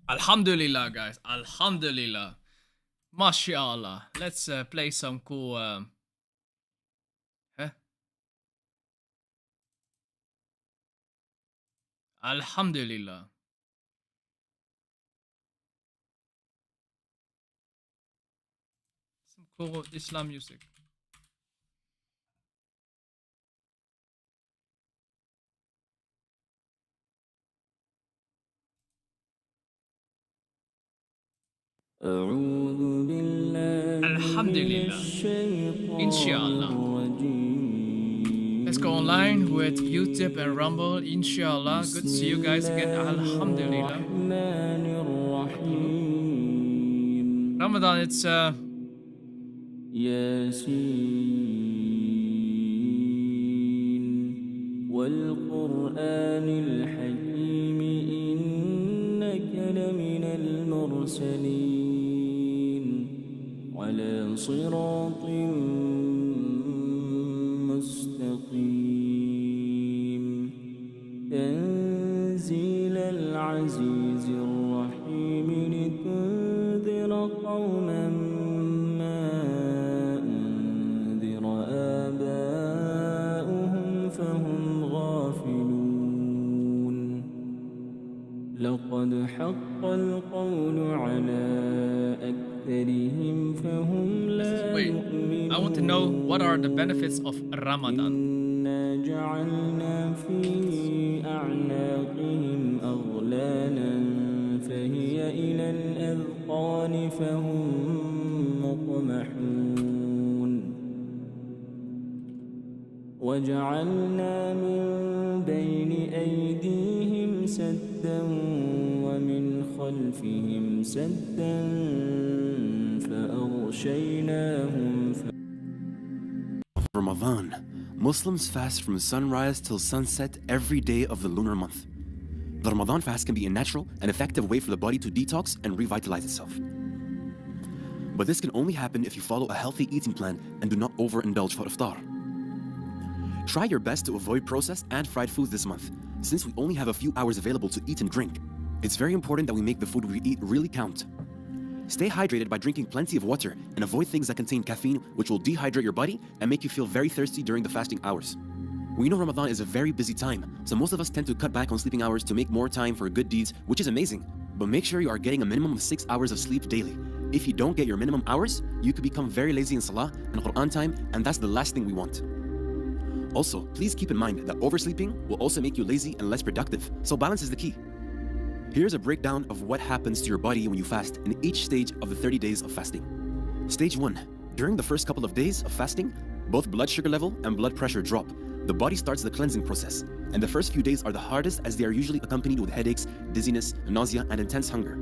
Alhamdulillah, guys. Alhamdulillah. MashaAllah. Let's play some cool. Huh? Alhamdulillah. Some cool Islam music. أعوذ بالله من Alhamdulillah. الشيطان Inshallah. الرجيم. Let's go online with YouTube and Rumble. Inshallah. Good to see you guys again. Alhamdulillah. الرحمن الرحيم. Ramadan, it's ياسين والقرآن الحكيم إنك لمن المرسلين على صراط مستقيم تنزيل العزيز الرحيم لتنذر قوما ما أنذر آباؤهم فهم غافلون لقد حق القول على أكثرهم فهم لا wait. يؤمنون. I want to know what are the benefits of Ramadan. إنا جعلنا في أعناقهم أغلالا فهي إلى الأذقان فهم مقمحون وجعلنا من بين أيديهم سدا ومن خلفهم سدا فأغشيناهم Ramadan, Muslims fast from sunrise till sunset every day of the lunar month. The Ramadan fast can be a natural and effective way for the body to detox and revitalize itself. But this can only happen if you follow a healthy eating plan and do not overindulge for iftar. Try your best to avoid processed and fried foods this month, since we only have a few hours available to eat and drink. It's very important that we make the food we eat really count. Stay hydrated by drinking plenty of water and avoid things that contain caffeine, which will dehydrate your body and make you feel very thirsty during the fasting hours. We know Ramadan is a very busy time, so most of us tend to cut back on sleeping hours to make more time for good deeds, which is amazing. But make sure you are getting a minimum of 6 hours of sleep daily. If you don't get your minimum hours, you could become very lazy in Salah and Quran time, and that's the last thing we want. Also, please keep in mind that oversleeping will also make you lazy and less productive, so balance is the key. Here's a breakdown of what happens to your body when you fast in each stage of the 30 days of fasting. Stage 1. During the first couple of days of fasting, both blood sugar level and blood pressure drop. The body starts the cleansing process, and the first few days are the hardest as they are usually accompanied with headaches, dizziness, nausea, and intense hunger.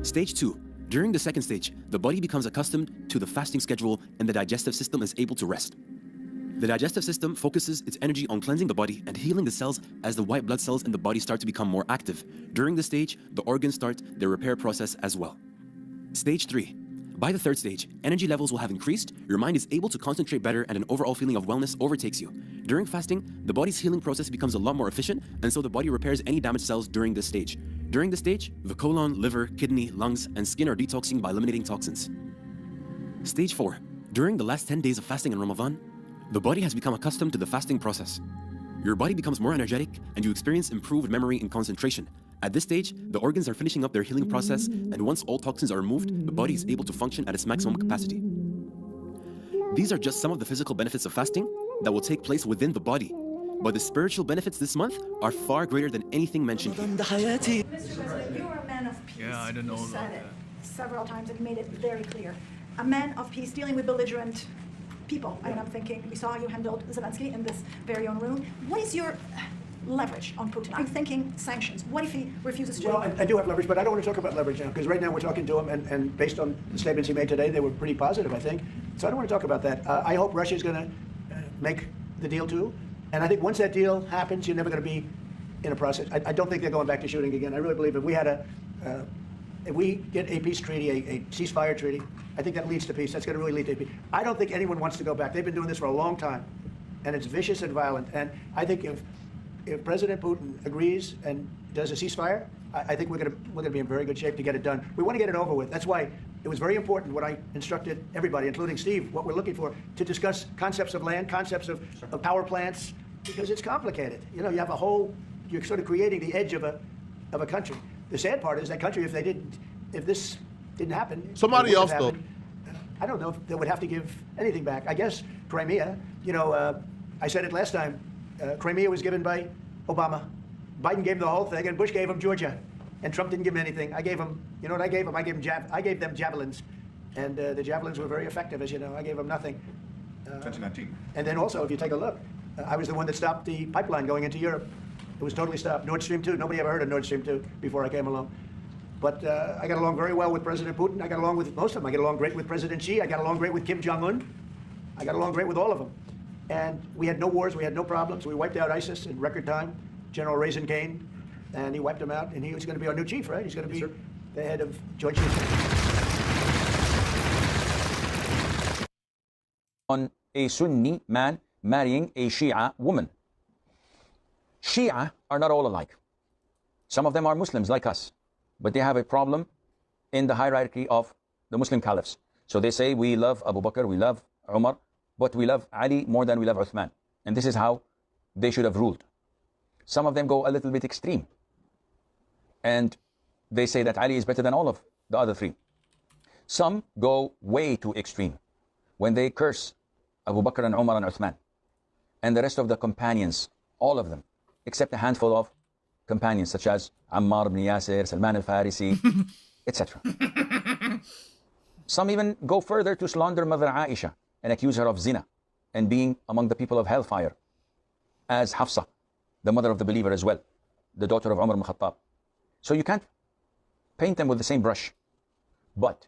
Stage 2. During the second stage, the body becomes accustomed to the fasting schedule and the digestive system is able to rest. The digestive system focuses its energy on cleansing the body and healing the cells as the white blood cells in the body start to become more active. During this stage, the organs start their repair process as well. Stage 3. By the third stage, energy levels will have increased, your mind is able to concentrate better, and an overall feeling of wellness overtakes you. During fasting, the body's healing process becomes a lot more efficient, and so the body repairs any damaged cells during this stage. During this stage, the colon, liver, kidney, lungs, and skin are detoxing by eliminating toxins. Stage 4. During the last 10 days of fasting in Ramadan, the body has become accustomed to the fasting process. Your body becomes more energetic and you experience improved memory and concentration. At this stage, the organs are finishing up their healing process, and once all toxins are removed, the body is able to function at its maximum capacity. These are just some of the physical benefits of fasting that will take place within the body, but the spiritual benefits this month are far greater than anything mentioned here. Mr. President, you are a man of peace. Yeah, I don't know You about said it that. several times and made it very clear. A man of peace dealing with belligerent people. And I'm thinking, we saw you handled Zelensky in this very own room. What is your leverage on Putin? I'm thinking sanctions. What if he refuses to? Well, I do have leverage, but I don't want to talk about leverage now, because right now we're talking to him, and based on the statements he made today, they were pretty positive, I think. So I don't want to talk about that. I hope Russia's going to make the deal too. And I think once that deal happens, you're never going to be in a process. I don't think they're going back to shooting again. I really believe if we had if we get a peace treaty, a ceasefire treaty, I think that leads to peace. That's going to really lead to peace. I don't think anyone wants to go back. They've been doing this for a long time, and it's vicious and violent. And I think if if President Putin agrees and does a ceasefire, I think we're going to be in very good shape to get it done. We want to get it over with. That's why it was very important what I instructed everybody, including Steve, what we're looking for, to discuss concepts of land, concepts of power plants, because it's complicated. You know, you have a whole, you're sort of creating the edge of a country. The sad part is that country, if this didn't happen, Somebody else, though. I don't know if they would have to give anything back. I guess Crimea, you know, I said it last time, Crimea was given by Obama. Biden gave him the whole thing, and Bush gave him Georgia. And Trump didn't give him anything. I gave him, you know what I gave him? I gave them javelins. And the javelins were very effective, as you know. I gave them nothing. 2019. And then also, if you take a look, I was the one that stopped the pipeline going into Europe. It was totally stopped. Nord Stream 2, nobody ever heard of Nord Stream 2 before I came along. But I got along very well with President Putin. I got along with most of them. I got along great with President Xi. I got along great with Kim Jong-un. I got along great with all of them. And we had no wars. We had no problems. We wiped out ISIS in record time. General Raisin Kane, and he wiped them out. And he was going to be our new chief, right? He's going to be the head of Joint Chiefs. On a Sunni man marrying a Shia woman. Shia are not all alike. Some of them are Muslims like us, but they have a problem in the hierarchy of the Muslim caliphs. So they say, we love Abu Bakr, we love Umar, but we love Ali more than we love Uthman. And this is how they should have ruled. Some of them go a little bit extreme. And they say that Ali is better than all of the other three. Some go way too extreme when they curse Abu Bakr and Umar and Uthman. And the rest of the companions, all of them, except a handful of companions such as Ammar ibn Yasir, Salman al-Farisi, etc. Some even go further to slander Mother Aisha and accuse her of zina and being among the people of hellfire, as Hafsa, the mother of the believer as well, the daughter of Umar ibn Khattab. So you can't paint them with the same brush. But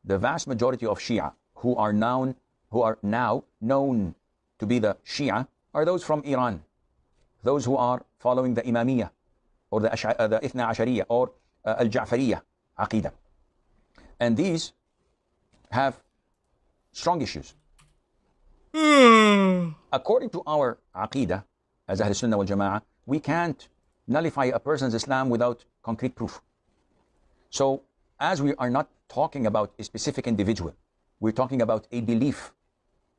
the vast majority of Shia who are now known to be the Shia are those from Iran, those who are following the Imamiyya or the Ithna Ashariya or Al-Ja'fariyya Aqidah. And these have strong issues. According to our Aqidah, as Ahl Sunnah wal Jama'ah, we can't nullify a person's Islam without concrete proof. So, as we are not talking about a specific individual, we're talking about a belief.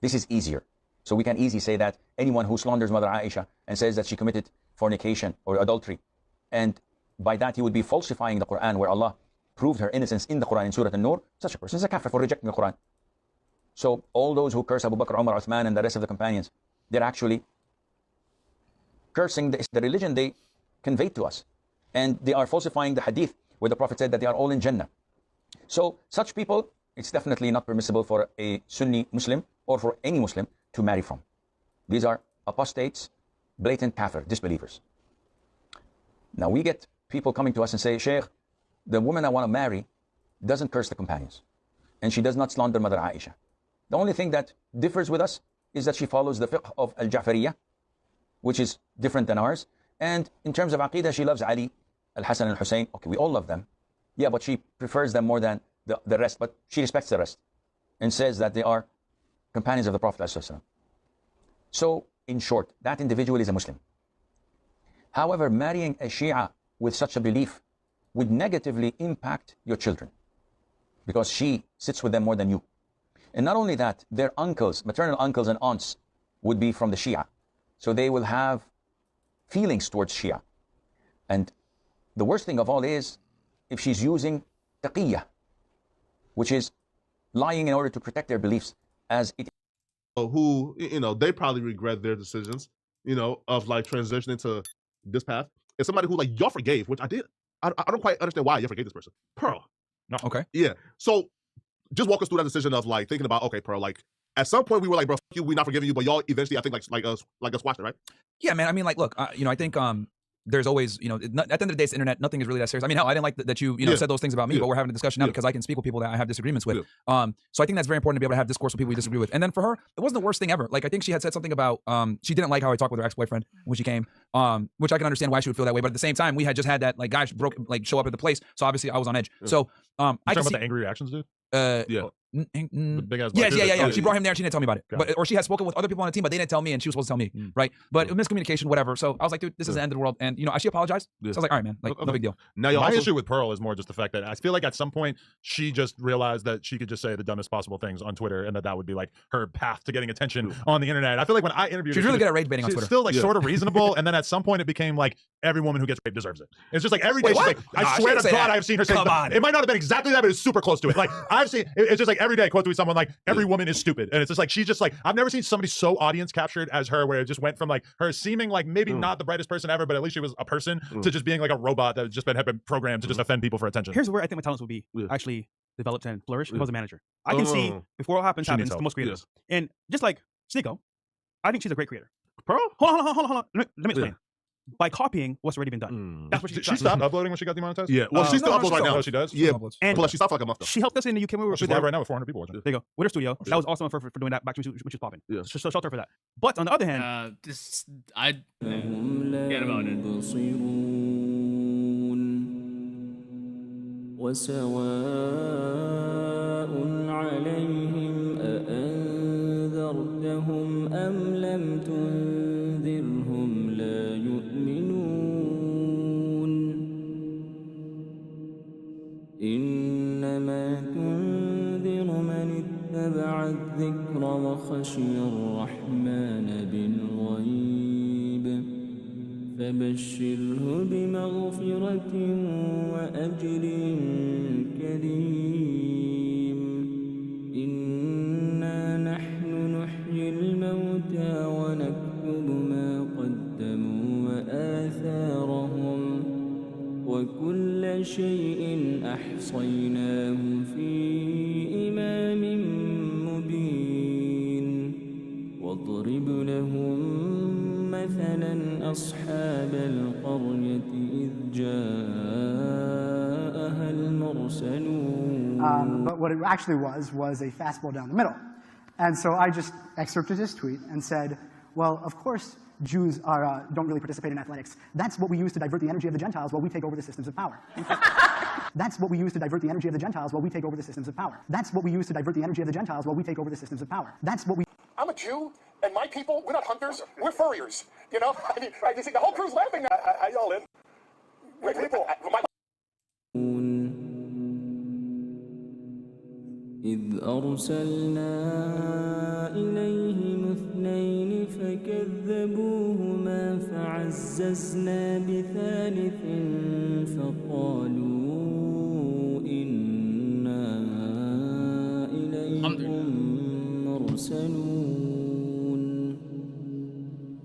This is easier. So we can easily say that anyone who slanders Mother Aisha and says that she committed fornication or adultery, and by that he would be falsifying the Quran, where Allah proved her innocence in the Quran in Surah An-Nur, such a person is a kafir for rejecting the Quran. So all those who curse Abu Bakr, Umar, Uthman, and the rest of the companions, they're actually cursing the religion they conveyed to us. And they are falsifying the hadith where the Prophet said that they are all in Jannah. So such people, it's definitely not permissible for a Sunni Muslim or for any Muslim to marry from. These are apostates, blatant kafir, disbelievers. Now we get people coming to us and say, Sheikh, the woman I want to marry doesn't curse the companions, and she does not slander Mother Aisha. The only thing that differs with us is that she follows the fiqh of Al-Ja'fariyya, which is different than ours. And in terms of Aqidah, she loves Ali, Al-Hasan, Al-Hussein. Okay, we all love them. Yeah, but she prefers them more than the rest, but she respects the rest and says that they are companions of the Prophet ﷺ. So, in short, that individual is a Muslim. However, marrying a Shia with such a belief would negatively impact your children, because she sits with them more than you. And not only that, their uncles, maternal uncles and aunts would be from the Shia. So they will have feelings towards Shia. And the worst thing of all is if she's using taqiyya, which is lying in order to protect their beliefs, as it who, you know, they probably regret their decisions, you know, of like transitioning to this path. It's somebody who like y'all forgave, which I did. I don't quite understand why you forgave this person. Pearl. No. Okay. Yeah. So just walk us through that decision of like thinking about, okay, Pearl, like at some point we were like, bro, fuck you, we're not forgiving you, but y'all eventually, I think like us watched it, right? Yeah, man. I mean, like, look, you know, I think there's always, you know, at the end of the day, it's the internet. Nothing is really that serious. I mean, hell, I didn't like that you said those things about me, but we're having a discussion now because I can speak with people that I have disagreements with. So I think that's very important to be able to have discourse with people you disagree with. And then for her, it wasn't the worst thing ever. Like, I think she had said something about she didn't like how I talked with her ex-boyfriend when she came, which I can understand why she would feel that way. But at the same time, we had just had that like guy show up at the place, so obviously I was on edge. So I talking about the angry reactions, dude. Yeah. The big ass. Yes, yeah. Oh, She brought him there and she didn't tell me about it. Got Or she had spoken with other people on the team, but they didn't tell me and she was supposed to tell me, right? But miscommunication, whatever. So I was like, dude, this is the end of the world. And she apologized. So I was like, all right, man, like no big deal. Now, my issue with Pearl is more just the fact that I feel like at some point she just realized that she could just say the dumbest possible things on Twitter, and that would be like her path to getting attention on the internet. I feel like when I interviewed her, she's really good at rage baiting on Twitter. Still like sort of reasonable, and then at some point it became like every woman who gets raped deserves it. It's just like every day she's like, I swear to God, I've seen her say. It might not have been exactly that, but it's super close to it. Like I've seen, it's just like every day quote tweet someone like every woman is stupid, and it's just like she's just like I've never seen somebody so audience captured as her, where it just went from like her seeming like maybe not the brightest person ever, but at least she was a person, to just being like a robot that just had been programmed to just offend people for attention. Here's where I think my talents will be actually developed and flourished. If I was a manager, I can see before all happens for most creators, and just like Sneeko, I think she's a great creator. Pearl? Hold on. Let me explain. By copying what's already been done. That's what she stopped uploading when she got demonetized? Yeah. Well, she still uploads right now. Oh, she does? Yeah. And Plus, she stopped for like a month though. She helped us in the UK. We were She's live right now with 400 people watching. There you go. With her studio. That was awesome for doing that back when she was popping. Yeah. So shout her for that. But on the other hand, I forget about it. وسواء عليهم أأنذرتهم أم لم تنذرهم لا يؤمنون إنما تنذر من اتبع الذكر وخشي الرحمن بالغيب فبشره بمغفرة وأجر كريم إنا نحن نحيي الموتى ونكتب ما قدموا وآثارهم وكل شيء أحصيناه في إمام مبين واضرب لهم مثلا أصحاب القرية إذ جاءها المرسلون. But what it actually was a fastball down the middle. And so I just excerpted his tweet and said, well, of course Jews don't really participate in athletics. That's what we use to divert the energy of the Gentiles while we take over the systems of power. That's what we use to divert the energy of the Gentiles while we take over the systems of power. That's what we use to divert the energy of the Gentiles while we take over the systems of power. That's what we... I'm a Jew, and my people, we're not hunters, we're furriers. You know? I mean, you see, the whole crew's laughing now. I yell in. We're people. إذ أرسلنا إليهم اثنين فكذبوهما فعززنا بثالث فقالوا إنا إليكم مرسلون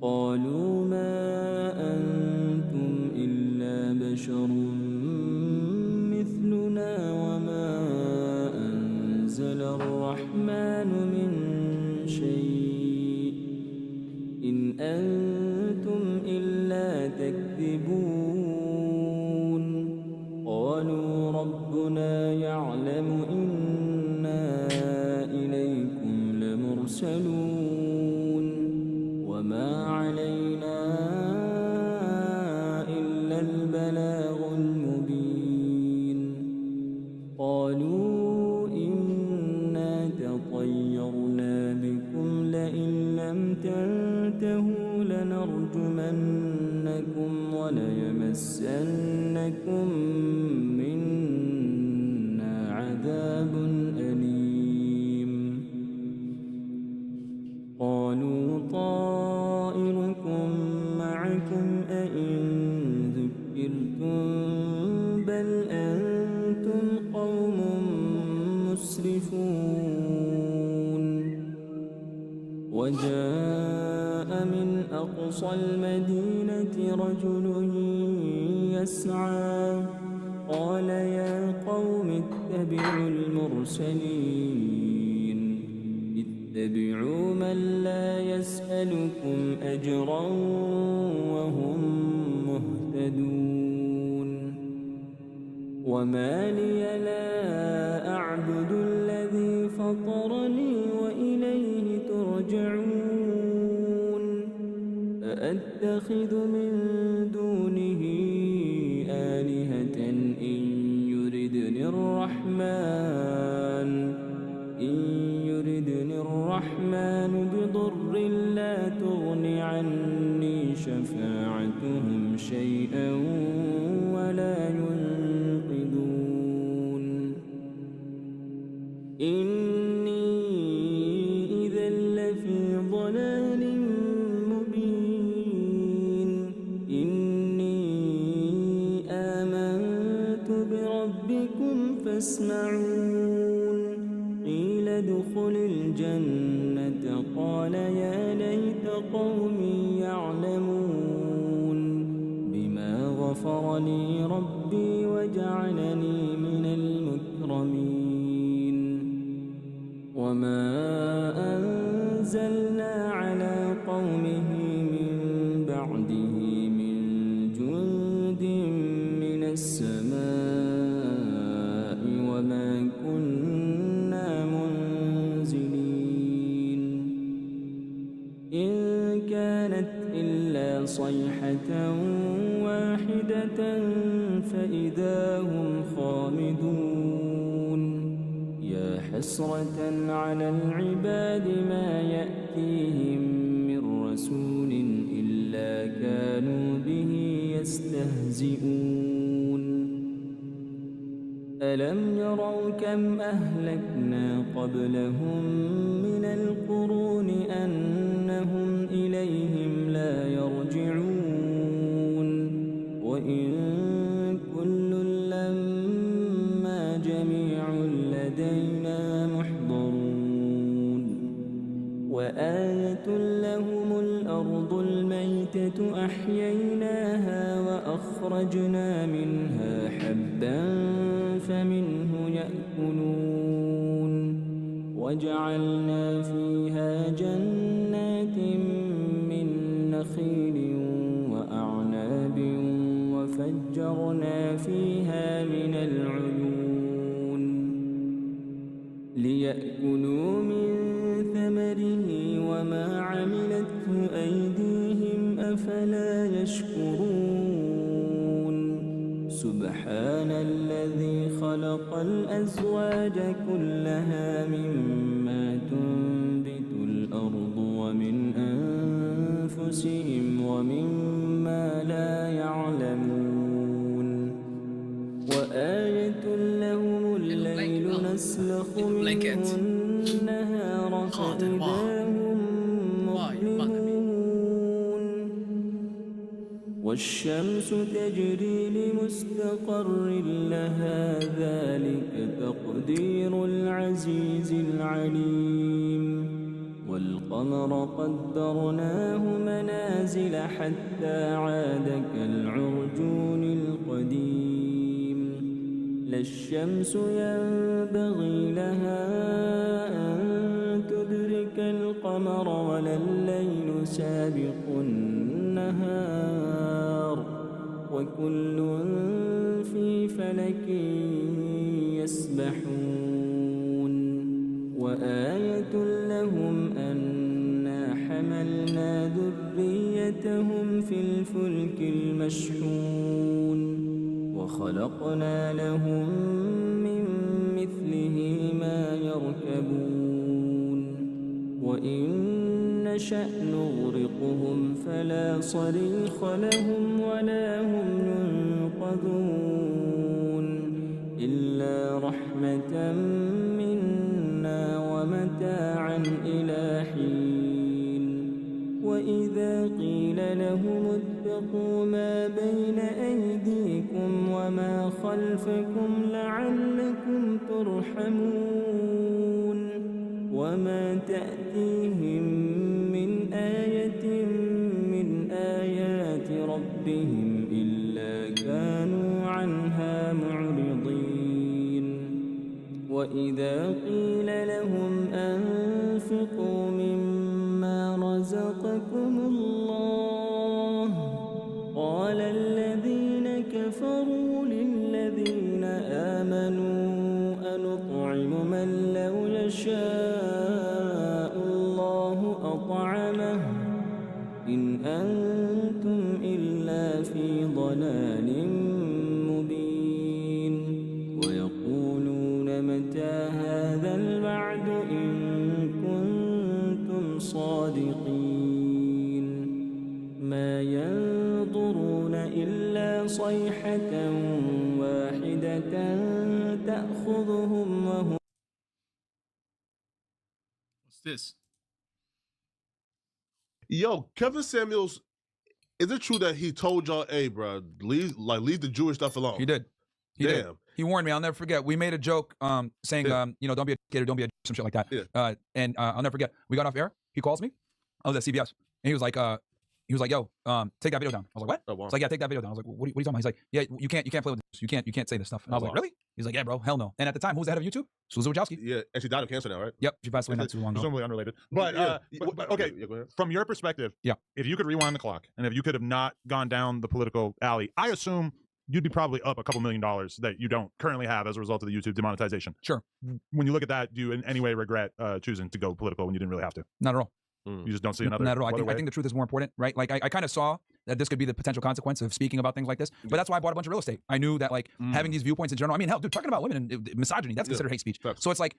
قالوا ما أنتم إلا بشر مثلنا وما أنزل الرحمن من شيء إن أنتم إلا تكذبون قالوا ربنا يعلم إنا إليكم لمرسلون وما علينا إلا البلاغ المبين قالوا إنا تطيرنا بكم لئن لم تنتهوا لنرجمنكم وليمسنكم منا عذاب أليم قالوا طائركم معكم أئن ذكرتم بل أنتم قوم مسرفون وجاء من أقصى المدينة رجل يسعى قال يا قوم اتبعوا المرسلين اتبعوا من لا يسألكم أجرا وهم مهتدون وما لي لا أعبد الذي فطرني وإليه ترجعون أأتخذ من دونه آلهة إن يردني الرحمن إن الرحمن بضر لا تغن عني شفاعتهم شيئا ولا ينقذون إني إذا لفي ضلال مبين إني آمنت بربكم فاسمعون قيل ادخل الجنة قال يا ليت قومي يعلمون بما غفر لي ربي وجعلني من المكرمين وما أنزلنا على قومه من بعده من جند من السماء وما كنا منزلين إن كانت إلا صيحة واحدة فإذا هم خامدون يا حسرة على العباد ما يأتيهم من رسول إلا كانوا به يستهزئون ألم يروا كم أهلكنا قبلهم من القرون أنهم إليهم لا يرجعون وإن كل لما جميع لدينا محضرون وآية لهم الأرض الميتة أحييناها وأخرجنا منها حبا فمنه يأكلون وجعلنا فيها جنات من نخيل وأعناب وفجرنا فيها من العيون ليأكلوا من ثمره وما عملته أيديهم أفلا يشكرون سبحان الذي خلق الأزواج كلها مما تنبت الأرض ومن أنفسهم ومما لا يعلمون وآية لهم الليل نسلخ منه النهار فإذا هم مظلمون والشمس تجري لمستقر لها ذلك تقدير العزيز العليم والقمر قدرناه منازل حتى عاد كالعرجون القديم لا الشمس ينبغي لها أن تدرك القمر ولا الليل سابق النهار وكل في فلك يسبحون وآية لهم أنا حملنا ذريتهم في الفلك المشحون وخلقنا لهم من مثله ما يركبون وإن نشأ نغرقهم فلا صريخ لهم ولا هم ينقذون إلا رحمة منا ومتاعا إلى حين وإذا قيل لهم اتقوا ما بين أيديكم وما خلفكم لعلكم ترحمون وما تأتيهم من آية من آيات ربهم إلا كانوا عنها معرضين وإذا قيل لهم أنفقوا مما رزقكم الله قال الذين كفروا للذين آمنوا أنطعم من لو يشاء الله أطعمه إن أنتم إلا في ضلال مبين ويقولون متى هذا الوعد إن كنتم إلا صيحة واحدة تأخذهم وهم. What's this? Yo, Kevin Samuels, is it true that he told y'all, "Hey, bro, leave the Jewish stuff alone"? He did. He Damn. did. He warned me. I'll never forget. We made a joke saying, don't be a kid or don't be a some shit like that. Yeah. And I'll never forget. We got off air. He calls me. I was at CBS. And he was like, yo, take that video down. I was like, what? Oh, wow. It's like, yeah, take that video down. I was like, what are you talking about? He's like, yeah, you can't play with this. You can't say this stuff. And I was like, really? He's like, yeah, bro, hell no. And at the time, who was the head of YouTube? Susan Wojcicki. Yeah, and she died of cancer now, right? Yep, she passed away not too long ago. Presumably unrelated. But, okay, go ahead. From your perspective, if you could rewind the clock, and if you could have not gone down the political alley, I assume you'd be probably up a couple $1 million that you don't currently have as a result of the YouTube demonetization. Sure. When you look at that, do you in any way regret choosing to go political when you didn't really have to? Not at all. You just don't see another. Not at all. I think the truth is more important, right? Like I kind of saw that this could be the potential consequence of speaking about things like this. But that's why I bought a bunch of real estate. I knew that having these viewpoints in general. I mean, hell, dude, talking about women and misogyny, that's considered hate speech. So it's like,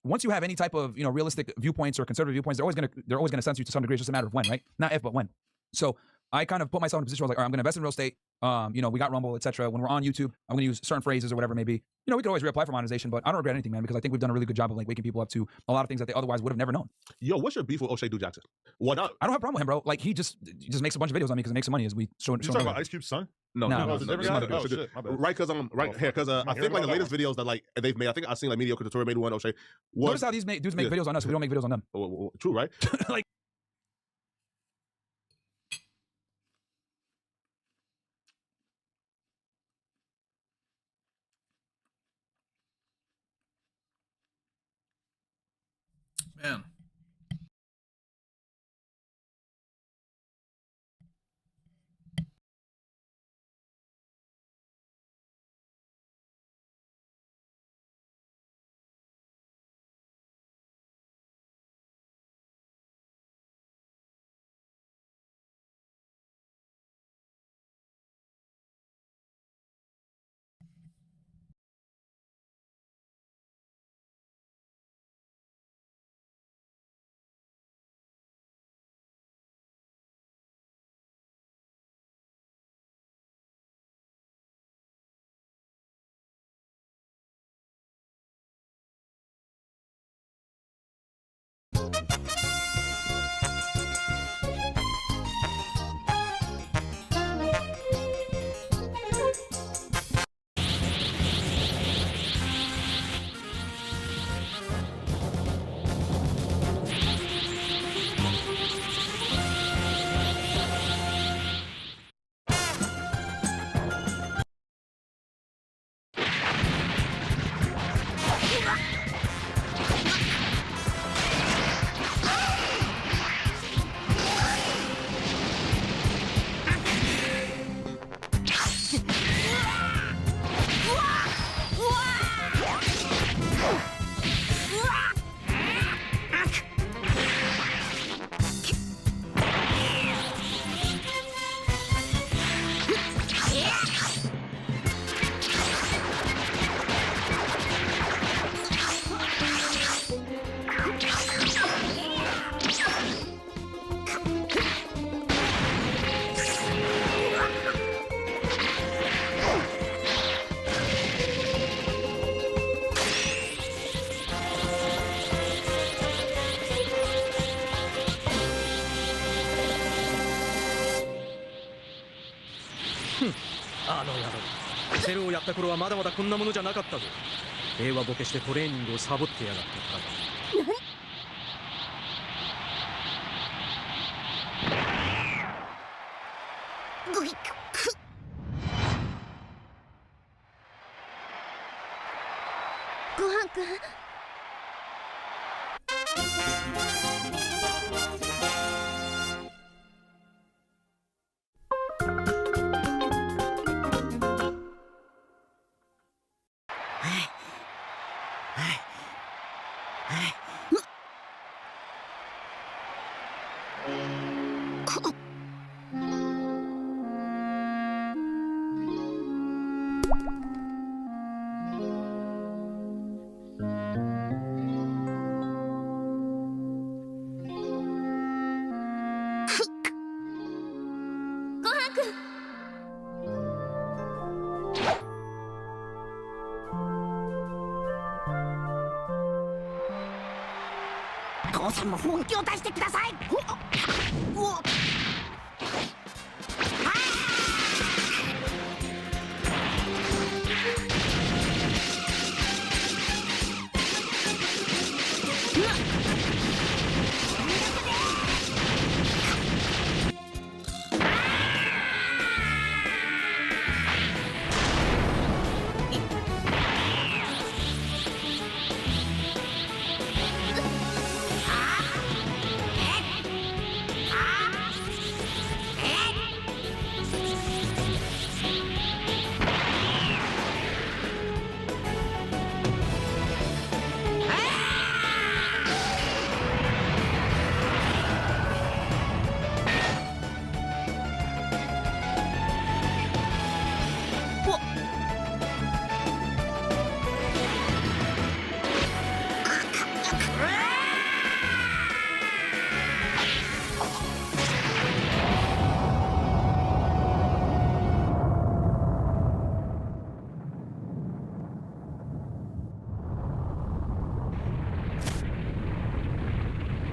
once you have any type of realistic viewpoints or conservative viewpoints, they're always gonna censor you to some degree. It's just a matter of when, right? Not if, but when. So I kind of put myself in a position where I was like, all right, I'm going to invest in real estate. We got Rumble, etc. When we're on YouTube, I'm going to use certain phrases or whatever it may be. We could always reapply for monetization, but I don't regret anything, man, because I think we've done a really good job of waking people up to a lot of things that they otherwise would have never known. Yo, what's your beef with O'Shea Jackson? What not? I don't have a problem with him, bro. Like he just makes a bunch of videos on me because it makes some money as we show. You talking about Ice Cube's son? No, no, shit, right? Because I think the latest videos that they've made. I think I've seen Mediocre Tutorial made one. O'Shea. Notice how these dudes make videos on us. We don't make videos on them. True, right? Like. Man.セルをやった頃はまだまだこんなものじゃなかったぞ。平和ボケしてトレーニングをサボってやがったから。ごはんくん。父さんも本気を出してください。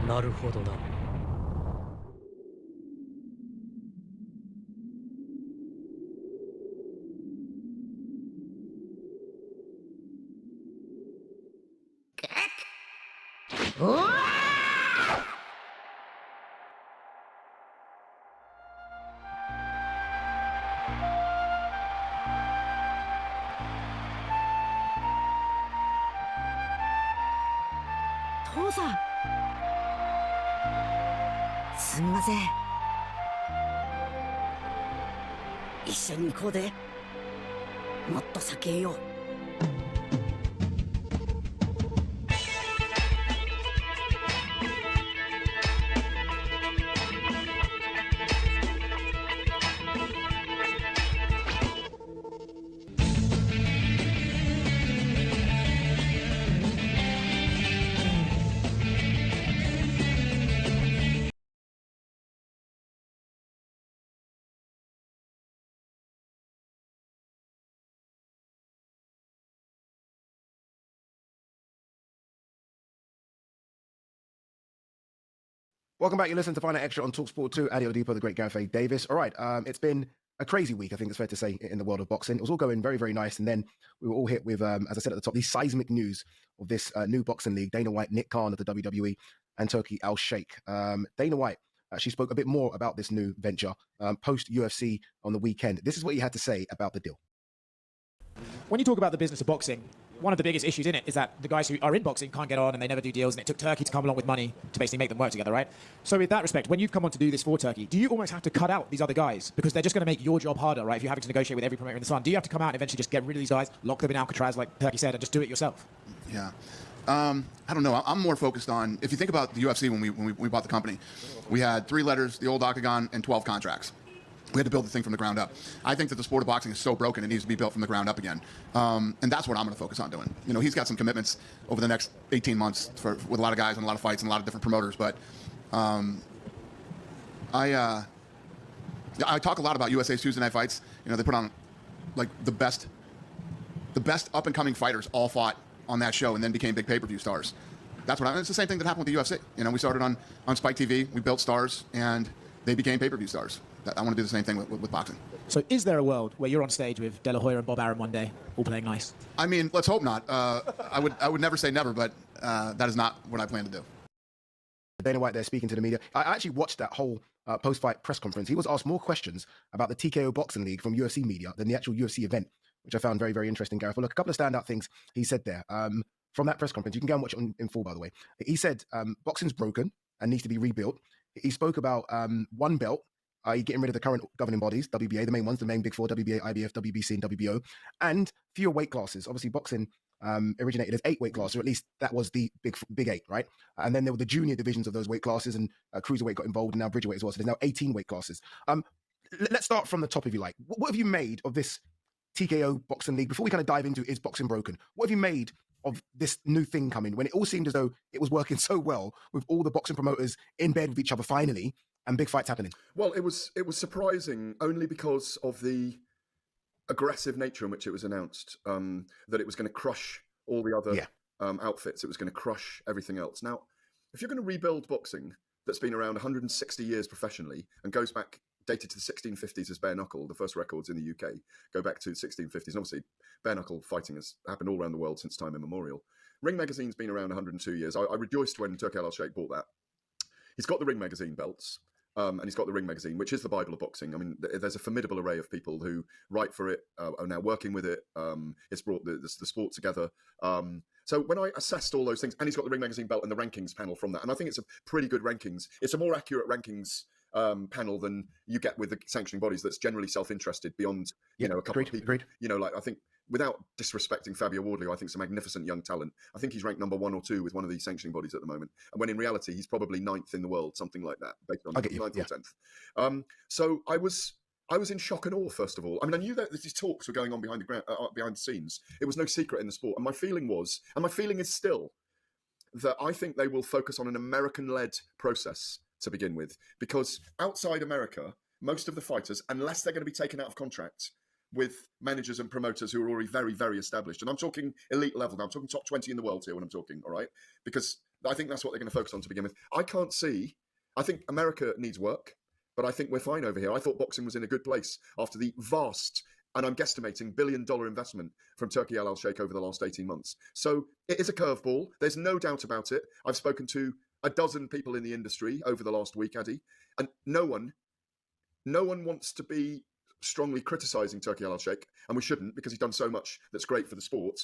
なるほどな。父さん、すみません。一緒に行こうで。もっと酒よ。Welcome back. You listen to Find Out Extra on TalkSport 2. Adi Oladipo, the great Gareth A. Davis. All right, it's been a crazy week, I think it's fair to say, in the world of boxing. It was all going very, very nice. And then we were all hit with, as I said at the top, the seismic news of this new boxing league. Dana White, Nick Khan of the WWE, and Turki Al-Sheikh. Dana White actually spoke a bit more about this new venture post-UFC on the weekend. This is what he had to say about the deal. When you talk about the business of boxing, one of the biggest issues in it is that the guys who are in boxing can't get on and they never do deals, and it took Turkey to come along with money to basically make them work together, right? So in that respect, when you've come on to do this for Turkey, do you almost have to cut out these other guys because they're just going to make your job harder, right? If you're having to negotiate with every promoter in the sun, do you have to come out and eventually just get rid of these guys, lock them in Alcatraz, like Turkey said, and just do it yourself? Yeah. I don't know. I'm more focused on, if you think about the UFC when we bought the company, we had 3 letters, the old Octagon, and 12 contracts. We had to build the thing from the ground up. I think that the sport of boxing is so broken, it needs to be built from the ground up again. And that's what I'm going to focus on doing. You know, he's got some commitments over the next 18 months with a lot of guys and a lot of fights and a lot of different promoters. But I talk a lot about USA's Tuesday night fights. You know, they put on like the best up and coming fighters all fought on that show and then became big pay-per-view stars. That's what it's the same thing that happened with the UFC. You know, we started on Spike TV, we built stars, and they became pay-per-view stars. I want to do the same thing with boxing. So is there a world where you're on stage with De La Hoya and Bob Arum one day, all playing nice? I mean, let's hope not. I would never say never, but that is not what I plan to do. Dana White there speaking to the media. I actually watched that whole post-fight press conference. He was asked more questions about the TKO Boxing League from UFC media than the actual UFC event, which I found very, very interesting, Gareth. Well, look, a couple of standout things he said there. From that press conference, you can go and watch it in full, by the way. He said boxing's broken and needs to be rebuilt. He spoke about one belt, getting rid of the current governing bodies, WBA, the main ones, the main big four, WBA, IBF, WBC, and WBO, and fewer weight classes. Obviously, boxing originated as 8 weight classes, or at least that was the big 8, right? And then there were the junior divisions of those weight classes, and cruiserweight got involved, and now bridgerweight as well. So there's now 18 weight classes. Let's start from the top, if you like. What have you made of this TKO Boxing League? Before we kind of dive into is boxing broken, what have you made of this new thing coming when it all seemed as though it was working so well with all the boxing promoters in bed with each other finally and big fights happening? Well, it was surprising only because of the aggressive nature in which it was announced, that it was going to crush all the other outfits. It was going to crush everything else. Now, if you're going to rebuild boxing that's been around 160 years professionally and goes back, dated to the 1650s as bare knuckle, the first records in the UK go back to the 1650s. And obviously, bare knuckle fighting has happened all around the world since time immemorial. Ring Magazine's been around 102 years. I rejoiced when Turki Al-Sheikh bought that. He's got the Ring Magazine belts. And he's got the Ring Magazine, which is the Bible of boxing. I mean, there's a formidable array of people who write for it, are now working with it. It's brought the sport together. So when I assessed all those things, and he's got the Ring Magazine belt and the rankings panel from that, and I think it's a pretty good rankings. It's a more accurate rankings panel than you get with the sanctioning bodies. That's generally self-interested beyond, a couple of people. Like I think, without disrespecting Fabio Wardley, who I think is a magnificent young talent, I think he's ranked number 1 or 2 with one of these sanctioning bodies at the moment. And when in reality, he's probably 9th in the world, something like that, based on 9th or 10th. So I was in shock and awe, first of all. I mean, I knew that these talks were going on behind the scenes. It was no secret in the sport. And my feeling was, and my feeling is still, that I think they will focus on an American-led process to begin with. Because outside America, most of the fighters, unless they're going to be taken out of contract with managers and promoters who are already very, very established. And I'm talking elite level now. I'm talking top 20 in the world here when I'm talking, all right? Because I think that's what they're going to focus on to begin with. I think America needs work, but I think we're fine over here. I thought boxing was in a good place after the vast, and I'm guesstimating, $1 billion investment from Turki Al-Sheikh over the last 18 months. So it is a curveball. There's no doubt about it. I've spoken to a dozen people in the industry over the last week, Addy, and no one wants to be strongly criticising Turki Al-Sheikh, and we shouldn't, because he's done so much that's great for the sport.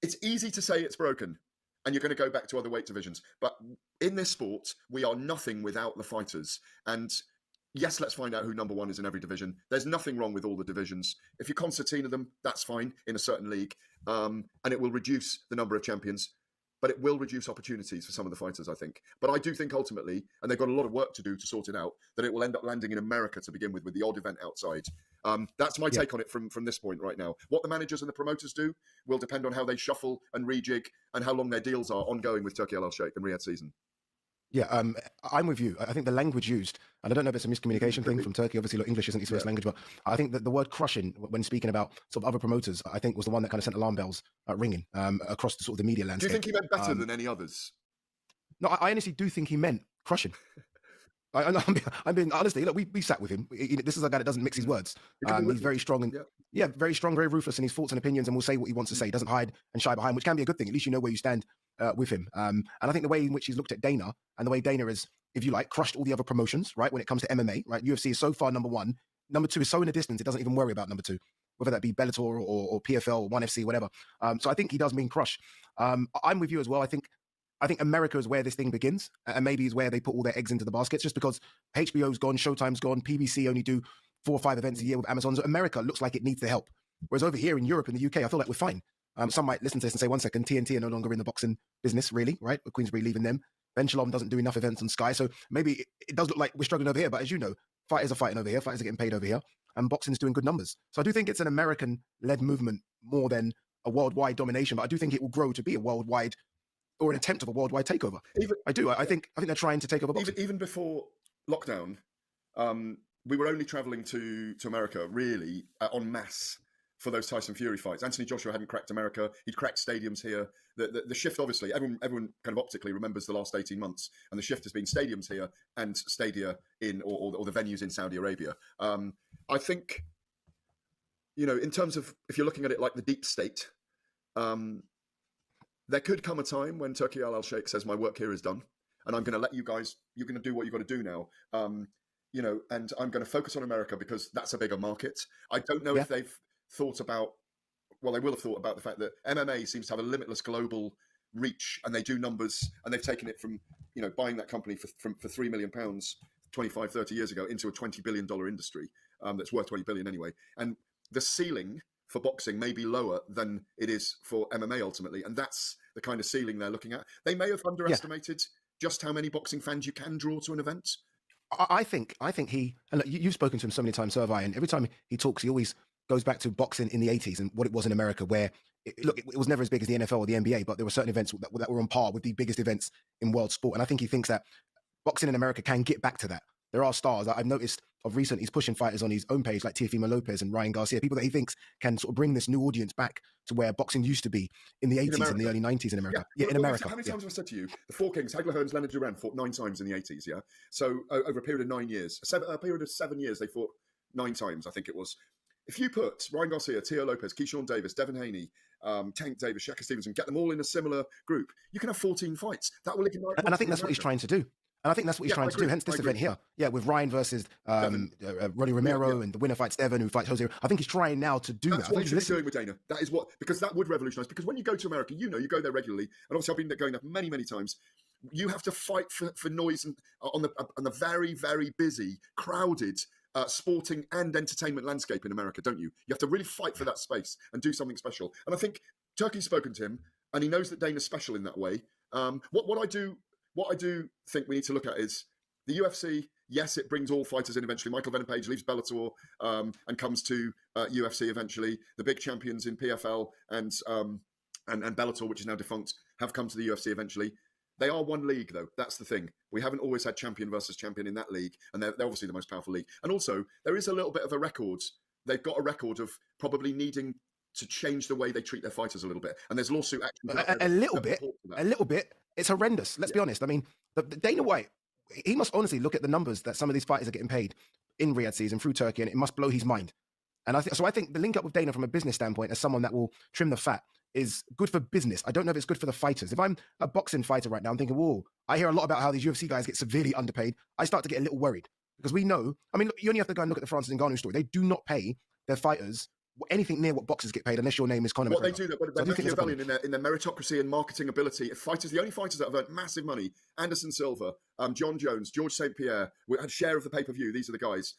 It's easy to say it's broken, and you're going to go back to other weight divisions. But in this sport, we are nothing without the fighters. And yes, let's find out who number 1 is in every division. There's nothing wrong with all the divisions. If you concertina them, that's fine in a certain league, and it will reduce the number of champions. But it will reduce opportunities for some of the fighters, I think. But I do think ultimately, and they've got a lot of work to do to sort it out, that it will end up landing in America to begin with the odd event outside. That's my take on it from this point right now. What the managers and the promoters do will depend on how they shuffle and rejig and how long their deals are ongoing with Turki Al-Sheikh and Riyadh season. Yeah, I'm with you. I think the language used, and I don't know if it's a miscommunication thing from Turkey. Obviously, English isn't his first language, but I think that the word crushing, when speaking about sort of other promoters, I think was the one that kind of sent alarm bells ringing across the sort of the media landscape. Do you think he meant better than any others? No, I honestly do think he meant crushing. I'm being honestly. Look, we sat with him. This is a guy that doesn't mix his words. He's very strong and very strong, very ruthless in his thoughts and opinions, and will say what he wants to say. He doesn't hide and shy behind, which can be a good thing. At least you know where you stand with him. And I think the way in which he's looked at Dana and the way Dana has, if you like, crushed all the other promotions, right? When it comes to MMA, right? UFC is so far number 1. Number 2 is so in the distance, it doesn't even worry about number 2, whether that be Bellator or PFL or 1FC, whatever. So I think he does mean crush. I'm with you as well. I think America is where this thing begins, and maybe is where they put all their eggs into the baskets, just because HBO's gone, Showtime's gone, PBC only do 4 or 5 events a year with Amazon. So America looks like it needs the help. Whereas over here in Europe and the UK, I feel like we're fine. Some might listen to this and say, 1 second, TNT are no longer in the boxing business, really, right? With Queensberry leaving them. Ben Shalom doesn't do enough events on Sky. So maybe it does look like we're struggling over here. But as you know, fighters are fighting over here, fighters are getting paid over here, and boxing's doing good numbers. So I do think it's an American-led movement more than a worldwide domination. But I do think it will grow to be a worldwide, or an attempt of a worldwide takeover. I think they're trying to take over boxing. Even before lockdown, we were only travelling to America, really, en masse for those Tyson Fury fights. Anthony Joshua hadn't cracked America. He'd cracked stadiums here. The shift, obviously, everyone kind of optically remembers the last 18 months, and the shift has been stadiums here and stadia in, or the venues in Saudi Arabia. I think, in terms of, if you're looking at it like the deep state, there could come a time when Turki Al-Sheikh says, my work here is done, and I'm going to let you guys, you're going to do what you've got to do now. And I'm going to focus on America because that's a bigger market. I don't know if they've thought about, well, they will have thought about the fact that MMA seems to have a limitless global reach, and they do numbers, and they've taken it from, buying that company for £3 million 25, 30 years ago into a $20 billion industry that's worth 20 billion anyway. And the ceiling for boxing may be lower than it is for MMA ultimately. And that's the kind of ceiling they're looking at. They may have underestimated just how many boxing fans you can draw to an event. I think he, and look, you've spoken to him so many times, Sir Vi, and every time he talks, he always goes back to boxing in the 80s and what it was in America, where it was never as big as the NFL or the NBA, but there were certain events that were on par with the biggest events in world sport. And I think he thinks that boxing in America can get back to that. There are stars. I've noticed of recent, he's pushing fighters on his own page like Teofimo Lopez and Ryan Garcia, people that he thinks can sort of bring this new audience back to where boxing used to be in the 80s and the early 90s in America. Yeah, in America. How many times have I said to you, the Four Kings, Hagler, Hearns, Leonard, Duran fought 9 times in the 80s, yeah? So over a period of 9 years, a period of 7 years, they fought 9 times, I think it was. If you put Ryan Garcia, Teo Lopez, Keyshawn Davis, Devin Haney, Tank Davis, Shaka Stevenson, get them all in a similar group, you can have 14 fights. That will ignite. And I think that's what he's trying to do. And I think that's what he's trying to do. Hence this event here. Yeah, with Ryan versus Roddy Romero and the winner fights Devin, who fights Jose. I think he's trying now to do That's that. what he's doing with Dana. That is what, because that would revolutionise. Because when you go to America, you go there regularly, and obviously I've been going there many, many times. You have to fight for noise and on the very, very busy, crowded sporting and entertainment landscape in America, don't you? You have to really fight for that space and do something special. And I think Turkey's spoken to him, and he knows that Dana's special in that way. What I do think we need to look at is the UFC. Yes, it brings all fighters in eventually. Michael Venom Page leaves Bellator and comes to UFC eventually. The big champions in PFL and Bellator, which is now defunct, have come to the UFC eventually. They are one league, though. That's the thing. We haven't always had champion versus champion in that league, and they're obviously the most powerful league. And also, there is a little bit of a record. They've got a record of probably needing to change the way they treat their fighters a little bit. And there's lawsuit action. A little bit. It's horrendous. Let's be honest. I mean, the Dana White, he must honestly look at the numbers that some of these fighters are getting paid in Riyadh season through Turkey, and it must blow his mind. And I think the link up with Dana from a business standpoint, as someone that will trim the fat, is good for business. I don't know if it's good for the fighters. If I'm a boxing fighter right now, I'm thinking, whoa, I hear a lot about how these UFC guys get severely underpaid. I start to get a little worried because we know, I mean, look, you only have to go and look at the Francis Ngannou story. They do not pay their fighters anything near what boxers get paid unless your name is Conor McGregor. They do that, but they're Machiavellian in their meritocracy and marketing ability. If fighters, the only fighters that have earned massive money, Anderson Silva, John Jones, George St. Pierre, had share of the pay-per-view. These are the guys.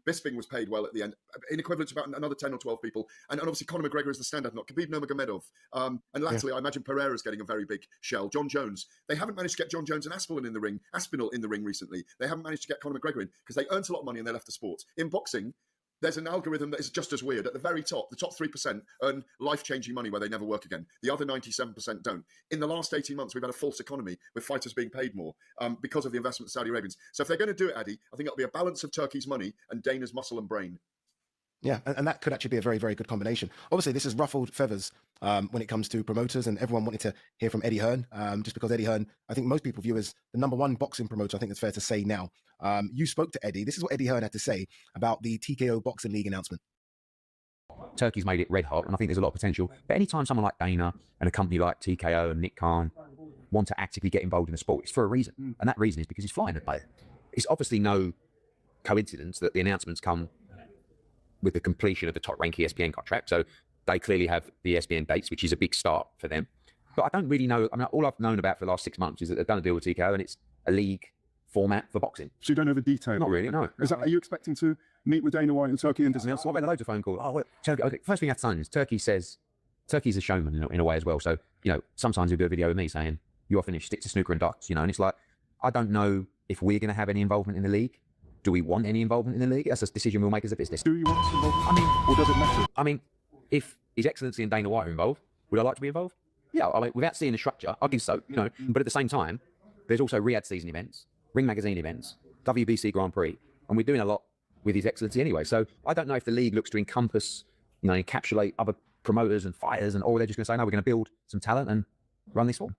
Bisping was paid well at the end, in equivalent to about another 10 or 12 people. And obviously Conor McGregor is the standout, not Khabib Nurmagomedov. And latterly, I imagine Pereira's getting a very big shell. John Jones. They haven't managed to get John Jones and Aspinall in the ring recently. They haven't managed to get Conor McGregor in because they earned a lot of money and they left the sport. In boxing, there's an algorithm that is just as weird. At the very top, the top 3% earn life-changing money where they never work again. The other 97% don't. In the last 18 months, we've had a false economy with fighters being paid more because of the investment of Saudi Arabians. So if they're going to do it, Addy, I think it'll be a balance of Turkey's money and Dana's muscle and brain. Yeah, and that could actually be a very, very good combination. Obviously, this has ruffled feathers when it comes to promoters, and everyone wanted to hear from Eddie Hearn, just because Eddie Hearn, I think most people view as the #1 boxing promoter. I think it's fair to say now. You spoke to Eddie. This is what Eddie Hearn had to say about the TKO Boxing League announcement. Turkey's made it red hot, and I think there's a lot of potential. But anytime someone like Dana and a company like TKO and Nick Khan want to actively get involved in the sport, it's for a reason. And that reason is because he's flying the player. It's obviously no coincidence that the announcements come with the completion of the top-rank ESPN contract. So they clearly have the ESPN dates, which is a big start for them. But I don't really know. I mean, all I've known about for the last 6 months is that they've done a deal with TKO, and it's a league format for boxing. So you don't know the details? Not really, no. Are you expecting to meet with Dana White in Turkey and discuss? I've had loads of phone calls. Oh, well, Turkey. Okay, first thing I have to say is Turkey's a showman in a way as well. So, sometimes he'll do a video with me saying, you're finished, stick to snooker and darts, and it's like, I don't know if we're going to have any involvement in the league. Do we want any involvement in the league? That's a decision we'll make as a business. Do you want involvement? Or does it matter? I mean, if His Excellency and Dana White are involved, would I like to be involved? Yeah, I mean, without seeing the structure, I think so, But at the same time, there's also Riyadh season events, Ring Magazine events, WBC Grand Prix, and we're doing a lot with His Excellency anyway. So I don't know if the league looks to encompass, encapsulate other promoters and fighters, or they're just going to say, no, we're going to build some talent and run this sport.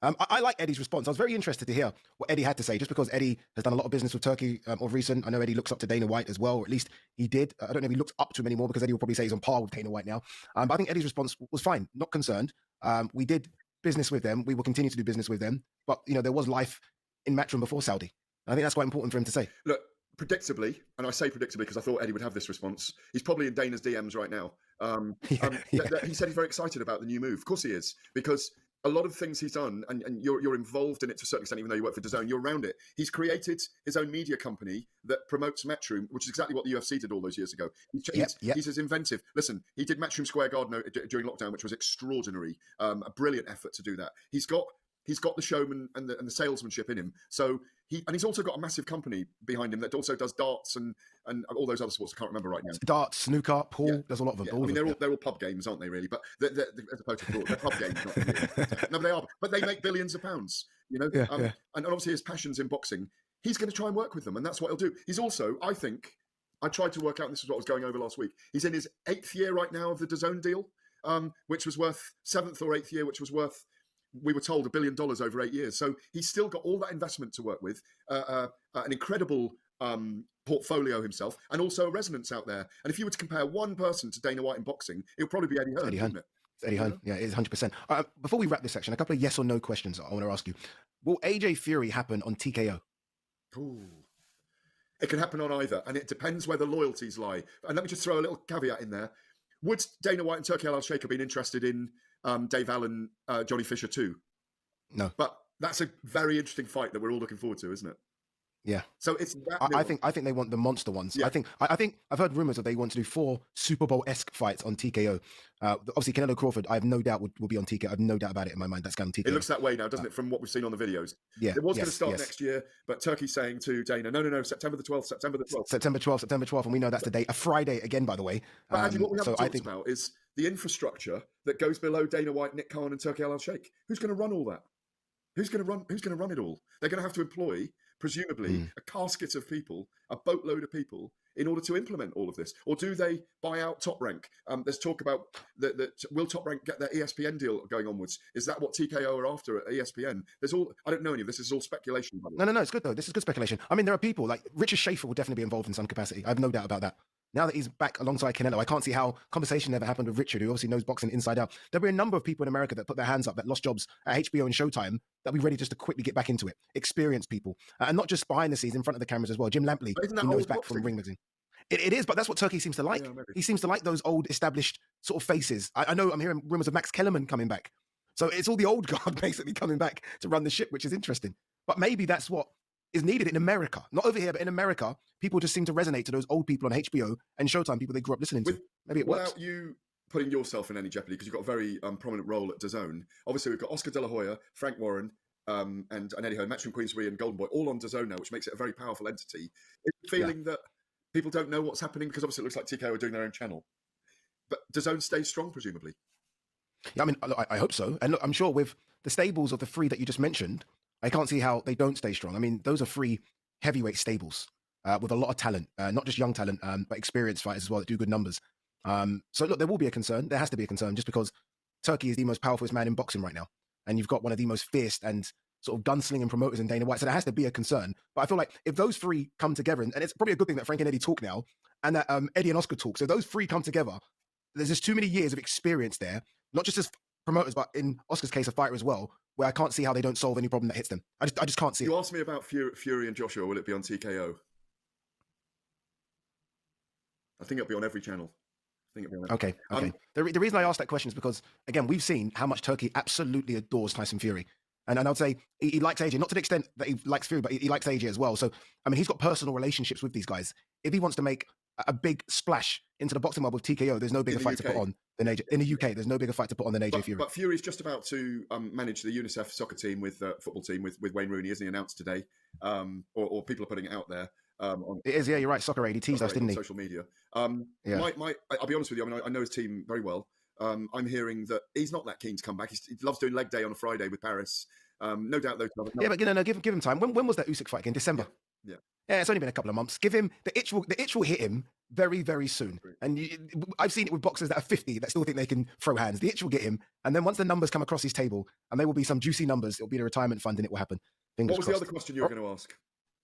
I like Eddie's response. I was very interested to hear what Eddie had to say, just because Eddie has done a lot of business with Turkey of recent. I know Eddie looks up to Dana White as well, or at least he did. I don't know if he looks up to him anymore, because Eddie will probably say he's on par with Dana White now. But I think Eddie's response was fine, not concerned. We did business with them. We will continue to do business with them. But, there was life in Matchroom before Saudi. And I think that's quite important for him to say. Look, predictably, and I say predictably because I thought Eddie would have this response, he's probably in Dana's DMs right now. He said he's very excited about the new move. Of course he is, because a lot of things he's done, and you're involved in it to a certain extent, even though you work for DAZN, you're around it. He's created his own media company that promotes Matchroom, which is exactly what the UFC did all those years ago. He's as inventive. Listen, he did Matchroom Square Garden during lockdown, which was extraordinary. A brilliant effort to do that. He's got the showman and the salesmanship in him. So he's also got a massive company behind him that also does darts and all those other sports I can't remember right now. Darts, snooker, pool. There's a lot of them. Yeah. I mean, they're all pub games, aren't they? Really, but they're as opposed to sport, they're pub games. Not no, but they are. But they make billions of pounds. And obviously his passions in boxing. he's going to try and work with them, and that's what he'll do. He's also, I think, I tried to work out, and this is what was going over last week, he's in his 8th year right now of the DAZN deal, which was worth 7th or 8th year, which was worth, we were told, $1 billion over 8 years. So he's still got all that investment to work with, an incredible portfolio himself, and also a resonance out there. And if you were to compare one person to Dana White in boxing, it would probably be Eddie Hearn, wouldn't it? Eddie Hearn, yeah, it is 100%. Before we wrap this section, a couple of yes or no questions I want to ask you. Will AJ Fury happen on TKO? Ooh. It can happen on either, and it depends where the loyalties lie. And let me just throw a little caveat in there. Would Dana White and Turki Al-Sheikh have been interested in Dave Allen, Johnny Fisher too? No. But that's a very interesting fight that we're all looking forward to, isn't it? Yeah. So it's that I think they want the monster ones. Yeah. I think I've heard rumors that they want to do 4 Super Bowl-esque fights on TKO. Obviously, Canelo Crawford, I have no doubt will be on TKO. I have no doubt about it in my mind. That's going to TKO. It looks that way now, doesn't it, from what we've seen on the videos? Yeah. It was going to start next year, but Turkey's saying to Dana, no, September the 12th, September the 12th. September 12th, and we know that's the date. A Friday again, by the way. But actually, what we haven't talked about is the infrastructure that goes below Dana White, Nick Khan, and Turki Al-Sheikh. Who's going to run all that? Who's going to run it all? They're going to have to employ, presumably, a casket of people, a boatload of people, in order to implement all of this. Or do they buy out Top Rank? There's talk about that. Will Top Rank get their ESPN deal going onwards? Is that what TKO are after at ESPN? I don't know any of this. This is all speculation. No, it's good though. This is good speculation. I mean, there are people like Richard Schaefer will definitely be involved in some capacity. I have no doubt about that. Now that he's back alongside Canelo, I can't see how conversation never happened with Richard, who obviously knows boxing inside out. There'll be a number of people in America that put their hands up, that lost jobs at HBO and Showtime, that'll be ready just to quickly get back into it. Experienced people. And not just behind the scenes, in front of the cameras as well. Jim Lampley, who knows back from Ring Magazine. It is, but that's what Turkey seems to like. Yeah, he seems to like those old established sort of faces. I know I'm hearing rumors of Max Kellerman coming back. So it's all the old guard basically coming back to run the ship, which is interesting. But maybe that's what is needed in America. Not over here, but in America, people just seem to resonate to those old people on HBO and Showtime, people they grew up listening to. Maybe it works. Without you putting yourself in any jeopardy, because you've got a very prominent role at DAZN. Obviously, we've got Oscar De La Hoya, Frank Warren, and Eddie Hearn, Matchroom Queensbury and Golden Boy, all on DAZN now, which makes it a very powerful entity. It's feeling that people don't know what's happening, because obviously it looks like TKO are doing their own channel. But DAZN stays strong, presumably. Yeah, I mean, I hope so. And look, I'm sure with the stables of the 3 that you just mentioned, I can't see how they don't stay strong. I mean, those are 3 heavyweight stables with a lot of talent, not just young talent, but experienced fighters as well that do good numbers. So look, there will be a concern. There has to be a concern just because Turkey is the most powerful man in boxing right now. And you've got one of the most fierce and sort of gunslinging promoters in Dana White. So there has to be a concern. But I feel like if those 3 come together, and it's probably a good thing that Frank and Eddie talk now, and that Eddie and Oscar talk. So those 3 come together, there's just too many years of experience there, not just as promoters, but in Oscar's case, a fighter as well, where I can't see how they don't solve any problem that hits them. I just can't see You asked me about Fury and Joshua. Will it be on TKO? I think it'll be on every channel. Okay. The reason I asked that question is because, again, we've seen how much Turkey absolutely adores Tyson Fury. And I'd say he likes AJ, not to the extent that he likes Fury, but he likes AJ as well. So, I mean, he's got personal relationships with these guys. If he wants to make a big splash into the boxing world with TKO, there's no bigger fight to put on than AJ. In the UK, there's no bigger fight to put on than AJ Fury. But Fury's just about to manage the UNICEF soccer team football team with Wayne Rooney, isn't he? Announced today, or people are putting it out there. It is, yeah, you're right. Soccer aid, he teased us, didn't he? Social media. I'll be honest with you. I mean, I know his team very well. I'm hearing that he's not that keen to come back. He loves doing leg day on a Friday with Paris. No doubt those. Yeah, but no, give him time. When was that Usyk fight? In December. Yeah. Yeah, it's only been a couple of months. Give him the itch will hit him very, very soon. And I've seen it with boxers that are 50 that still think they can throw hands. The itch will get him, and then once the numbers come across his table, and they will be some juicy numbers, it'll be the retirement fund, and it will happen. Fingers what was crossed. the other question you were going to ask?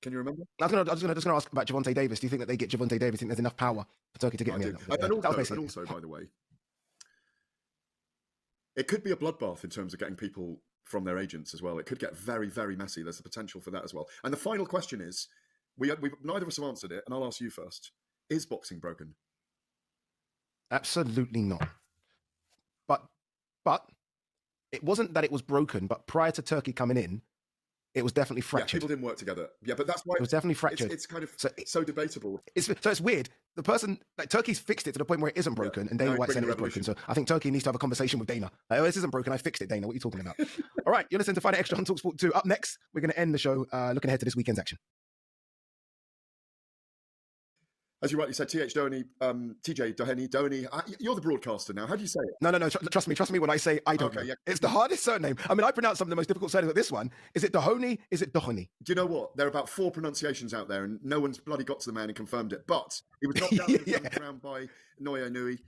Can you remember? I was going to ask about Gervonta Davis. Do you think that they get Gervonta Davis? Think there's enough power for Turkey to get him? And also, by the way, it could be a bloodbath in terms of getting people from their agents as well. It could get very, very messy. There's the potential for that as well. And the final question is, we neither of us have answered it, and I'll ask you first. Is boxing broken? Absolutely not. But it wasn't that it was broken, but prior to Turkey coming in, it was definitely fractured. Yeah, people didn't work together. Yeah, but that's why it was definitely fractured. It's kind of so debatable. It's weird. The person, like Turkey's fixed it to the point where it isn't broken, and Dana White said it is broken. So I think Turkey needs to have a conversation with Dana. Like, oh, this isn't broken. I fixed it, Dana. What are you talking about? All right, you're listening to Fight Extra on TalkSport 2. Up next, we're going to end the show looking ahead to this weekend's action. as you rightly said, TJ Doheny. You're the broadcaster now. How do you say it? No. Trust me when I say I don't know. Yeah. It's the hardest surname. I mean, I pronounce some of the most difficult surnames like this one. Is it Doheny? Is it Doheny? Do you know what? There are about 4 pronunciations out there, and no one's bloody got to the man and confirmed it. But he was knocked down round by Nguyen.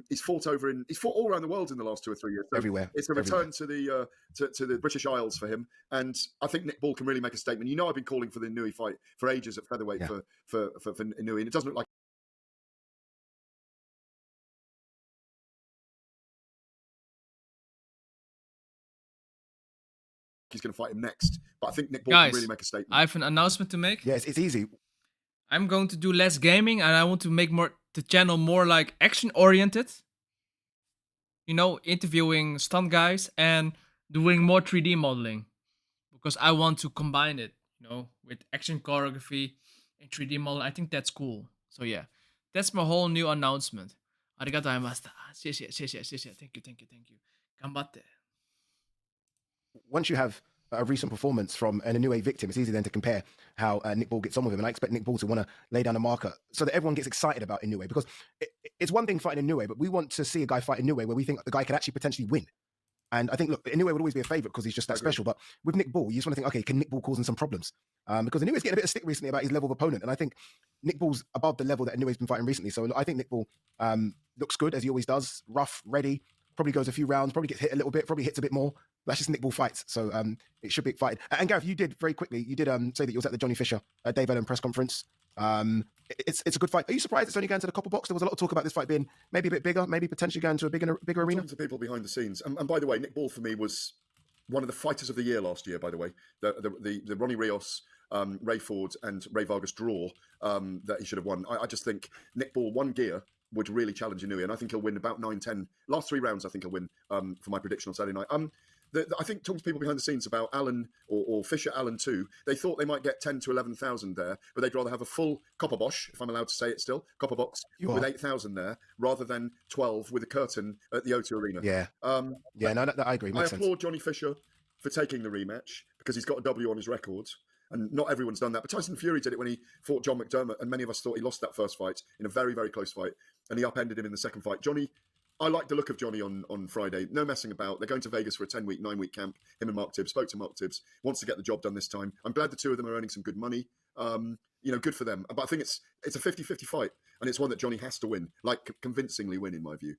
He's fought all around the world in the last 2 or 3 years. So everywhere. It's a return to the British Isles for him, and I think Nick Ball can really make a statement. You know, I've been calling for the Nui fight for ages at featherweight for Nui, and it doesn't look like. He's going to fight him next, but I think Nick Ball can really make a statement. I have an announcement to make. Yes, it's easy. I'm going to do less gaming, and I want to make the channel more like action oriented. You know, interviewing stunt guys and doing more 3D modeling, because I want to combine it, you know, with action choreography and 3D modeling. I think that's cool. So yeah, that's my whole new announcement. Arigato gozaimashita. Thank you. Ganbatte. Once you have a recent performance from an Inoue victim, it's easy then to compare how Nick Ball gets on with him. And I expect Nick Ball to want to lay down a marker so that everyone gets excited about Inoue, because it's one thing fighting Inoue, but we want to see a guy fight Inoue where we think the guy could actually potentially win. And I think, look, Inoue would always be a favourite because he's just that special. But with Nick Ball, you just want to think, okay, can Nick Ball cause him some problems? Because Inoue's getting a bit of stick recently about his level of opponent. And I think Nick Ball's above the level that Inoue's been fighting recently. So I think Nick Ball looks good, as he always does. Rough, ready, probably goes a few rounds, probably gets hit a little bit, probably hits a bit more. That's just Nick Ball fights. So it should be exciting. And Gareth, you did very quickly, you did say that you was at the Johnny Fisher, Dave Allen press conference. It's a good fight. Are you surprised it's only going to the copper box? There was a lot of talk about this fight being maybe a bit bigger, maybe potentially going to a bigger arena. Talking to people behind the scenes, and by the way, Nick Ball for me was one of the fighters of the year last year. By the way, the Ronnie Rios, Ray Ford, and Ray Vargas draw that he should have won. I just think Nick Ball, one gear, would really challenge Inoue, and I think he'll win about 9-10. Last 3 rounds, I think he'll win for my prediction on Saturday night. I think talking to people behind the scenes about Allen or Fisher Allen too, they thought they might get 10 to 11,000 there, but they'd rather have a full copper box, if I'm allowed to say it still, copper box with 8,000 there, rather than 12 with a curtain at the O2 Arena. Yeah. I agree. I applaud Johnny Fisher for taking the rematch because he's got a W on his record. And not everyone's done that. But Tyson Fury did it when he fought John McDermott, and many of us thought he lost that first fight in a very, very close fight, and he upended him in the second fight. Johnny, I like the look of Johnny on Friday. No messing about. They're going to Vegas for a 10-week, 9-week camp. Him and Mark Tibbs. Spoke to Mark Tibbs. Wants to get the job done this time. I'm glad the two of them are earning some good money. Good for them. But I think it's a 50-50 fight, and it's one that Johnny has to win, like convincingly win, in my view.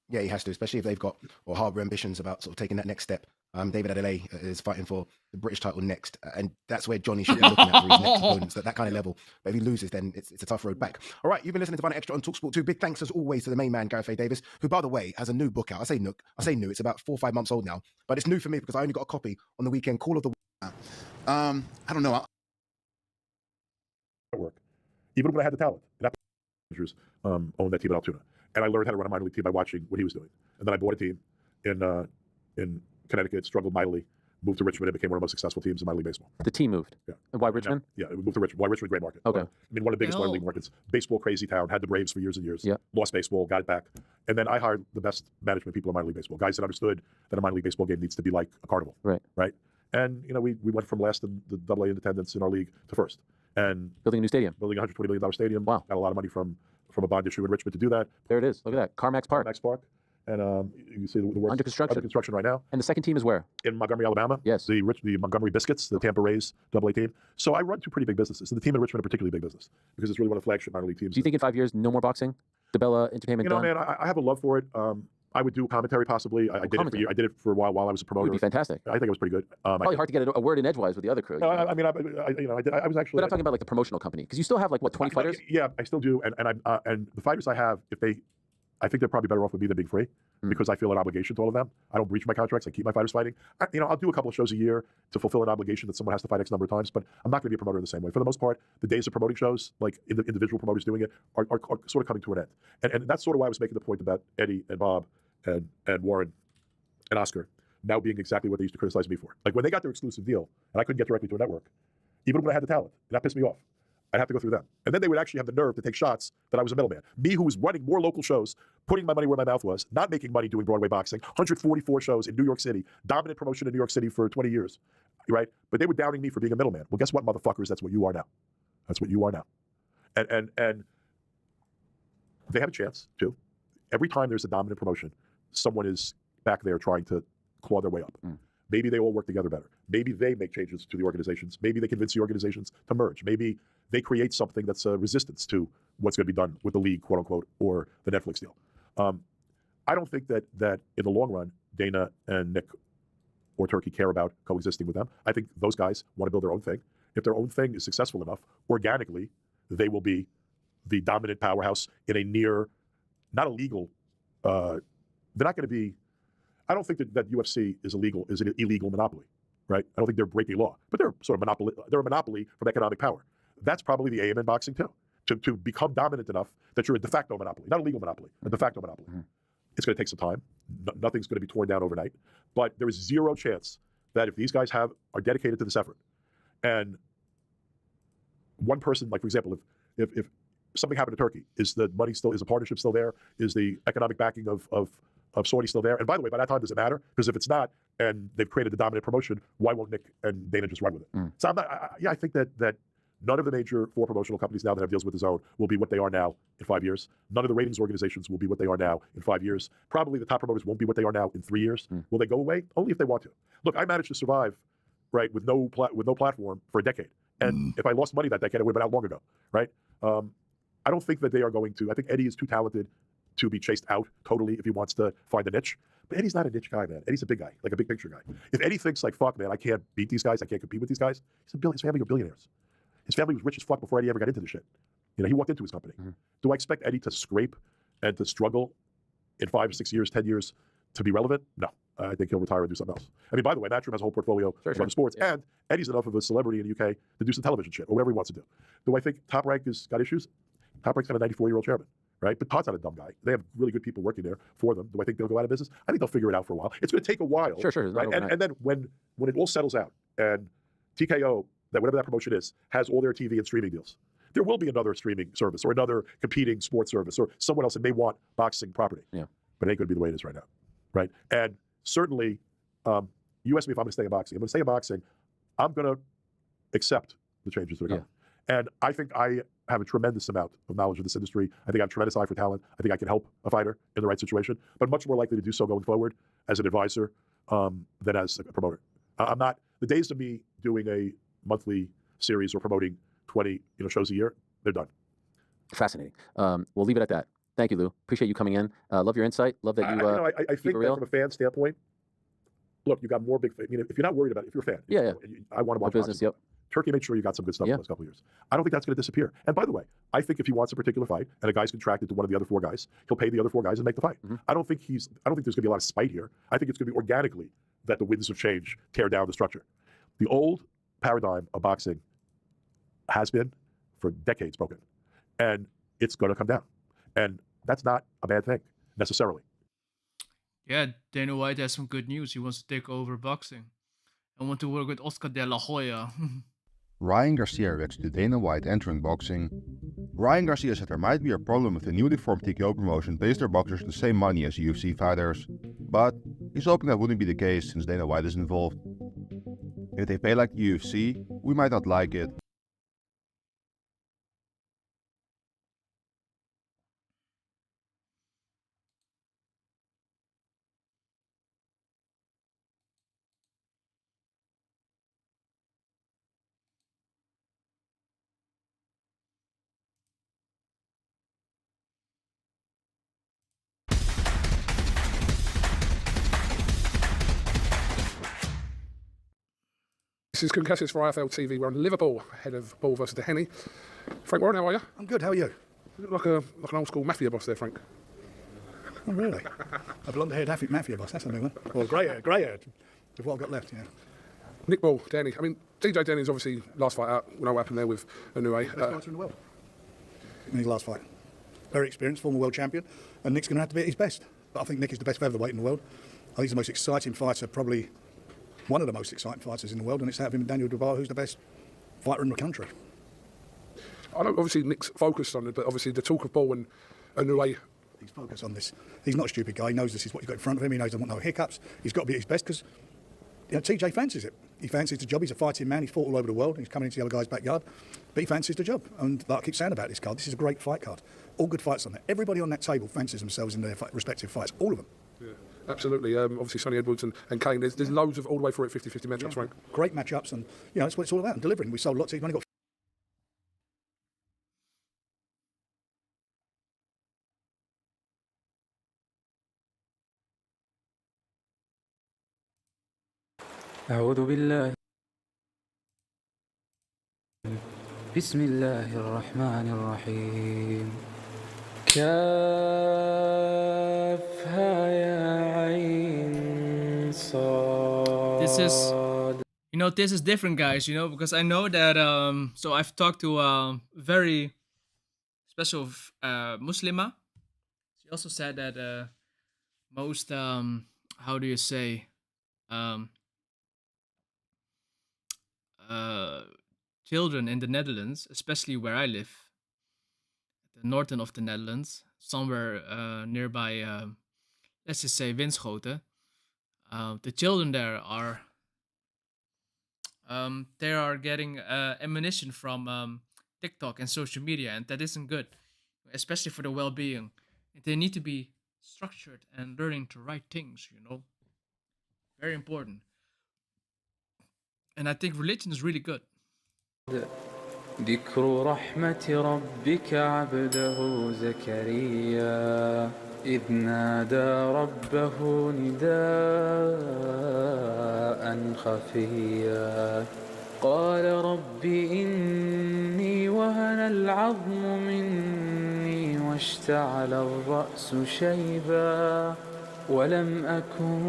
Yeah, he has to, especially if they've got or harbour ambitions about sort of taking that next step. David Adelaide is fighting for the British title next, and that's where Johnny should be looking at for his next opponents, that kind of level. But if he loses, then it's a tough road back. All right, you've been listening to Violent Extra on TalkSport 2. Big thanks, as always, to the main man, Gareth A. Davis, who, by the way, has a new book out. I say new, it's about 4 or 5 months old now, but it's new for me because I only got a copy on the weekend. Call of the... I don't know. Work. Even when I had the talent. Managers owned that team at Altoona. And I learned how to run a minor league team by watching what he was doing. And then I bought a team in Connecticut, struggled mightily, moved to Richmond, and became one of the most successful teams in minor league baseball. The team moved? Yeah. And why Richmond? Yeah, we moved to Richmond. Why Richmond? Great market. Okay. I mean, one of the biggest minor league markets. Baseball crazy town, had the Braves for years and years. Yeah. Lost baseball, got it back. And then I hired the best management people in minor league baseball, guys that understood that a minor league baseball game needs to be like a carnival. Right. And, we went from last in the AA in attendance in our league to first. And building a new stadium. Building a $120 million stadium. Wow. Got a lot of money from a bond issue in Richmond to do that. There it is. Look at that. CarMax Park. CarMax Park. And you can see the work under construction right now. And the second team is where? In Montgomery, Alabama. Yes. The Montgomery Biscuits, the Tampa Rays AA team. So I run 2 pretty big businesses. And the team in Richmond, a particularly big business, because it's really one of the flagship minor league teams. Do you think in 5 years, no more boxing? DeBella Entertainment done? Man, I have a love for it. I would do commentary possibly. I did it for a while I was a promoter. It would be fantastic. I think it was pretty good. Probably hard to get a word in edgewise with the other crew. No, I was actually. But I'm talking about like the promotional company, because you still have like what 20 fighters? Yeah, I still do, and the fighters I have, I think they're probably better off with me than being free, because I feel an obligation to all of them. I don't breach my contracts. I keep my fighters fighting. I'll do a couple of shows a year to fulfill an obligation that someone has to fight X number of times, but I'm not going to be a promoter in the same way. For the most part, the days of promoting shows, like individual promoters doing it, are sort of coming to an end. And that's sort of why I was making the point about Eddie and Bob and Warren and Oscar now being exactly what they used to criticize me for. Like when they got their exclusive deal, and I couldn't get directly to a network, even when I had the talent, and that pissed me off. I'd have to go through them. And then they would actually have the nerve to take shots that I was a middleman. Me, who was running more local shows, putting my money where my mouth was, not making money doing Broadway boxing, 144 shows in New York City, dominant promotion in New York City for 20 years, right? But they were downing me for being a middleman. Well, guess what, motherfuckers? That's what you are now. That's what you are now. And they have a chance too. Every time there's a dominant promotion, someone is back there trying to claw their way up. Maybe they all work together better. Maybe they make changes to the organizations. Maybe they convince the organizations to merge. Maybe they create something that's a resistance to what's going to be done with the league, quote unquote, or the Netflix deal. I don't think that in the long run, Dana and Nick or Turkey care about coexisting with them. I think those guys want to build their own thing. If their own thing is successful enough, organically, they will be the dominant powerhouse in a near, not illegal, they're not going to be, I don't think that UFC is an illegal monopoly, right? I don't think they're breaking law, but they're sort of monopoly. They're a monopoly from economic power. That's probably the aim in boxing too, to become dominant enough that you're a de facto monopoly, not a legal monopoly, a de facto monopoly. It's going to take some time. Nothing's going to be torn down overnight, but there is zero chance that if these guys are dedicated to this effort, and one person, like for example, if something happened to Turkey, is the partnership still there? Is the economic backing of Saudi still there? And by the way, by that time, does it matter? Because if it's not, and they've created the dominant promotion, why won't Nick and Dana just run with it? So I think that none of the major 4 promotional companies now that have deals with DAZN will be what they are now in 5 years. None of the ratings organizations will be what they are now in 5 years. Probably the top promoters won't be what they are now in 3 years. Will they go away? Only if they want to. Look, I managed to survive, right, with no platform for a decade. And if I lost money that decade, I would have been out long ago, right? I don't think that they are going to. I think Eddie is too talented to be chased out totally if he wants to find a niche. But Eddie's not a niche guy, man. Eddie's a big guy, like a big picture guy. If Eddie thinks like, fuck, man, I can't beat these guys, I can't compete with these guys, his family are billionaires. His family was rich as fuck before Eddie ever got into this shit. You know, he walked into his company. Do I expect Eddie to scrape and to struggle in 5 or 6 years, 10 years to be relevant? No. I think he'll retire and do something else. I mean, by the way, Matchroom has a whole portfolio of other sports, and Eddie's enough of a celebrity in the UK to do some television shit or whatever he wants to do. Do I think Top Rank has got issues? Top Rank's got a 94-year-old chairman, right? But Todd's not a dumb guy. They have really good people working there for them. Do I think they'll go out of business? I think they'll figure it out for a while. It's going to take a while. Sure. Right? And then when it all settles out and TKO, whatever that promotion is, has all their TV and streaming deals, there will be another streaming service or another competing sports service or someone else that may want boxing property. Yeah. But it ain't going to be the way it is right now, right? And certainly, you asked me if I'm going to stay in boxing. I'm going to stay in boxing. I'm going to accept the changes that are coming. And I think I have a tremendous amount of knowledge of this industry. I think I have a tremendous eye for talent. I think I can help a fighter in the right situation, but much more likely to do so going forward as an advisor than as a promoter. I'm not, the days of me doing a monthly series or promoting 20 shows a year, they're done. Fascinating. We'll leave it at that. Thank you, Lou. Appreciate you coming in. Love your insight. Love that you. I think that from a fan standpoint, look, you got more big. If you're not worried about it, if you're a fan, I want to watch business. Boxing. Turkey made sure you got some good stuff in the last couple of years. I don't think that's going to disappear. And by the way, I think if he wants a particular fight and a guy's contracted to one of the other 4 guys, he'll pay the other 4 guys and make the fight. I don't think there's going to be a lot of spite here. I think it's going to be organically that the winds of change tear down the structure. The old paradigm of boxing has been for decades broken, and it's going to come down. And that's not a bad thing necessarily. Yeah, Dana White has some good news. He wants to take over boxing. I want to work with Oscar de la Hoya. Ryan Garcia reacts to Dana White entering boxing. Ryan Garcia said there might be a problem if the newly formed TKO promotion pays their boxers the same money as UFC fighters, but he's hoping that wouldn't be the case since Dana White is involved. If they pay like the UFC, we might not like it. This is Concassis for IFL TV. We're on Liverpool, ahead of Ball versus the Henny. Frank Warren, how are you? I'm good, how are you? You look like an old school mafia boss there, Frank. Oh, really? A blonde-haired mafia boss, that's a new one. Well, grey-haired, with what I've got left, yeah. Nick Ball, Danny. I mean, DJ Danny's obviously last fight out. We know what happened there with Nguyen. Best fighter in the world. In his last fight. Very experienced, former world champion, and Nick's going to have to be at his best. But I think Nick is the best featherweight in the world. I think he's the most exciting fighter, probably one of the most exciting fighters in the world, and it's out of him and Daniel Dubois, who's the best fighter in the country. I know obviously Nick's focused on it, but obviously the talk of Ball and Nguyen. He's focused on this. He's not a stupid guy. He knows this is what he's got in front of him. He knows he doesn't want no hiccups. He's got to be at his best because TJ fancies it. He fancies the job. He's a fighting man. He's fought all over the world. He's coming into the other guy's backyard, but he fancies the job. And like I keep saying about this card, this is a great fight card. All good fights on there. Everybody on that table fancies themselves in their respective fights. All of them. Yeah, absolutely. Obviously, Sonny Edwards and Kane. There's loads of all the way through it 50-50 matchups, right? Great matchups, and that's what it's all about. And delivering. We sold lots. He's only got. أعوذ بالله بسم الله الرحمن الرحيم كافها يا عين صاد. This is, this is different, guys. Because I know that. So I've talked to a very special Muslima. She also said that most how do you say children in the Netherlands, especially where I live, the northern of the Netherlands, somewhere nearby, let's just say Winschoten, the children there are they are getting ammunition from TikTok and social media, and that isn't good, especially for the well-being. They need to be structured and learning to write things, very important. And I think religion is really good. ذكر رحمة ربك عبده زكريا إذ نادى ربه نداء خفيا قال رب إني وهن العظم مني واشتعل الرأس شيبا ولم أكن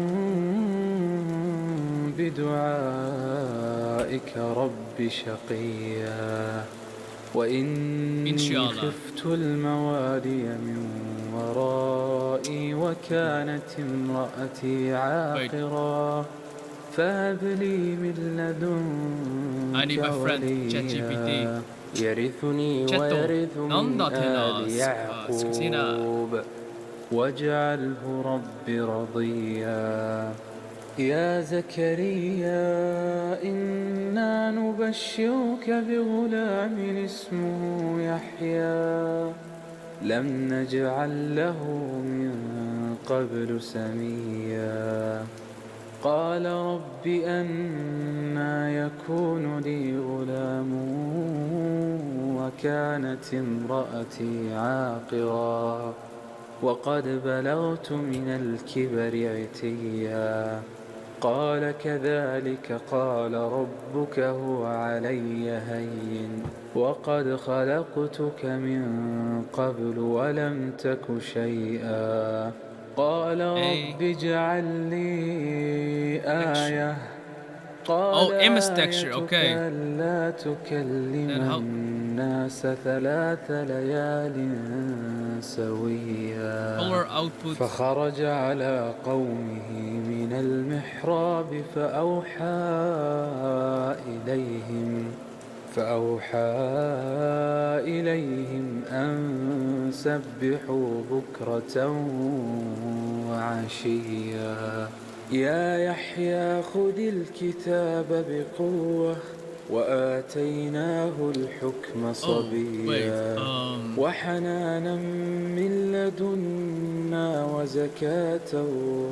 بدعائك رب شقيا وإني خفت الموالي من ورائي وكانت امرأتي عاقرا فهب لي من لدنك وليا يرثني ويرث من آل يعقوب واجعله رب رضيا يا زكريا إنا نبشرك بغلام اسمه يحيى لم نجعل له من قبل سميا قال رب أنى يكون لي غلام وكانت امرأتي عاقرا وقد بلغت من الكبر عتيا قال كذلك قال ربك هو علي هين وقد خلقتك من قبل ولم تك شيئا قال رب اجعل لي آية قال آيتك ألا تكلم الناس 3 ليال سويا فخرج على قومه من المحراب فأوحى إليهم أن سبحوا بكرة وعشيا يا يحيى خذ الكتاب بقوة وآتيناه الحكم صبيا وحنانا من لدنا وزكاة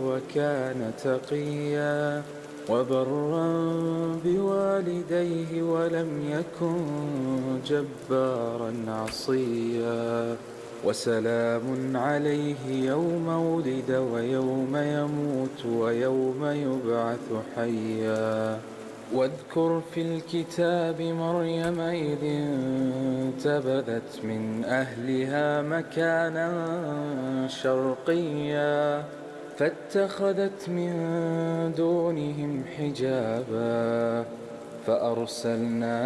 وكان تقيا وبرا بوالديه ولم يكن جبارا عصيا وسلام عليه يوم ولد ويوم يموت ويوم يبعث حيا واذكر في الكتاب مريم إذ انتبذت من أهلها مكانا شرقيا فاتخذت من دونهم حجابا فأرسلنا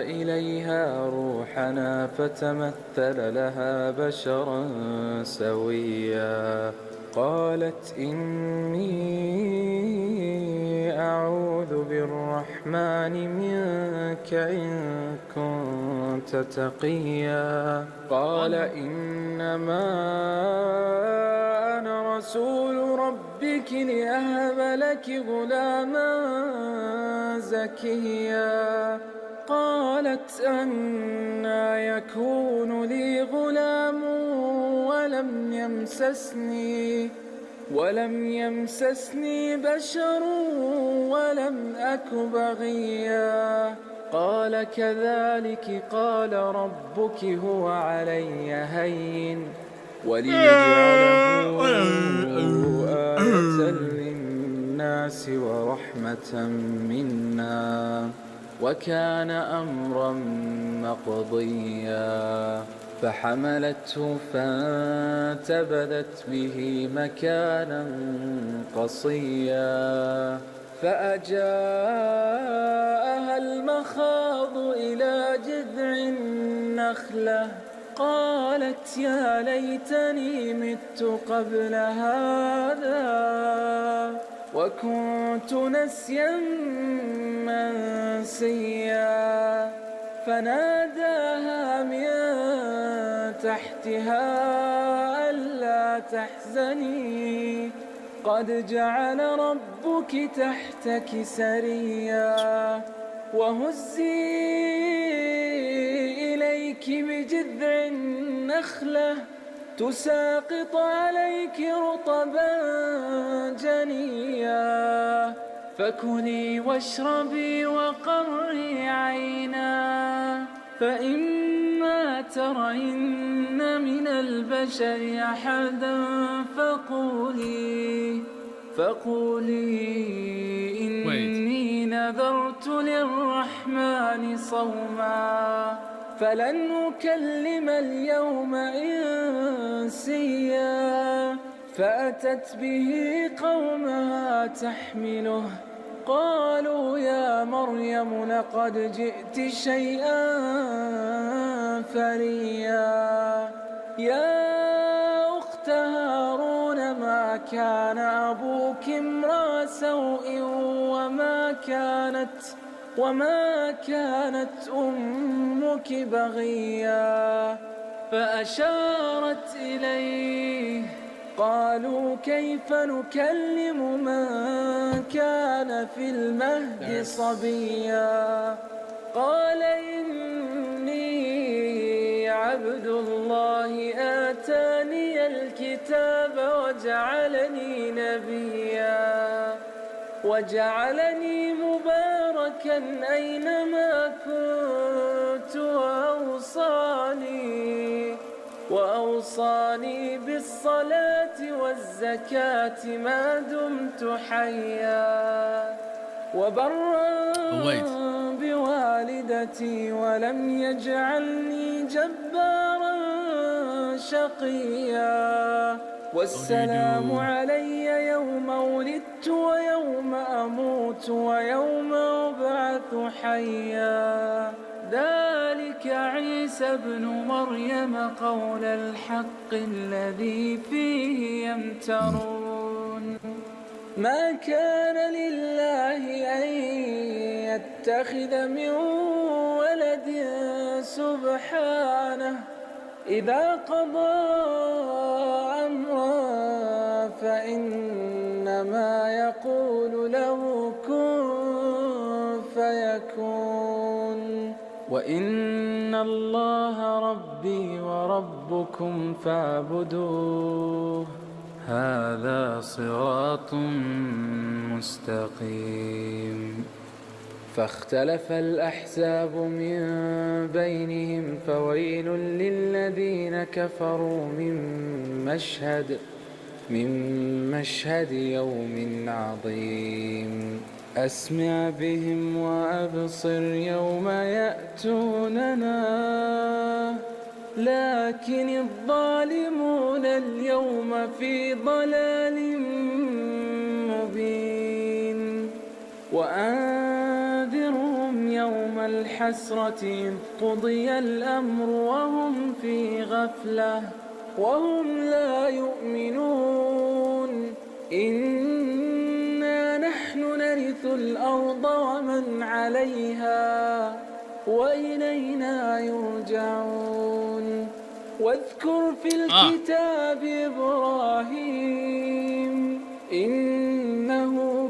إليها روحنا فتمثل لها بشرا سويا قالت إني أعوذ بالرحمن منك إن كنت تقيا قال إنما أنا رسول ربك لأهب لك غلاما زكيا قالت أنى يكون لي غلام ولم يمسسني بشر ولم أك بغيا قال كذلك قال ربك هو علي هين ولنجعله آية للناس ورحمة منا وكان أمرا مقضيا فحملته فانتبذت به مكانا قصيا فأجاءها المخاض إلى جذع النخلة قالت يا ليتني مت قبل هذا وكنت نسيا منسيا فناداها من تحتها ألا تحزني قد جعل ربك تحتك سريا وهزي إليك بجذع النخلة تساقط عليك رطبا جنيا فكلي واشربي وقري عينا فإما ترين من البشر أحدا فقولي إني نذرت للرحمن صوما فلن أكلم اليوم إنسيا فأتت به قومها تحمله قالوا يا مريم لقد جئت شيئا فريا يا أخت هارون ما كان أبوك امرأ سوء وما كانت أمك بغيا فأشارت إليه قالوا كيف نكلم من كان في المهد صبيا قال إني عبد الله آتاني الكتاب وجعلني نبيا وجعلني مباركا أينما كنت وأوصاني بالصلاة والزكاة ما دمت حيا وبرا بوالدتي ولم يجعلني جبارا شقيا والسلام علي يوم ولدت ويوم أموت ويوم أبعث حيا ذلك عيسى ابن مريم قول الحق الذي فيه يمترون ما كان لله أن يتخذ من ولد سبحانه إذا قضى أمرا فإنما يقول له كن فيكون وإن الله ربي وربكم فاعبدوه هذا صراط مستقيم فاختلف الأحزاب من بينهم فويل للذين كفروا من مشهد يوم عظيم أسمع بهم وأبصر يوم يأتوننا لكن الظالمون اليوم في ضلال مبين وأنذرهم يوم الحسرة إذ قضي الأمر وهم في غفلة وهم لا يؤمنون إنا نحن نرث الأرض ومن عليها وإلينا يرجعون واذكر في الكتاب إبراهيم إنه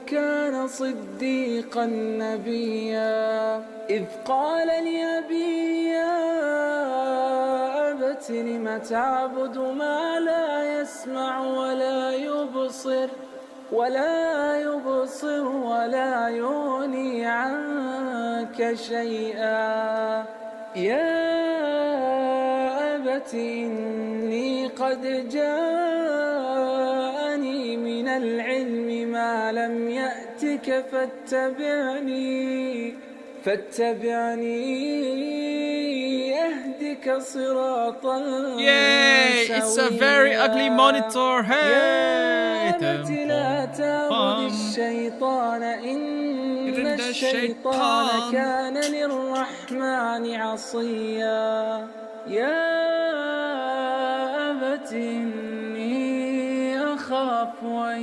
صديقا نبيا إذ قال لأبي يا أبت لم تعبد ما لا يسمع ولا يبصر ولا يغني عنك شيئا يا أبت إني قد جاءني من العلم ما لم يأتك فاتبعني أهدك صراطا Yay! It's a very ugly monitor. Hey! يا أبت لا تعبد الشيطان إن الشيطان كان للرحمن عصيا يا أبت إني أخاف أن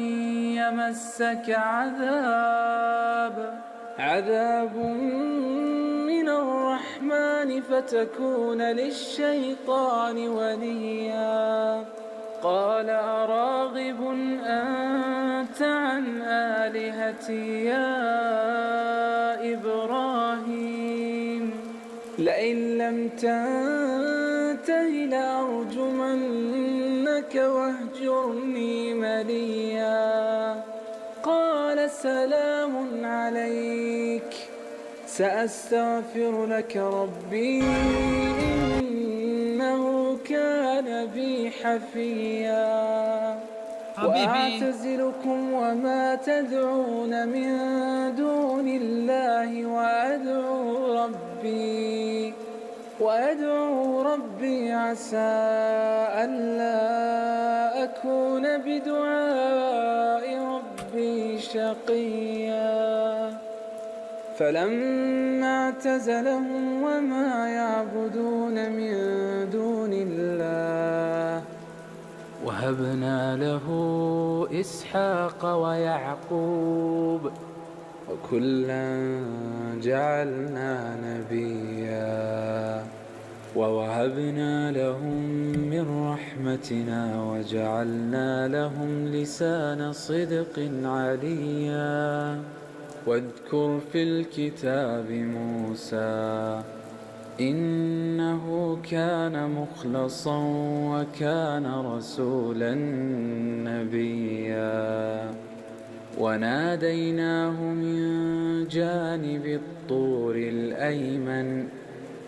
يمسك عذاب من الرحمن فتكون للشيطان وليا قال أراغب أنت عن آلهتي يا إبراهيم لئن لم تنته لأرجمنك واهجرني مليا قال سلام عليك سأستغفر لك ربي إنه كان بي حفيا وأعتزلكم وما تدعون من دون الله وأدعو ربي عسى ألا أكون بدعاء ربي شقيا فلما اعتزلهم وما يعبدون من دون الله وهبنا له إسحاق ويعقوب وكلا جعلنا نبيا ووهبنا لهم من رحمتنا وجعلنا لهم لسان صدق عليا واذكر في الكتاب موسى إنه كان مخلصا وكان رسولا نبيا وناديناه من جانب الطور الأيمن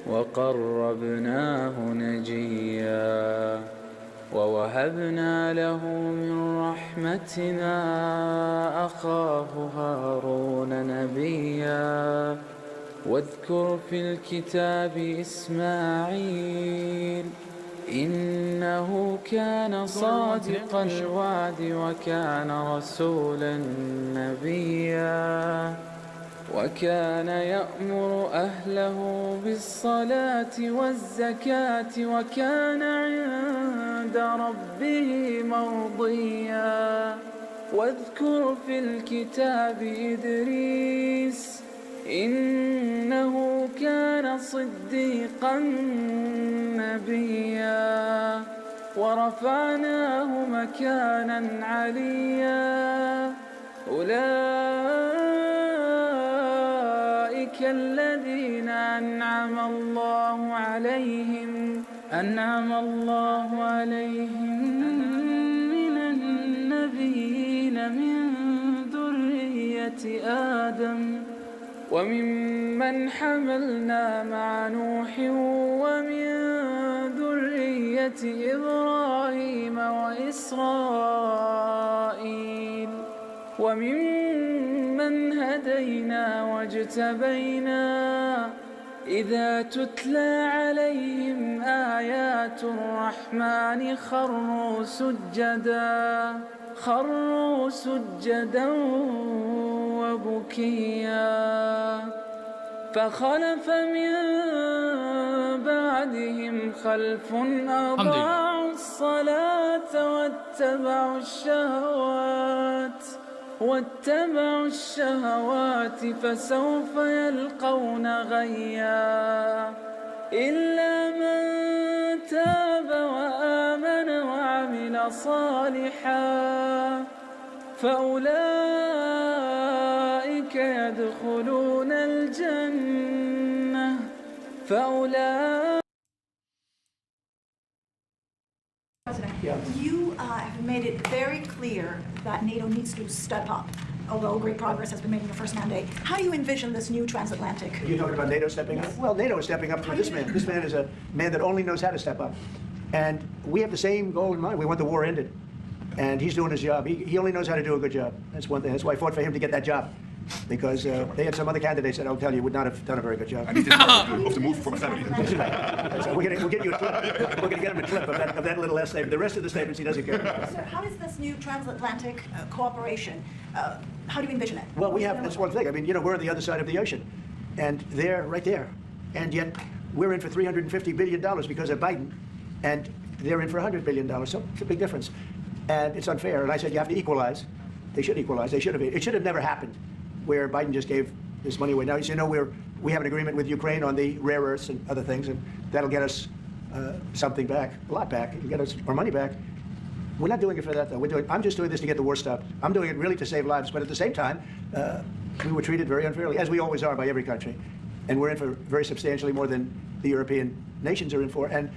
وقربناه نجيا ووهبنا له من رحمتنا أخاه هارون نبيا واذكر في الكتاب إسماعيل إنه كان صادق الوعد وكان رسولا نبيا وكان يأمر أهله بالصلاة والزكاة وكان عند ربه مرضيا واذكر في الكتاب إدريس إنه كان صديقا نبيا ورفعناه مكانا عليا أولئك الذين أنعم الله عليهم من النبيين من ذرية آدم وممن حملنا مع نوح ومن ذرية إبراهيم وإسرائيل وممن هدينا واجتبينا إذا تتلى عليهم آيات الرحمن خروا سجدا وبكيا فخلف من بعدهم خلف أضاعوا الصلاة واتبعوا الشهوات فسوف يلقون غيا إلا من تاب وآمن وعمل صالحا فأولئك يدخلون الجنة فأولئك You have made it very clear that NATO needs to step up, although great progress has been made in the first mandate. How do you envision this new transatlantic? You're talking about NATO stepping up? Well, NATO is stepping up for this man. This man is a man that only knows how to step up. And we have the same goal in mind. We want the war ended. And he's doing his job. He only knows how to do a good job. That's one thing. That's why I fought for him to get that job. Because they had some other candidates that I'll tell you would not have done a very good job. And he did off the move from a family. So we'll get you a clip. We're going to get him a clip of that little last statement. The rest of the statements he doesn't care. Sir, how is this new transatlantic cooperation, how do you envision it? Well, that's one thing. I mean, we're on the other side of the ocean. And they're right there. And yet we're in for $350 billion because of Biden. And they're in for $100 billion. So it's a big difference. And it's unfair. And I said you have to equalize. They should equalize. They should have. It should have never happened where Biden just gave this money away. Now, as you know, we have an agreement with Ukraine on the rare earths and other things, and that'll get us something back, a lot back. It'll get us our money back. We're not doing it for that, though. I'm just doing this to get the war stopped. I'm doing it really to save lives. But at the same time, we were treated very unfairly, as we always are by every country. And we're in for very substantially more than the European nations are in for. And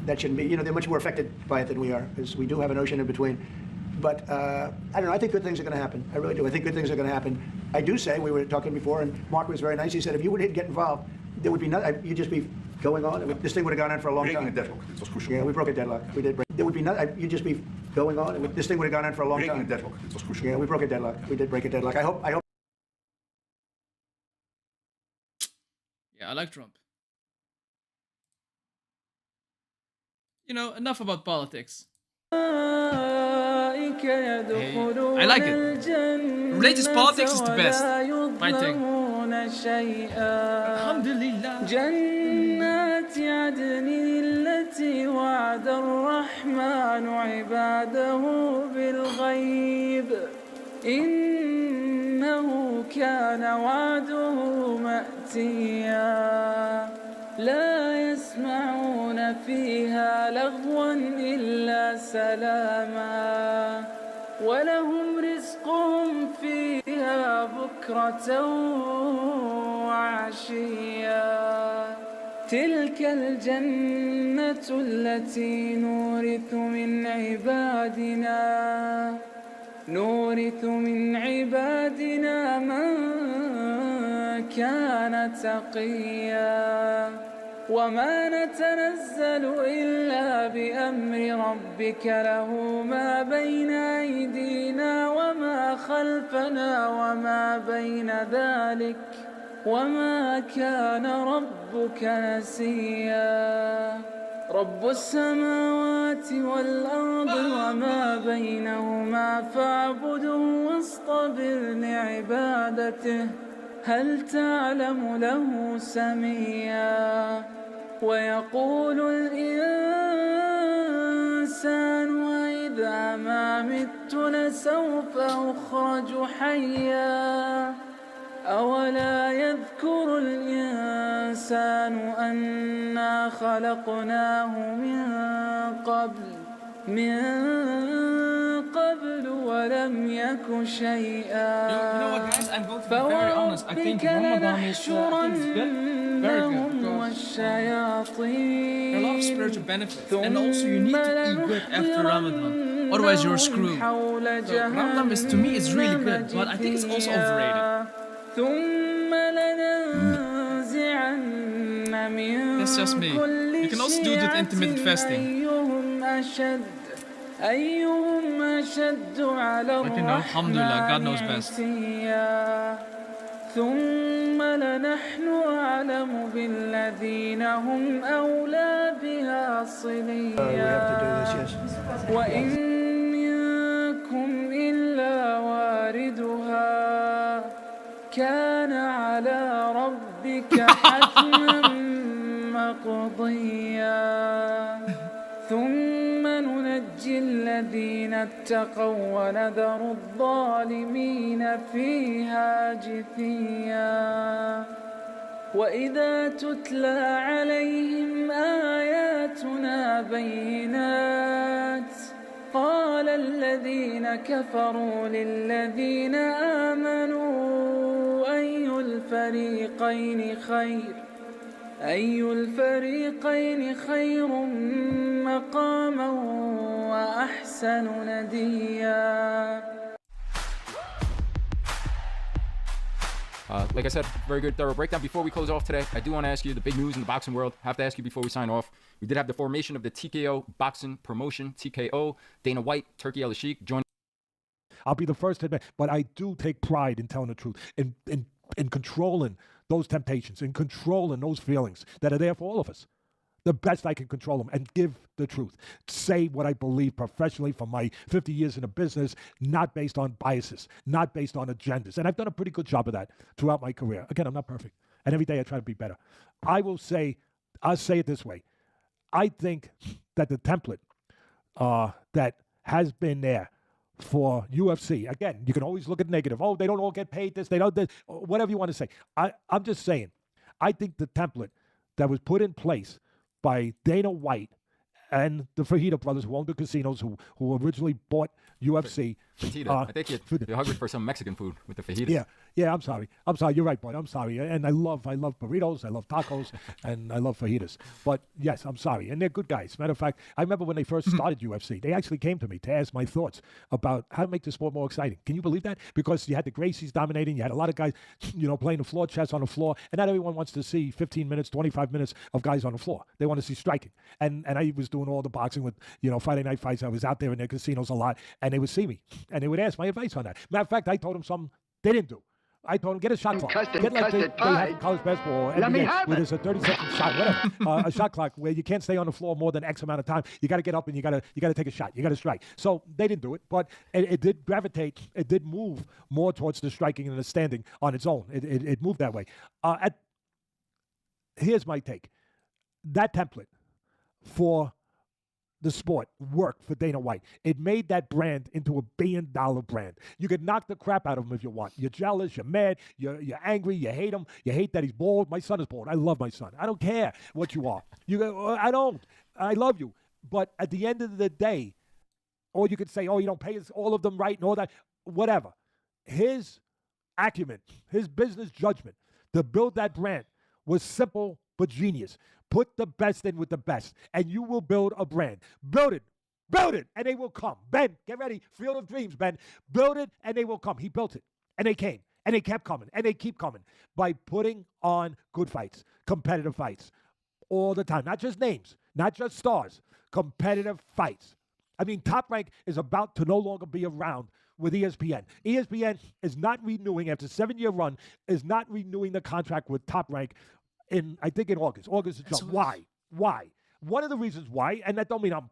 that shouldn't be, they're much more affected by it than we are, because we do have an ocean in between. But I don't know. I think good things are going to happen. I really do. I think good things are going to happen. I do say, we were talking before, and Mark was very nice. He said, if you would get involved, there would be nothing. You'd just be going on. This thing would have gone on for a long time. Deadlock. It was crucial. Yeah, we broke a deadlock. We did break. There would be nothing. You'd just be going on. This thing would have gone on for a long time. Deadlock. It was crucial. Yeah, we broke a deadlock. We did break a deadlock. I hope. Yeah, I like Trump. Enough about politics. Hey, I like it. Religious politics is the best. My thing. Alhamdulillah. جنات عدن التي وعد الرحمن عباده بالغيب إنه كان وعده مأتيا لا يسمعون فيها لغوا إلا سلاما ولهم رزقهم فيها بكرة وعشيا تلك الجنة التي نورث من عبادنا من كان تقيا وما نتنزل إلا بأمر ربك له ما بين أيدينا وما خلفنا وما بين ذلك وما كان ربك نسيا رب السماوات والأرض وما بينهما فاعبده واصطبر لعبادته هل تعلم له سميا ويقول الإنسان أإذا ما مت لسوف أخرج حيا أولا يذكر الإنسان أنا خلقناه من قبل ولم يك شيئا You know what, guys? I'm going to be very honest. I think Ramadan is good. Very good. Because there are a lot of spiritual benefits. And also you need to eat good after Ramadan. Otherwise you're screwed. So Ramadan to me is really good. But I think it's also overrated. That's just me. You can also do it with intermittent fasting. أيهم أشد على But alhamdulillah, God knows best. ثم لنحن أعلم بالذين هم أولى بها صليا وإن منكم إلا واردها كان على ربك حتما مقضيا ثم ننجي الذين اتقوا ونذر الظالمين فيها جثيا وإذا تتلى عليهم آياتنا بينات قال الذين كفروا للذين آمنوا أي الفريقين خير مقاما وأحسن نديا. Like I said, very good thorough breakdown. Before we close off today, I do want to ask you the big news in the boxing world. Have to ask you before we sign off. We did have the formation of the TKO boxing promotion, TKO. Dana White, Turki Al-Sheikh joined. I'll be the first to admit, but I do take pride in telling the truth, in controlling those temptations, in controlling those feelings that are there for all of us. The best I can control them and give the truth. Say what I believe professionally from my 50 years in the business, not based on biases, not based on agendas. And I've done a pretty good job of that throughout my career. Again, I'm not perfect. And every day I try to be better. I'll say it this way. I think that the template that has been there for UFC, again, you can always look at negative. Oh, they don't all get paid this, they don't this, whatever you want to say. I'm just saying, I think the template that was put in place by Dana White and the Fajita brothers who owned the casinos, who originally bought UFC. Fajita. I think you're hungry for some Mexican food with the fajitas. Yeah, I'm sorry. You're right, bud. I'm sorry. And I love burritos, I love tacos, and I love fajitas. But yes, I'm sorry. And they're good guys. Matter of fact, I remember when they first started UFC, they actually came to me to ask my thoughts about how to make the sport more exciting. Can you believe that? Because you had the Gracies dominating, you had a lot of guys, playing the floor chess on the floor, and not everyone wants to see 15 minutes, 25 minutes of guys on the floor. They want to see striking. And I was doing all the boxing with, Friday night fights. I was out there in their casinos a lot, and they would see me, and they would ask my advice on that. Matter of fact, I told them something they didn't do. I told him, get a shot clock. Get like they have in college basketball or NBA, where there's a 30-second shot, whatever, a shot clock where you can't stay on the floor more than X amount of time. You got to get up and you got to take a shot. You got to strike. So they didn't do it, but it did gravitate. It did move more towards the striking and the standing on its own. It moved that way. Here's my take. That template for the sport worked for Dana White. It made that brand into $1 billion brand. You could knock the crap out of him if you want. You're jealous, you're mad, you're angry, you hate him, you hate that he's bald. My son is bald. I love my son. I don't care what you are. I don't. I love you. But at the end of the day, or you could say, oh, you don't pay all of them right and all that, whatever. His acumen, his business judgment to build that brand was simple but genius. Put the best in with the best, and you will build a brand. Build it, and they will come. Ben, get ready. Field of Dreams, Ben. Build it, and they will come. He built it, and they came, and they kept coming, and they keep coming by putting on good fights, competitive fights, all the time. Not just names, not just stars, competitive fights. I mean, Top Rank is about to no longer be around with ESPN. ESPN is not renewing, after a 7-year run, is not renewing the contract with Top Rank I think in August. August is Why? One of the reasons why, and that don't mean I'm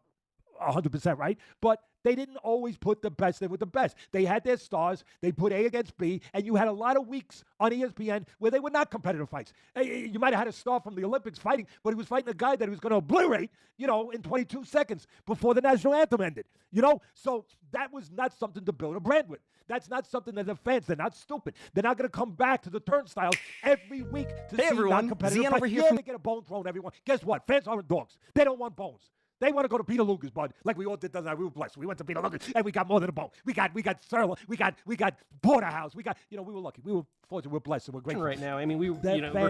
100% right, but they didn't always put the best in with the best. They had their stars. They put A against B, and you had a lot of weeks on ESPN where they were not competitive fights. You might have had a star from the Olympics fighting, but he was fighting a guy that he was going to obliterate, in 22 seconds before the national anthem ended. So that was not something to build a brand with. That's not something that the fans, they're not stupid. They're not going to come back to the turnstiles every week to see non-competitive fights. They get a bone thrown, everyone. Guess what? Fans aren't dogs. They don't want bones. They want to go to Peter Luger's, bud, like we all did. We were blessed. We went to Peter Luger's, and we got more than a bone. We got Sirloin. We got Porterhouse. We were lucky. We were fortunate. We're blessed, and we're grateful. Right now, I mean, we're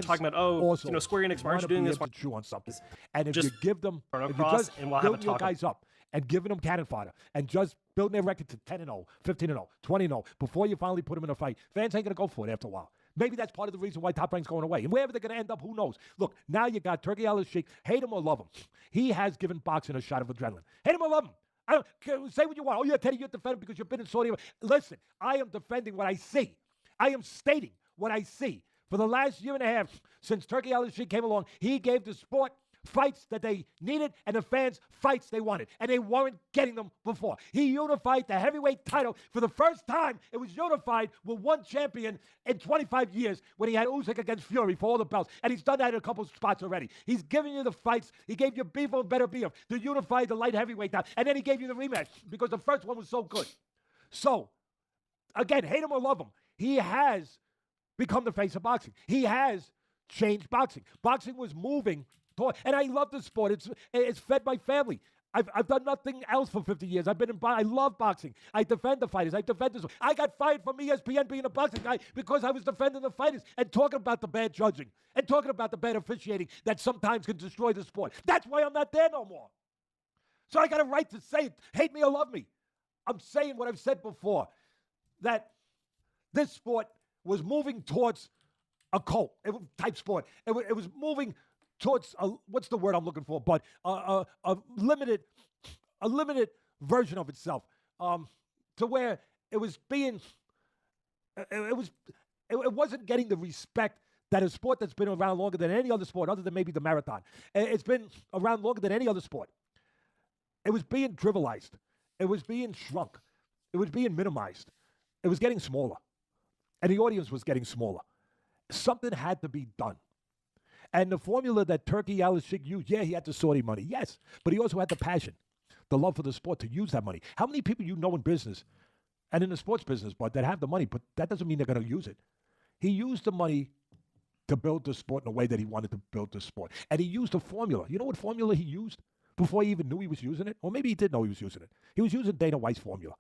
talking about Square Enix, why aren't you doing this? To chew on something, and if you give them, if you just build your guys up and giving them cannon fodder and just building their record to 10-0, 15-0, 20-0 before you finally put them in a fight, fans ain't gonna go for it after a while. Maybe that's part of the reason why Top Rank's going away. And wherever they're going to end up, who knows? Look, now you got Turki Al-Sheikh. Hate him or love him. He has given boxing a shot of adrenaline. Hate him or love him. Say what you want. Oh, yeah, Teddy, you're defending because you've been in Saudi Arabia. Listen, I am defending what I see. I am stating what I see. For the last year and a half, since Turki Al-Sheikh came along, he gave the sport fights that they needed and the fans fights they wanted, and they weren't getting them before. He unified the heavyweight title for the first time. It was unified with one champion in 25 years when he had Usyk against Fury for all the belts, and he's done that in a couple of spots already. He's giving you the fights. He gave you Bevo and Better Beef to unify the light heavyweight title, and then he gave you the rematch because the first one was so good. So, again, hate him or love him, he has become the face of boxing. He has changed boxing. Boxing was moving. And I love the sport. It's fed my family. I've done nothing else for 50 years. I've been in I love boxing. I defend the fighters. I defend this. I got fired from ESPN being a boxing guy because I was defending the fighters and talking about the bad judging and talking about the bad officiating that sometimes can destroy the sport. That's why I'm not there no more. So I got a right to say it. Hate me or love me. I'm saying what I've said before, that this sport was moving towards a cult type sport. It was moving towards what's the word I'm looking for? But a limited version of itself, to where it was being, it wasn't getting the respect that a sport that's been around longer than any other sport, other than maybe the marathon. It's been around longer than any other sport. It was being trivialized. It was being shrunk. It was being minimized. It was getting smaller, and the audience was getting smaller. Something had to be done. And the formula that Turkey Al-Sheikh used, yeah, he had the Saudi money, yes, but he also had the passion, the love for the sport to use that money. How many people you know in business and in the sports business, but that have the money, but that doesn't mean they're going to use it. He used the money to build the sport in a way that he wanted to build the sport. And he used a formula. You know what formula he used before he even knew he was using it? Or maybe he did know he was using it. He was using Dana White's formula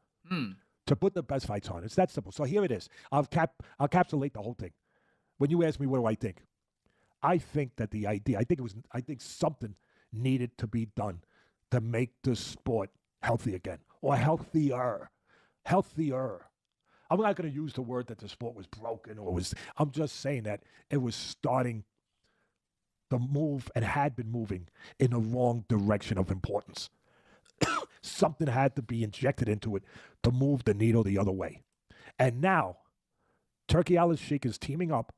to put the best fights on. It's that simple. So here it is. I'll capsulate the whole thing. When you ask me, what do I think? I think that the idea, I think something needed to be done to make the sport healthy again, or healthier. I'm not going to use the word that the sport was broken I'm just saying that it was starting to move and had been moving in the wrong direction of importance. Something had to be injected into it to move the needle the other way. And now, Turkey Al-Sheikh is teaming up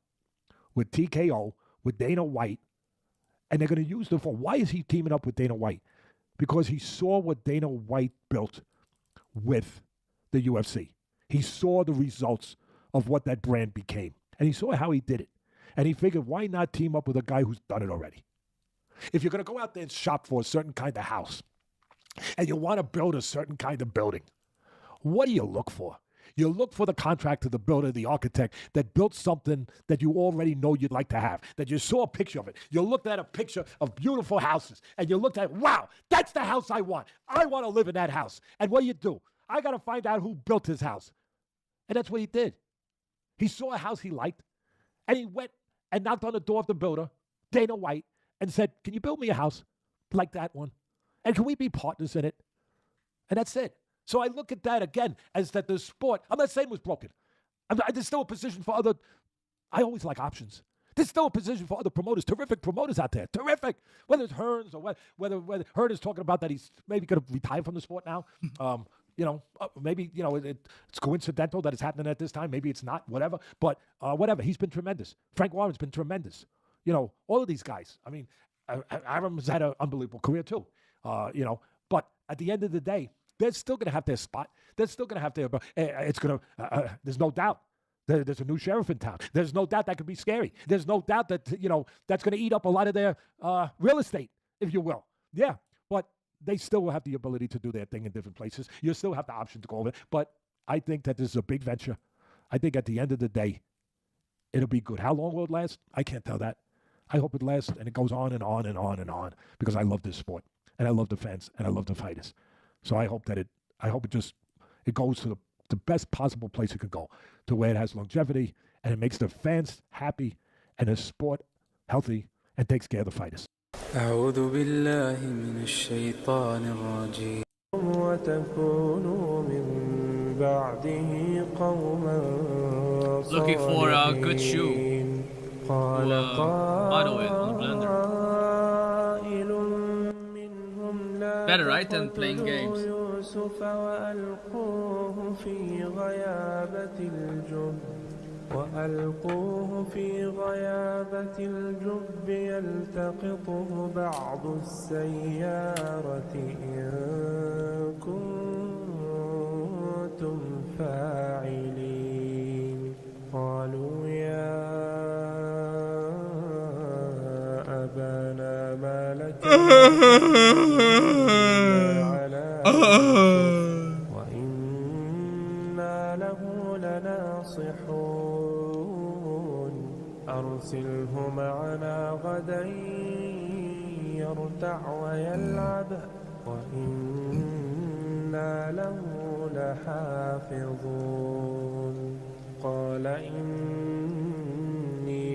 with TKO, with Dana White, and they're going to use the phone. Why is he teaming up with Dana White? Because he saw what Dana White built with the UFC. He saw the results of what that brand became, and he saw how he did it. And he figured, why not team up with a guy who's done it already? If you're going to go out there and shop for a certain kind of house, and you want to build a certain kind of building, what do you look for? You look for the contractor, the builder, the architect that built something that you already know you'd like to have, that you saw a picture of it. You looked at a picture of beautiful houses, and you looked at, wow, that's the house I want. I want to live in that house. And what do? I got to find out who built his house. And that's what he did. He saw a house he liked, and he went and knocked on the door of the builder, Dana White, and said, can you build me a house like that one? And can we be partners in it? And that's it. So I look at that again as that the sport, I'm not saying it was broken. There's still a position for other, I always like options. There's still a position for other promoters, terrific promoters out there, terrific. Whether it's Hearns or whether Hearn is talking about that he's maybe going to retire from the sport now. Maybe, it's coincidental that it's happening at this time. Maybe it's not, whatever. But whatever, he's been tremendous. Frank Warren's been tremendous. All of these guys. I mean, Adams had an unbelievable career too. But at the end of the day, they're still going to have their spot. They're still going to have their, there's no doubt. There's a new sheriff in town. There's no doubt that could be scary. There's no doubt that, that's going to eat up a lot of their real estate, if you will. Yeah, but they still will have the ability to do their thing in different places. You still have the option to go over it. But I think that this is a big venture. I think at the end of the day, it'll be good. How long will it last? I can't tell that. I hope it lasts and it goes on and on and on and on because I love this sport and I love the fans and I love the fighters. So I hope that it goes to the best possible place it could go, to where it has longevity and it makes the fans happy and the sport healthy and takes care of the fighters. أعوذ بالله من الشيطان الرجيم وتكونوا من بعده قوما Looking for a good shoe. Model it on the blender. Better, right, than playing games. وألقوه في غيابة الجب يلتقطه بعض السيارة إن كنتم فاعلين قالوا يا أبانا ما لك على وإنا له لناصحون أرسله معنا غدا يرتع ويلعب وإنا له لحافظون قال إني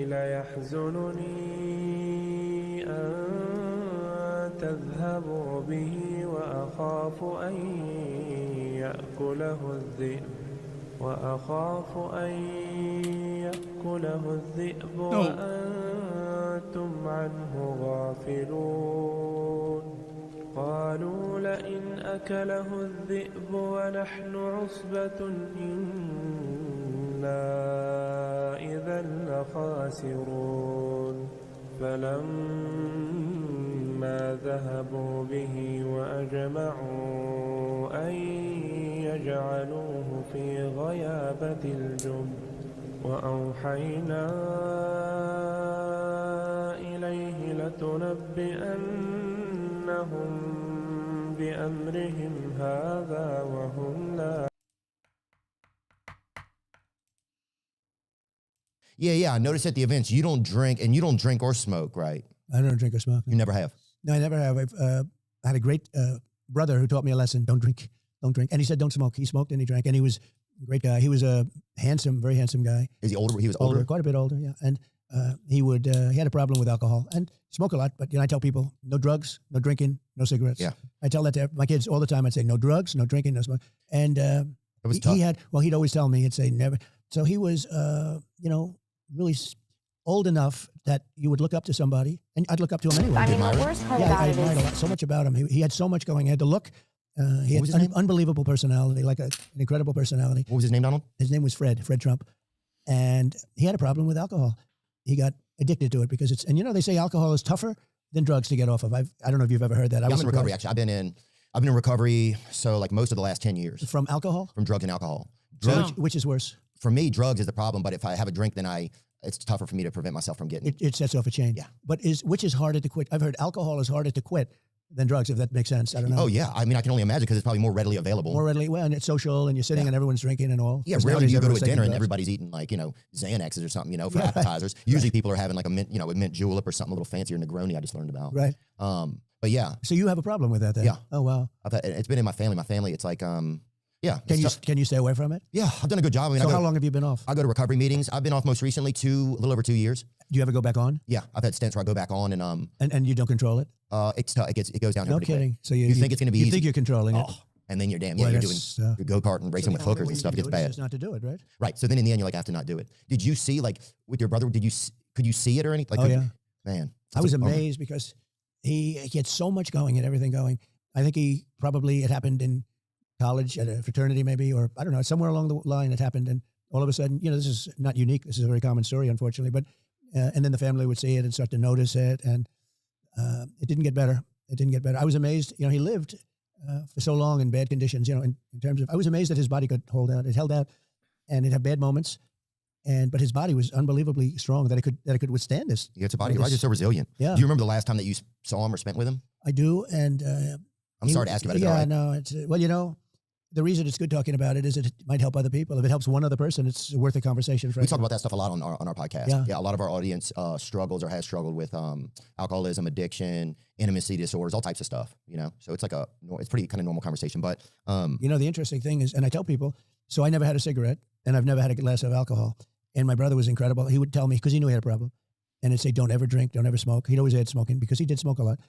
ليحزنني أن تذهبوا به وأخاف أن يأكله الذئب وأنتم عنه غافلون قالوا لئن أكله الذئب ونحن عصبة إنا إذا لخاسرون فلما ذهبوا به وأجمعوا أن يجعلوه في غيابة الجب وأوحينا إليه لتنبئنهم بأمرهم هذا وهم لا. Yeah. I noticed at the events you don't drink, and you don't drink or smoke, right? I don't drink or smoke. You never have? No, I never have. I had a great brother who taught me a lesson. Don't drink. And he said don't smoke. He smoked and he drank, and he was a great guy. He was a very handsome guy. Is he older? He was older? Quite a bit older, yeah. And he had a problem with alcohol and smoke a lot. But I tell people, no drugs, no drinking, no cigarettes. Yeah. I tell that to my kids all the time. I'd say no drugs, no drinking, no smoke. And it was tough. He'd always tell me, he'd say never. So he was, really old enough that you would look up to somebody, and I'd look up to him anyway. I mean, the worst part about I it admired is so much about him. He had so much going. He had the look. He had an unbelievable personality, like an incredible personality. What was his name, Donald? His name was Fred Trump. And he had a problem with alcohol. He got addicted to it because they say alcohol is tougher than drugs to get off of. I don't know if you've ever heard that. I'm in recovery, actually. I've been in recovery, so like most of the last 10 years. From alcohol? From drugs and alcohol. Which is worse? For me, drugs is the problem, but if I have a drink, then it's tougher for me to prevent myself from getting it sets off a chain. Yeah. But which is harder to quit? I've heard alcohol is harder to quit than drugs, if that makes sense. I don't know. Oh, yeah. I mean, I can only imagine because it's probably more readily available. And it's social, and you're sitting and everyone's drinking and all. Yeah, rarely do you go to a dinner and everybody's eating Xanaxes or something, for appetizers. Usually people are having like a mint, a mint julep or something a little fancier, Negroni I just learned about. Right. But yeah. So you have a problem with that then? Yeah. Oh, wow. It's been in my family. My family, it's like, yeah. Can you stay away from it? Yeah, I've done a good job. I mean, so how long have you been off? I go to recovery meetings. I've been off most recently a little over 2 years. Do you ever go back on? Yeah, I've had stints where I go back on and you don't control it? It's tough. It goes down. No kidding. Quick. So you think it's going to be easy? You think you're controlling it? And then you're damn. Yeah, you're doing your go-kart and racing with hookers and stuff. It gets bad. It's not to do it, right? Right. So then in the end, you're like, I have to not do it. Did you see, like, with your brother, could you see it or anything? Like, Man. I was amazed because he had so much going and everything going. I think it happened in college at a fraternity maybe, or I don't know, somewhere along the line it happened. And all of a sudden, this is not unique. This is a very common story, unfortunately. But and then the family would see it and start to notice it. And it didn't get better. I was amazed. He lived for so long in bad conditions, in terms of, I was amazed that his body could hold out. It held out and it had bad moments. But his body was unbelievably strong that it could withstand this. Yeah, it's a body, right? It's so resilient. Yeah. Do you remember the last time that you saw him or spent with him? I do. And I'm sorry to ask you about it. Yeah, no. It's the reason it's good talking about it is it might help other people. If it helps one other person, it's worth a conversation. We talk about that stuff a lot on our podcast. Yeah. A lot of our audience struggles or has struggled with alcoholism, addiction, intimacy disorders, all types of stuff. So it's it's pretty kind of normal conversation. But the interesting thing is, and I tell people, so I never had a cigarette and I've never had a glass of alcohol. And my brother was incredible. He would tell me, because he knew he had a problem, and he'd say, don't ever drink, don't ever smoke. He'd always had smoking because he did smoke a lot,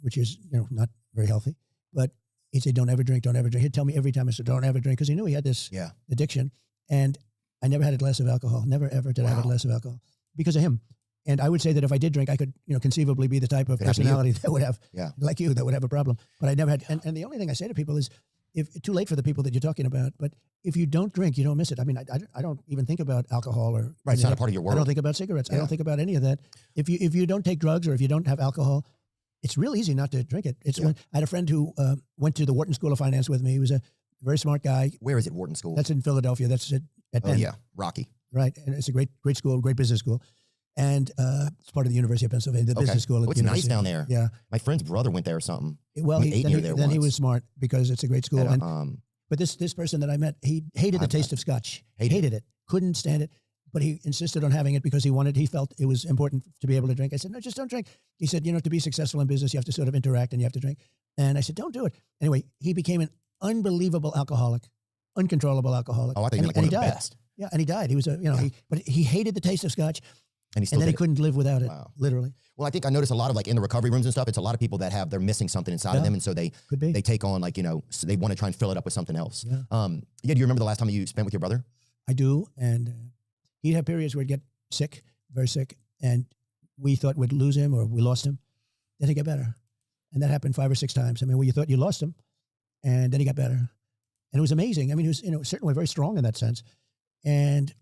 which is not very healthy. But he'd say, don't ever drink, don't ever drink. He'd tell me every time, I said, don't ever drink, because he knew he had this addiction. And I never had a glass of alcohol. Never, ever did I have a glass of alcohol because of him. And I would say that if I did drink, I could, conceivably be the type of personality that would have, like you, that would have a problem. But I never had. And the only thing I say to people is, if too late for the people that you're talking about, but if you don't drink, you don't miss it. I mean, I don't even think about alcohol or it's not a part of your world. I don't think about cigarettes. I don't think about any of that. If you don't take drugs or if you don't have alcohol, it's real easy not to drink it. I had a friend who went to the Wharton School of Finance with me. He was a very smart guy. Where is it, Wharton School? That's in Philadelphia. That's at Penn. Oh, yeah, Rocky. Right, and it's a great school, great business school. And it's part of the University of Pennsylvania, the business school. It's nice down there. Yeah. My friend's brother went there or something. Well, he was smart because it's a great school. But this person that I met, he hated the taste of Scotch. Hated it. Couldn't stand it. but he insisted on having it because he felt it was important to be able to drink. I said, no, just don't drink. He said, to be successful in business, you have to sort of interact and you have to drink. And I said, don't do it. Anyway, he became an unbelievable alcoholic, uncontrollable alcoholic. Oh, I think and he one of the died. best. Yeah, and he died. He was but he hated the taste of scotch. And then he couldn't live without it, literally. Well, I think I noticed a lot of like in the recovery rooms and stuff, it's a lot of people that they're missing something inside of them. And so they take on like, so they want to try and fill it up with something else. Yeah. Do you remember the last time you spent with your brother? I do. And he'd have periods where he'd get sick, very sick. And we thought we'd lose him or we lost him. Then he'd get better. And that happened 5 or 6 times. I mean, where you thought you lost him and then he got better. And it was amazing. I mean, he was, certainly very strong in that sense. And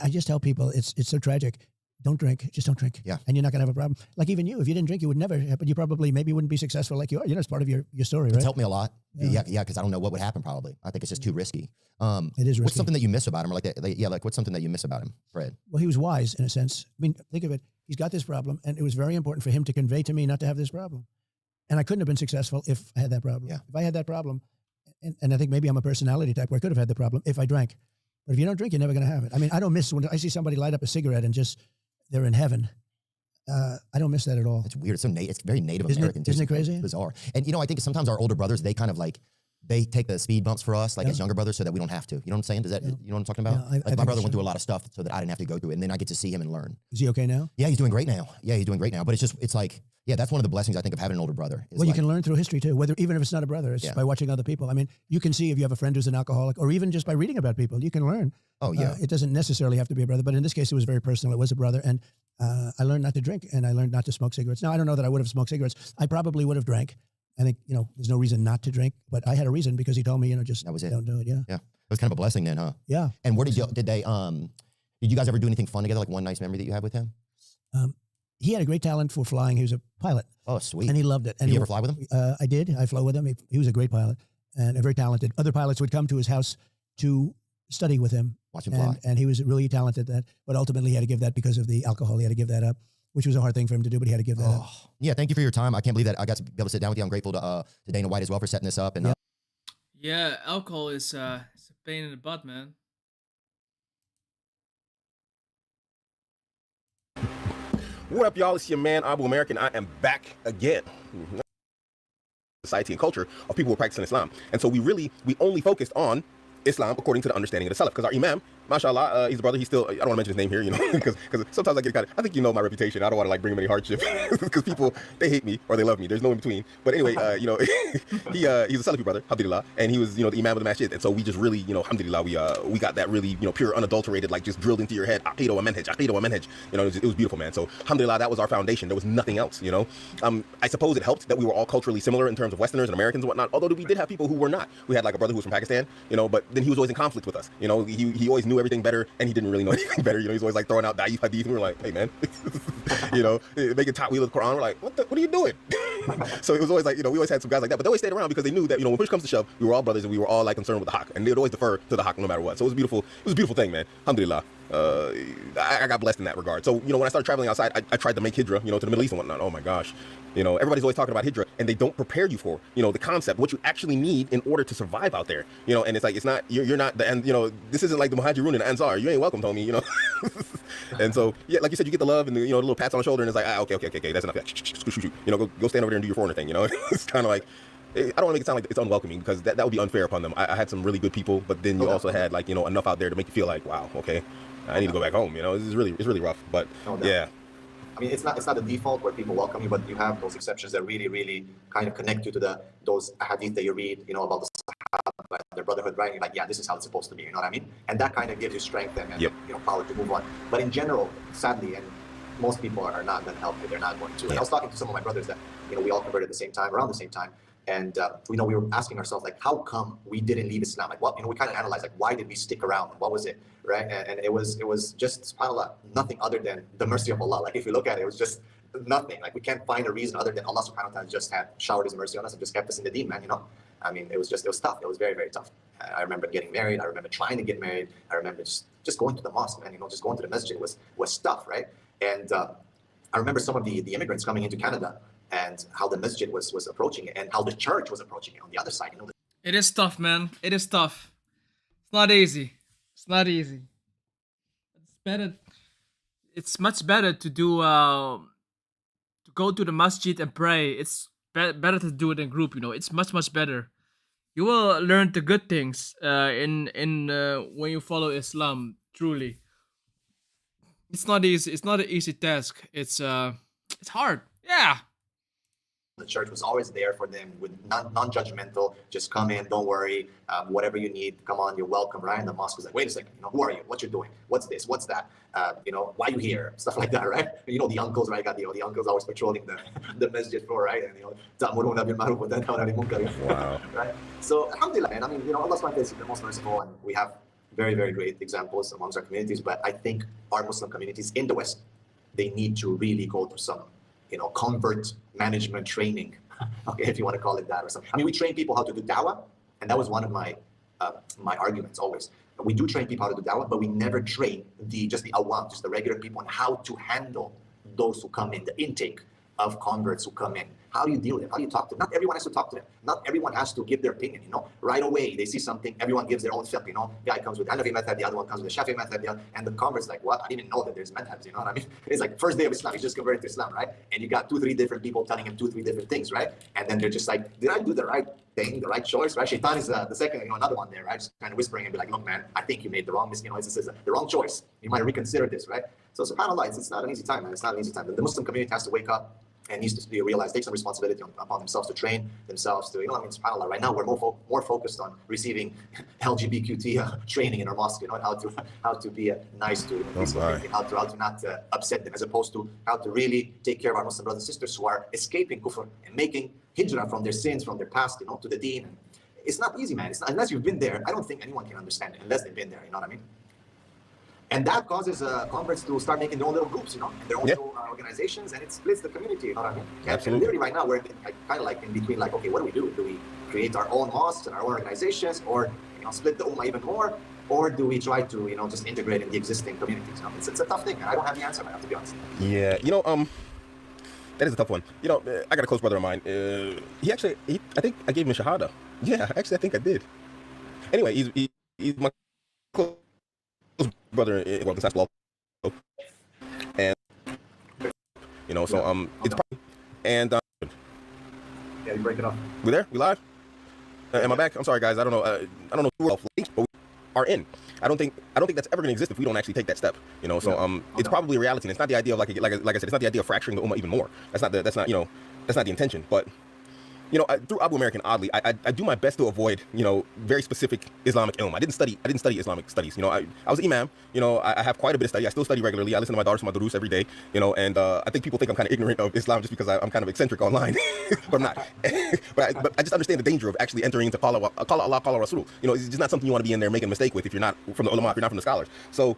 I just tell people it's so tragic. Don't drink. Just don't drink. Yeah. And you're not going to have a problem. Like even you, if you didn't drink, you would never, but you probably maybe wouldn't be successful like you are. It's part of your story, right? It's helped me a lot. Yeah, because I don't know what would happen probably. I think it's just too risky. It is risky. What's something that you miss about him? Or like what's something that you miss about him, Fred? Well, he was wise in a sense. I mean, think of it. He's got this problem, and it was very important for him to convey to me not to have this problem. And I couldn't have been successful if I had that problem. Yeah. If I had that problem, and I think maybe I'm a personality type where I could have had the problem if I drank. But if you don't drink, you're never going to have it. I mean, I don't miss when I see somebody light up a cigarette and just they're in heaven. I don't miss that at all. It's weird. It's very Native Isn't American. Isn't it crazy? Bizarre. And I think sometimes our older brothers, they kind of like they take the speed bumps for us, like as younger brothers, so that we don't have to. You know what I'm saying? Does that you know what I'm talking about? Yeah, like my brother went through a lot of stuff so that I didn't have to go through it, and then I get to see him and learn. Is he okay now? Yeah, he's doing great now. But it's like that's one of the blessings I think of having an older brother. Well, you can learn through history too, even if it's not a brother, it's by watching other people. I mean, you can see if you have a friend who's an alcoholic, or even just by reading about people, you can learn. Oh yeah. It doesn't necessarily have to be a brother, but in this case, it was very personal. It was a brother, and I learned not to drink, and I learned not to smoke cigarettes. Now, I don't know that I would have smoked cigarettes. I probably would have drank. I think, there's no reason not to drink, but I had a reason because he told me, just that was it. Don't do it. Yeah. Yeah. It was kind of a blessing then, huh? Yeah. And where did you guys ever do anything fun together? Like one nice memory that you had with him? He had a great talent for flying. He was a pilot. Oh, sweet. And he loved it. And did you ever fly with him? I did. I flew with him. He was a great pilot and very talented. Other pilots would come to his house to study with him. Watch him fly. And he was really talented at that. But ultimately, he had to give that because of the alcohol. He had to give that up, which was a hard thing for him to do, but he had to give that up. Yeah, thank you for your time. I can't believe that I got to be able to sit down with you. I'm grateful to Dana White as well for setting this up. And yeah, alcohol is it's a pain in the butt, man. What up, y'all? It's your man, Abu American. I am back again. Society and culture of people who are practicing Islam. And so we only focused on Islam according to the understanding of the Salaf. Because our Imam, mashallah, he's a brother. He's still, I don't want to mention his name here, because sometimes I get I think my reputation. I don't want to bring him any hardship because people, they hate me or they love me. There's no in between. But anyway, he's a Salafi brother, alhamdulillah, and he was, the Imam of the masjid. And so we just really, alhamdulillah, we got that really, pure, unadulterated, like just drilled into your head, aqidah wa manhaj. It was beautiful, man. So alhamdulillah, that was our foundation. There was nothing else, I suppose it helped that we were all culturally similar in terms of Westerners and Americans and whatnot, although we did have people who were not. We had like a brother who was from Pakistan, but then he was always in conflict with us. He always knew everything better, and he didn't really know anything better. He's always like throwing out da'if hadith, and we were like, hey man, making top wheel of the Quran. We're like, what are you doing? So it was always like, we always had some guys like that, but they always stayed around because they knew that, when push comes to shove, we were all brothers and we were all like concerned with the haqq, and they would always defer to the haqq no matter what. So it was beautiful. It was a beautiful thing, man. Alhamdulillah. I got blessed in that regard. So, when I started traveling outside, I tried to make hijrah, to the Middle East and whatnot. Oh my gosh. Everybody's always talking about hijrah, and they don't prepare you for, the concept, what you actually need in order to survive out there. And it's like, it's not, you're not the end, this isn't like the Muhajirun and the Ansar. You ain't welcome, homie, And so, yeah, like you said, you get the love and the, the little pats on the shoulder, and it's like, okay, that's enough. Shoot. Go stand over there and do your foreigner thing, It's kind of like, I don't want to make it sound like it's unwelcoming, because that would be unfair upon them. I had some really good people, but then you also had like, enough out there to make you feel like, wow, okay, I need to go back home. It's really rough, but yeah. I mean, it's not the default where people welcome you, but you have those exceptions that really kind of connect you to those hadith that you read, about the Sahaba, their brotherhood, right? You're like, yeah, this is how it's supposed to be, you know what I mean? And that kind of gives you strength and power to move on. But in general, sadly, and most people are not going to help you. They're not going to. And I was talking to some of my brothers that, we all converted at the same time, around the same time. And, we were asking ourselves, like, how come we didn't leave Islam? Like, what, we kind of analyzed, like, why did we stick around? What was it, right? And it was just, subhanAllah, nothing other than the mercy of Allah. Like, if you look at it, it was just nothing. Like, we can't find a reason other than Allah subhanahu wa ta'ala just had showered his mercy on us and just kept us in the deen, man, I mean, it was tough. It was very, very tough. I remember getting married. I remember trying to get married. I remember just going to the mosque, man, just going to the masjid was tough, right? And I remember some of the immigrants coming into Canada, and how the masjid was approaching it, and how the church was approaching it on the other side. It is tough, man. It is tough. It's not easy. It's not easy. better. It's much better to do to go to the masjid and pray. It's better to do it in group. It's much better. You will learn the good things in when you follow Islam. Truly, it's not easy. It's not an easy task. It's hard. Yeah. The church was always there for them with non-judgmental. Just come in, don't worry. Whatever you need, come on, you're welcome, right? And the mosque was like, wait a second, who are you? What you're doing? What's this? What's that? Why you here? Stuff like that, right? The uncles, right? Got the uncles always patrolling the masjid floor, right? And ta'muruna bil ma'ruf wa tanhawna 'anil munkar. Wow. Right? So alhamdulillah, and I mean, Allah subhanahu wa ta'ala is the most merciful, and we have very, very great examples amongst our communities. But I think our Muslim communities in the West, they need to really go through some convert management training, okay, if you want to call it that or something. I mean, we train people how to do dawah, and that was one of my arguments always. We do train people how to do dawah, but we never train just the awam, just the regular people, on how to handle those who come in, the intake of converts who come in. How do you deal with them? How do you talk to them? Not everyone has to talk to them. Not everyone has to give their opinion, Right away, they see something, everyone gives their own fiqh, Guy comes with Hanafi method, the other one comes with the Shafi method, and the convert's like, what? I didn't even know that there's madhabs, you know what I mean? It's like first day of Islam, he's just converted to Islam, right? And you got 2-3 different people telling him 2-3 different things, right? And then they're just like, did I do the right thing, the right choice, right? Shaitan is the second, another one there, right? Just kind of whispering and be like, look, man, I think you made the wrong mistake, it's the wrong choice. You might reconsider this, right? So subhanAllah, it's not an easy time, man. It's not an easy time. The Muslim community has to wake up and needs to be realized, take some responsibility upon themselves to train themselves to, subhanAllah, right now we're more focused on receiving LGBTQ training in our mosque, how to be nice to how to not upset them, as opposed to how to really take care of our Muslim brothers and sisters who are escaping kufr and making hijrah from their sins, from their past, to the deen. It's not easy, man. It's not, unless you've been there. I don't think anyone can understand it unless they've been there, you know what I mean? And that causes converts to start making their own little groups, and their own little organizations, and it splits the community, you know what I mean? Absolutely. And literally right now, we're kind of like in between, like, okay, what do we do? Do we create our own mosques and our own organizations, or split the ummah even more? Or do we try to, just integrate in the existing communities? It's a tough thing, and I don't have the answer, man, to be honest. Yeah, that is a tough one. I got a close brother of mine. I think I gave him a shahada. Yeah, actually, I think I did. Anyway, he's my close brother in basketball, and it's probably, and yeah, you break it up. We there? We live? Am I back? I'm sorry, guys. I don't know who else, but we are in. I don't think that's ever going to exist if we don't actually take that step. It's probably a reality. And it's not the idea of like I said, it's not the idea of fracturing the ummah even more. That's not the intention. But through Abu American, oddly, I do my best to avoid, very specific Islamic ilm. I didn't study Islamic studies. I was an imam. I have quite a bit of study. I still study regularly. I listen to my daughters, my durus every day. And I think people think I'm kind of ignorant of Islam just because I'm kind of eccentric online, but I'm not. but I just understand the danger of actually entering into Qala Allah, Qala Rasul. It's just not something you want to be in there making a mistake with if you're not from the ulama, if you're not from the scholars. So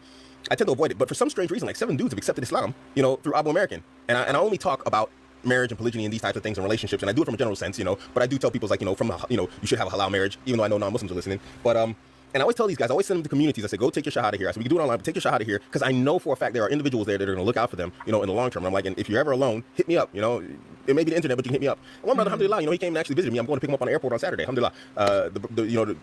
I tend to avoid it. But for some strange reason, like 7 dudes have accepted Islam, through Abu American, and I only talk about marriage and polygyny and these types of things and relationships, and I do it from a general sense, but I do tell people you should have a halal marriage, even though I know non-Muslims are listening. But and I always tell these guys, I always send them to communities. I say, go take your shahada here. I said, we can do it online, but take your shahada here, because I know for a fact there are individuals there that are going to look out for them, in the long term. And I'm like, and if you're ever alone, hit me up. It may be the internet, but you can hit me up. And one brother, alhamdulillah, he came and actually visited me. I'm going to pick him up on the airport on Saturday. Alhamdulillah.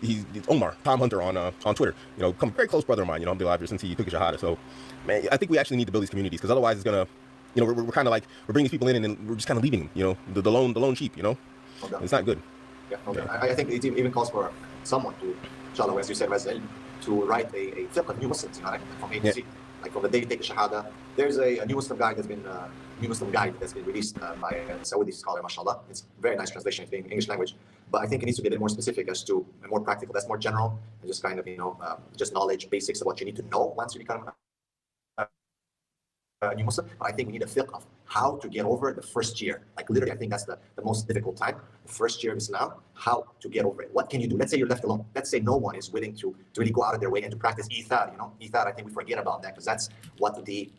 He's Omar, Tom Hunter on Twitter. Come very close brother of mine. Alhamdulillah, ever since he took his shahada. So, man, I think we actually need to build these communities, because otherwise it's gonna. We're kind of like, we're bringing these people in and we're just kind of leaving them, the lone sheep, It's not good. Yeah, okay. I think it even calls for someone to, inshallah, as you said, to write a fiqh of new Muslims, from A to Z. Like from the day you take the shahada, there's a new Muslim guide that's been released by a Saudi scholar, mashallah. It's a very nice translation, it's in English language. But I think it needs to be a bit more specific as to, and more practical. That's more general, and just kind of, just knowledge, basics of what you need to know once you become new Muslim. But I think we need a fiqh of how to get over the first year. Like literally, I think that's the most difficult time. The first year of Islam, how to get over it. What can you do? Let's say you're left alone. Let's say no one is willing to really go out of their way and to practice ithar, Ithar, I think we forget about that, because that's what the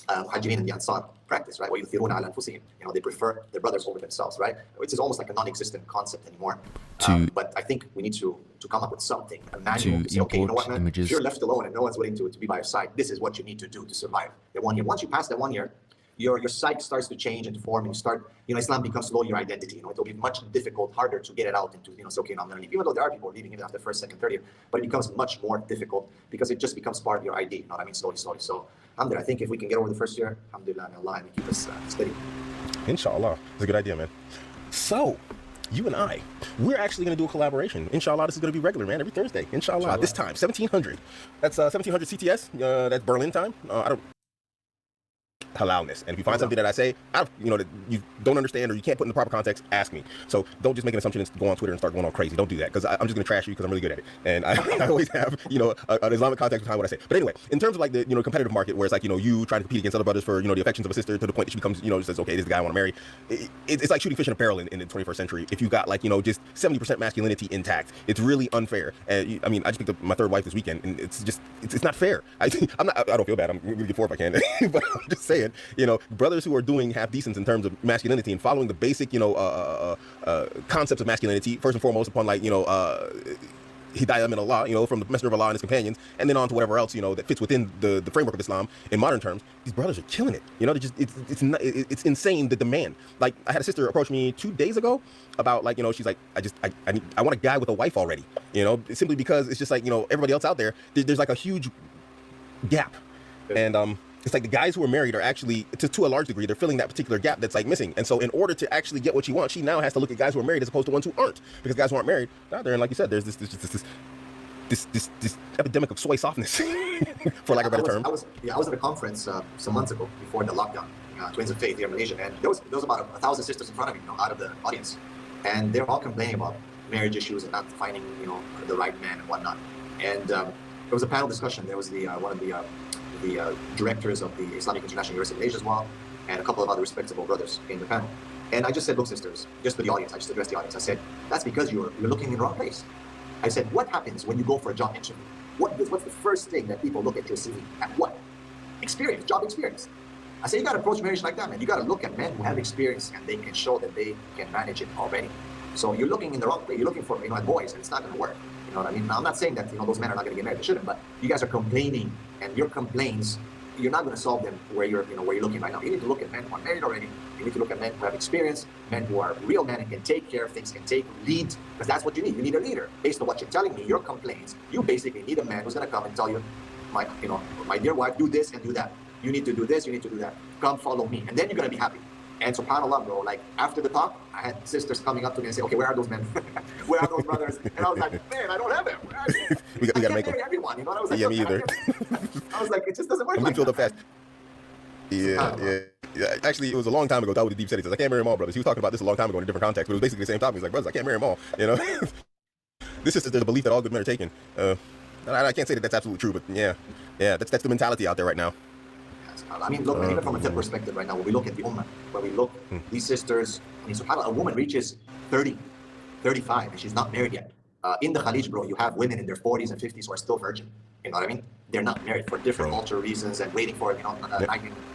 Muhajirin and the Ansar practice, right? وَيُثِرُونَ عَلَى أَنفُسِهِم. They prefer their brothers over themselves, right? Which is almost like a non-existent concept anymore. But I think we need to come up with something, a manual to say, okay, you know what, man? If you're left alone and no one's willing to be by your side, this is what you need to do to survive that 1 year. Once you pass that 1 year, your psyche starts to change and to form, and you start, Islam becomes slowly your identity. It'll be much difficult, harder to get it out into, say, okay, now I'm going to leave. Even though there are people leaving even after first, second, third year, but it becomes much more difficult because it just becomes part of your ID. You know what I mean? Slowly. So, alhamdulillah, I think if we can get over the first year, alhamdulillah, may Allah keep us steady. Inshallah. It's a good idea, man. So, you and I, we're actually going to do a collaboration. Inshallah, this is going to be regular, man, every Thursday. Inshallah. This time, 1700. That's 1700 CTS. That's Berlin time. I don't halalness. And if you find something that I say, that you don't understand or you can't put in the proper context, ask me. So don't just make an assumption and go on Twitter and start going all crazy. Don't do that, because I'm just going to trash you because I'm really good at it. And I always have, an Islamic context behind what I say. But anyway, in terms of like the, competitive market where it's like, you trying to compete against other brothers for, the affections of a sister to the point that she becomes, says, okay, this is the guy I want to marry. It's like shooting fish in a barrel in the 21st century. If you got like, just 70% masculinity intact, it's really unfair. And I just picked up my third wife this weekend, and it's just, it's not fair. I don't feel bad. I'm going to get 4 if I can. But I'm just saying, brothers who are doing half decent in terms of masculinity and following the basic, concepts of masculinity, first and foremost upon like, hidayah min Allah, from the Messenger of Allah and his companions, and then on to whatever else, that fits within the framework of Islam in modern terms. These brothers are killing it. It's insane, the demand. Like, I had a sister approach me 2 days ago about like, she's like, I want a guy with a wife already, simply because it's just like, everybody else out there's like a huge gap. And, it's like the guys who are married are actually, to a large degree, they're filling that particular gap that's like missing. And so in order to actually get what she wants, she now has to look at guys who are married as opposed to ones who aren't. Because guys who aren't married, out there, and like you said, there's this epidemic of soy softness, for lack of a better term. I was at a conference some months ago before the lockdown, Twins of Faith here in Malaysia, and there was about 1,000 sisters in front of me, out of the audience, and they're all complaining about marriage issues and not finding, the right man and whatnot. And there was a panel discussion. There was one of the directors of the Islamic International University in Asia as well, and a couple of other respectable brothers in the panel. And I just said, look, sisters, just to the audience, I just addressed the audience. I said, that's because you're looking in the wrong place. I said, what happens when you go for a job interview? What's the first thing that people look at your CV? At what? Experience, job experience. I said, you got to approach marriage like that, man. You got to look at men who have experience and they can show that they can manage it already. So you're looking in the wrong place. You're looking for, at boys, and it's not going to work. You know what I mean? Now, I'm not saying that, those men are not going to get married. They shouldn't, but you guys are complaining, and your complaints, you're not going to solve them where you're looking right now. You need to look at men who are married already. You need to look at men who have experience, men who are real men and can take care of things, can lead, because that's what you need. You need a leader. Based on what you're telling me, your complaints, you basically need a man who's going to come and tell you, my dear wife, do this and do that. You need to do this, you need to do that. Come follow me. And then you're going to be happy. And subhanAllah, bro, like after the talk, I had sisters coming up to me and say, okay, where are those men? Where are those brothers? And I was like, man, I don't have them. Where are they? we got to make them. Everyone, I was like, yeah, me either. I was like, it just doesn't work. I'm like filled up fast. Yeah. Actually, it was a long time ago. That was the deep said. He says, I can't marry them all, brothers. He was talking about this a long time ago in a different context, but it was basically the same topic. He's like, brothers, I can't marry them all. This is the belief that all good men are taken. I can't say that that's absolutely true, but yeah, that's the mentality out there right now. I mean, look, even from a tip perspective right now, when we look at the Ummah, when we look, these sisters, subhanAllah, a woman reaches 30, 35, and she's not married yet. In the Khalij, bro, you have women in their 40s and 50s who are still virgin. You know what I mean? They're not married for different cultural reasons and waiting for,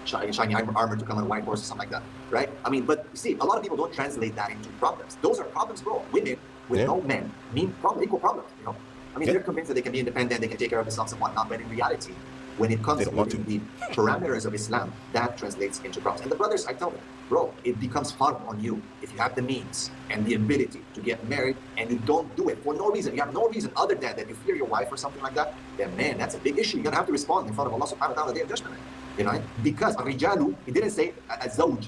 shiny armor to come on a white horse or something like that, right? I mean, but you see, a lot of people don't translate that into problems. Those are problems, bro. Women with no men mean equal problems, I mean, they're convinced that they can be independent, they can take care of themselves and whatnot, but in reality, when it comes to the parameters of Islam, that translates into problems. And the brothers, I tell them, bro, it becomes hard on you if you have the means and the ability to get married and you don't do it for no reason. You have no reason other than that you fear your wife or something like that. Then, man, that's a big issue. You're going to have to respond in front of Allah subhanahu wa ta'ala, the day of judgment. Because Ar-Rijalu, he didn't say Zawj,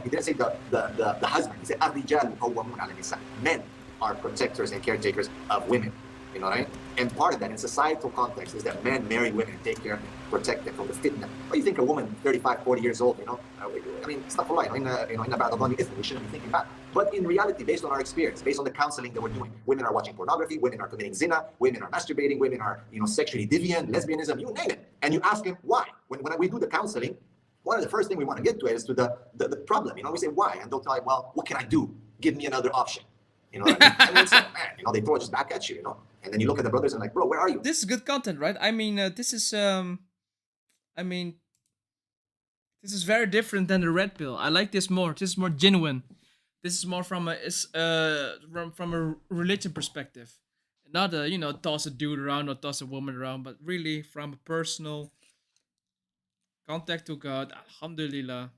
he didn't say the husband. He said Ar-Rijalu qawwamun ala nisa. Men are protectors and caretakers of women. Right? And part of that in societal context is that men marry women and take care of them, protect them from the fitna. What do you think a woman 35, 40 years old, I mean, it's not polite. In we shouldn't be thinking that. But in reality, based on our experience, based on the counseling that we're doing, women are watching pornography, women are committing zina, women are masturbating, women are, sexually deviant, lesbianism, you name it. And you ask them why. When we do the counseling, one of the first things we want to get to is to the problem. We say why, and they'll tell you, well, what can I do? Give me another option. What I mean? And then man, they throw it just back at you, And then you look at the brothers and like, bro, where are you? This is good content, right? I mean, this is very different than the red pill. I like this more. This is more genuine. This is more from a religion perspective, not toss a dude around or toss a woman around, but really from a personal contact to God. Alhamdulillah.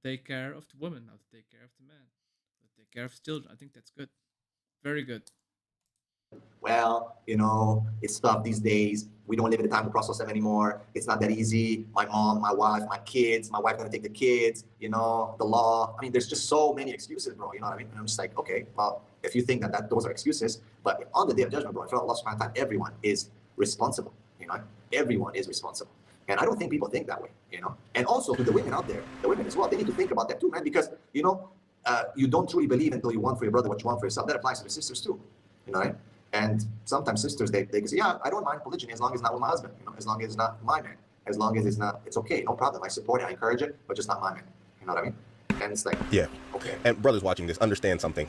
take care of the woman, how to take care of the man, how to take care of the children. I think that's good. Very good. Well, it's tough these days. We don't live in the time to process them anymore. It's not that easy. My mom, my wife, my kids, my wife gonna take the kids, the law. I mean, there's just so many excuses, bro. You know what I mean? And I'm just like, okay, well, if you think that those are excuses, but on the day of judgment, bro, in front of Allah subhanahu wa ta'ala, everyone is responsible. Everyone is responsible. And I don't think people think that way, And also to the women out there, the women as well, they need to think about that too, man, because, you don't truly believe until you want for your brother what you want for yourself. That applies to the sisters too, right? And sometimes sisters, they say, yeah, I don't mind polygyny as long as it's not with my husband, as long as it's not my man, as long as it's okay, no problem. I support it, I encourage it, but just not my man. You know what I mean? And it's like, yeah. Okay. And brothers watching this, understand something.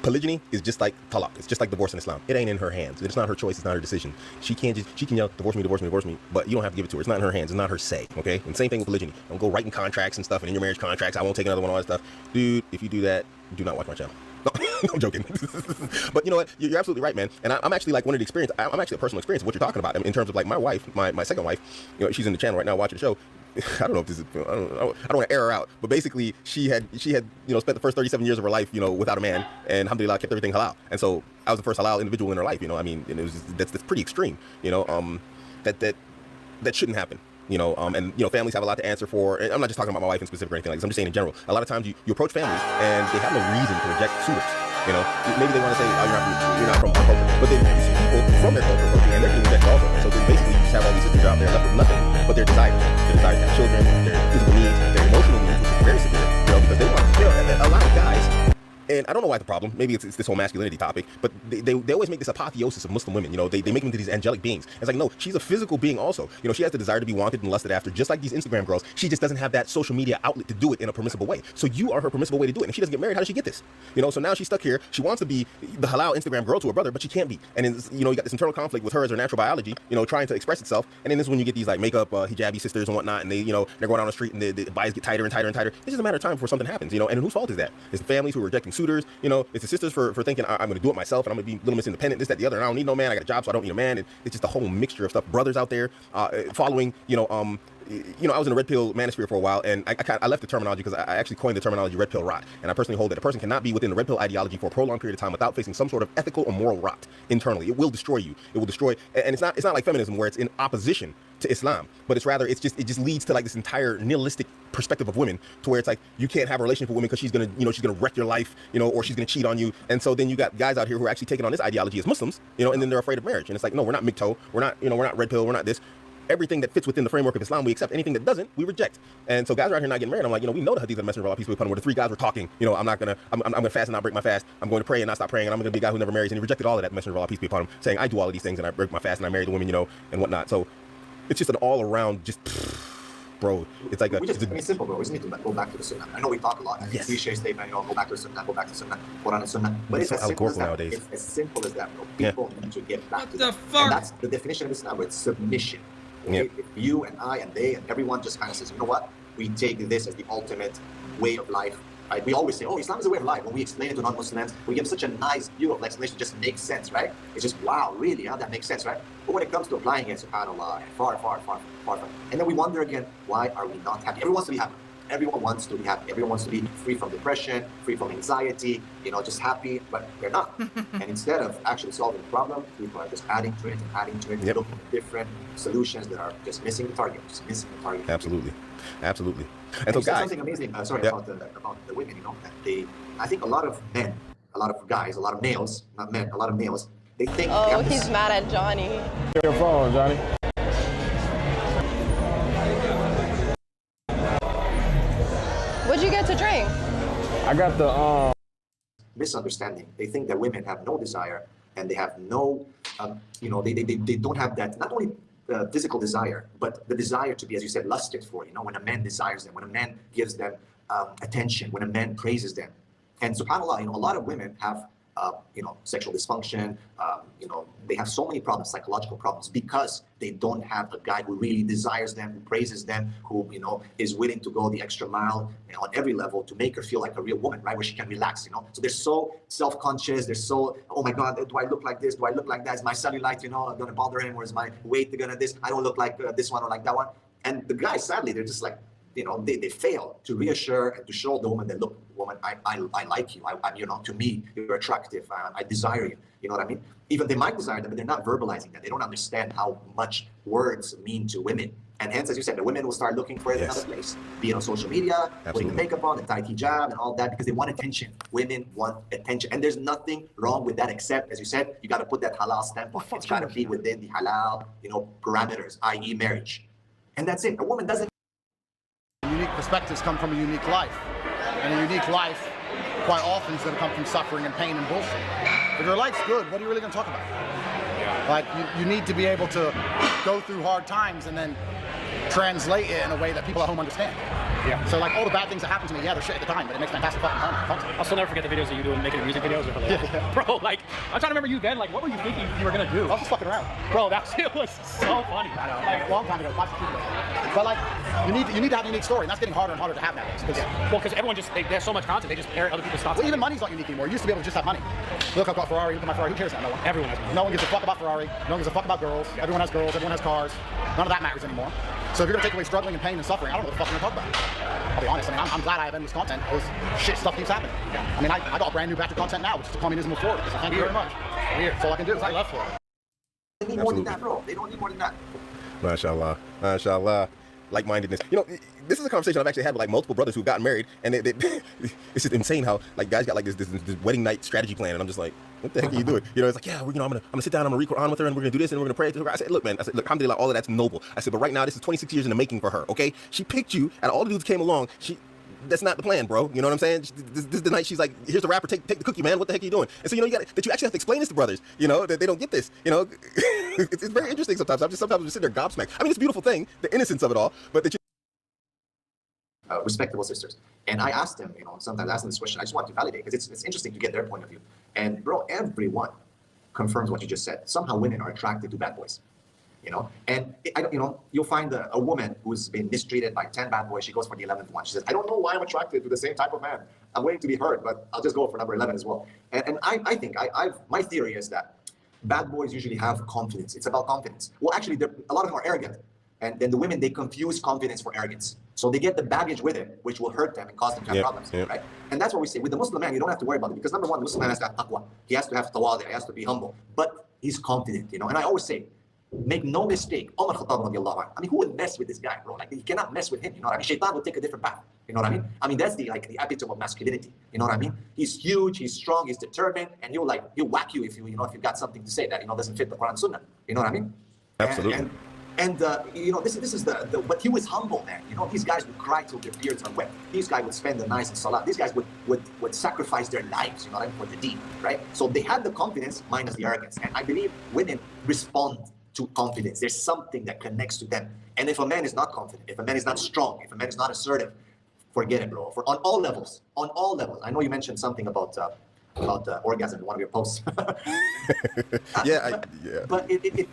Polygyny is just like talaq. It's just like divorce in Islam. It ain't in her hands. It's not her choice. It's not her decision. She can yell, divorce me, divorce me, divorce me, but you don't have to give it to her. It's not in her hands. It's not her say, okay? And same thing with polygyny. Don't go writing contracts and stuff, and in your marriage contracts, I won't take another one, all that stuff. Dude, if you do that, do not watch my channel. No, I'm joking. But you know what? You're absolutely right, man. And I'm actually like one of the experience. I'm actually a personal experience of what you're talking about. I mean, in terms of like my wife, my second wife, she's in the channel right now watching the show. I don't know if this is, I don't want to air her out, but basically she had, spent the first 37 years of her life, without a man, and alhamdulillah kept everything halal. And so I was the first halal individual in her life, I mean, and it was that's pretty extreme, that shouldn't happen. And families have a lot to answer for. And I'm not just talking about my wife in specific or anything like this. I'm just saying in general. A lot of times you approach families and they have no reason to reject suitors. Maybe they want to say, oh, you're not from our culture, but then you see people from their culture approaching, and they're getting rejected also. And so then basically you just have all these sisters out there left with nothing but their desires to have children, their physical needs, their emotional needs, which is very severe. Because they want, a lot of guys. And I don't know why the problem. Maybe it's this whole masculinity topic, but they always make this apotheosis of Muslim women. They make them into these angelic beings. It's like, no, she's a physical being also. She has the desire to be wanted and lusted after, just like these Instagram girls. She just doesn't have that social media outlet to do it in a permissible way. So you are her permissible way to do it. And if she doesn't get married, how does she get this? So now she's stuck here. She wants to be the halal Instagram girl to her brother, but she can't be. And then, you got this internal conflict with her as her natural biology, trying to express itself. And then this is when you get these like makeup, hijabi sisters and whatnot, and they, they're going down the street and the bias get tighter and tighter and tighter. It's just a matter of time before something happens, and whose fault is that? It's the families who are rejecting suitors, It's the sisters for thinking I'm going to do it myself and I'm going to be a little Miss Independent, this, that, the other. And I don't need no man. I got a job, so I don't need a man. And it's just a whole mixture of stuff. Brothers out there following, I was in a red pill manosphere for a while, and I left the terminology because I actually coined the terminology red pill rot. And I personally hold that a person cannot be within the red pill ideology for a prolonged period of time without facing some sort of ethical or moral rot internally. It will destroy you. It will destroy. And it's not like feminism where it's in opposition to Islam, but it's rather it just leads to like this entire nihilistic perspective of women, to where it's like you can't have a relationship with women because she's gonna wreck your life, or she's gonna cheat on you. And so then you got guys out here who are actually taking on this ideology as Muslims, and then they're afraid of marriage. And it's like, no, we're not MGTOW, we're not red pill, we're not this. Everything that fits within the framework of Islam, we accept. Anything that doesn't, we reject. And so guys are out here not getting married. I'm like, we know the hadith of the Messenger of Allah, peace be upon him, where the three guys were talking. I'm gonna fast and not break my fast. I'm going to pray and not stop praying. And I'm gonna be a guy who never marries. And he rejected all of that. The Messenger of Allah, peace be upon him, saying I do all of these things and I break my fast and I marry the women, and whatnot. So it's just an all around bro. It's like it's simple, bro. We just need to go back to the Sunnah. I know we talk a lot. Yes. Cliche statement, go back to the Sunnah, Quran and Sunnah. But it's as simple as that. Nowadays. It's as simple as that, bro. People need to get back to that. And that's the definition of Islam. It's submission. Okay? If you and I and they and everyone just kind of says, you know what? We take this as the ultimate way of life. Right? We always say, oh, Islam is a way of life. When we explain it to non-Muslims, we give such a nice, beautiful explanation. It just makes sense, right? It's just, wow, really? How that makes sense, right? But when it comes to applying it, subhanAllah, far. And then we wonder again, why are we not happy? Everyone wants to be happy. Everyone wants to be happy. Everyone wants to be free from depression, free from anxiety, just happy, but they're not. And instead of actually solving the problem, people are just adding to it, looking at different solutions that are just missing the target, Absolutely. And so guys, something amazing, about the women, that I think a lot of men, a lot of guys, a lot of males, not men, a lot of males, they think... Oh, he's mad at Johnny. Your phone, Johnny. What'd you get to drink? I got the misunderstanding. They think that women have no desire and they have no, they don't have that, not only physical desire, but the desire to be, as you said, lusted for, when a man desires them, when a man gives them attention, when a man praises them. And subhanAllah, a lot of women have, sexual dysfunction, they have so many problems, psychological problems, because they don't have a guy who really desires them, who praises them, who, is willing to go the extra mile on every level to make her feel like a real woman, right? Where she can relax, So they're so self-conscious. They're so, oh my God, do I look like this? Do I look like that? Is my cellulite, going to bother him? Or is my weight going to this? I don't look like this one or like that one. And the guys, sadly, they're just like, they fail to reassure and to show the woman that, look, woman, I like you. To me, you're attractive. I desire you. You know what I mean? Even they might desire them, but they're not verbalizing that. They don't understand how much words mean to women. And hence, as you said, the women will start looking for it in another place, be it on social media, putting the makeup on, the tight hijab, and all that, because they want attention. Women want attention. And there's nothing wrong with that, except, as you said, you got to put that halal stamp on it. It's got to be within the halal, parameters, i.e. marriage. And that's it. A woman doesn't. Unique perspectives come from a unique life. And a unique life, quite often, is going to come from suffering and pain and bullshit. If your life's good, what are you really going to talk about? Like, you need to be able to go through hard times and then translate it in a way that people at home understand. Yeah. So like all the bad things that happened to me, they're shit at the time, but it makes fantastic fucking content. I'll still never forget the videos of you doing making music videos. Bro, like, I'm trying to remember you then. Like, what were you thinking you were gonna do? I was just fucking around. Bro, that shit was so funny. Like a long time ago, but like, you need to have a unique story, and that's getting harder and harder to have nowadays. Well, because everyone just, there's so much content, they just parrot other people's thoughts. Well, even money's not unique anymore. You used to be able to just have money. Look, I've got Ferrari, look at my Ferrari. Who cares now? No one. Everyone has money. No one gives a fuck about Ferrari. No one gives a fuck about girls. Everyone has girls. Everyone has cars. None of that matters anymore. So if you're gonna take away struggling and pain and suffering, I don't know what the fuck I'm gonna talk about. I'll be honest. I mean, I'm glad I have endless content because shit stuff keeps happening. I mean, I got a brand new batch of content now, which is the communism of forward. So thank you very much. That's all I can do. I love for it. They need more than that, bro. They don't need more than that. MashaAllah. MashaAllah. Like-mindedness. This is a conversation I've actually had with like multiple brothers who've gotten married, and it's just insane how like guys got like this wedding night strategy plan, and I'm just like, what the heck are you doing? It's like, yeah, I'm gonna sit down, I'm gonna read Quran with her, and we're gonna do this, and we're gonna pray to her. I said, look, alhamdulillah, all of that's noble. I said, but right now, this is 26 years in the making for her. Okay, she picked you, and all the dudes came along. That's not the plan, bro. You know what I'm saying? This is the night she's like, here's the rapper, take the cookie, man. What the heck are you doing? And so, you actually have to explain this to brothers, that they don't get this, it's very interesting sometimes. Sometimes I'm just sitting there gobsmacked. I mean, it's a beautiful thing, the innocence of it all, but that respectable sisters. And I asked them, sometimes I ask them this question, I just want to validate, because it's interesting to get their point of view. And bro, everyone confirms what you just said. Somehow women are attracted to bad boys. And you'll find a woman who's been mistreated by 10 bad boys. She goes for the 11th one. She says, I don't know why I'm attracted to the same type of man. I'm waiting to be heard, but I'll just go for number 11 as well. And I think my theory is that bad boys usually have confidence. It's about confidence. Well, actually, a lot of them are arrogant. And then the women, they confuse confidence for arrogance. So they get the baggage with it, which will hurt them and cause them to have problems, right? And that's what we say. With the Muslim man, you don't have to worry about it, because number one, the Muslim man has to have taqwa. He has to have tawadi, he has to be humble. But he's confident, And I always say, make no mistake, Umar Khattab radiallahu anhu. I mean, who would mess with this guy, bro? Like, you cannot mess with him, you know what I mean? Shaitan will take a different path, you know what I mean? I mean, that's the epitome of masculinity, you know what I mean? He's huge, he's strong, he's determined, and he'll whack you if if you've got something to say that, doesn't fit the Quran and Sunnah, you know what I mean? Absolutely. And this is the but he was humble, man. These guys would cry till their beards are wet. These guys would spend the nights in salah. These guys would sacrifice their lives, for the deen, right? So they had the confidence minus the arrogance. And I believe women respond to confidence. There's something that connects to them. And if a man is not confident, if a man is not strong, if a man is not assertive, forget it, bro. On all levels. I know you mentioned something about orgasm in one of your posts. Yeah. But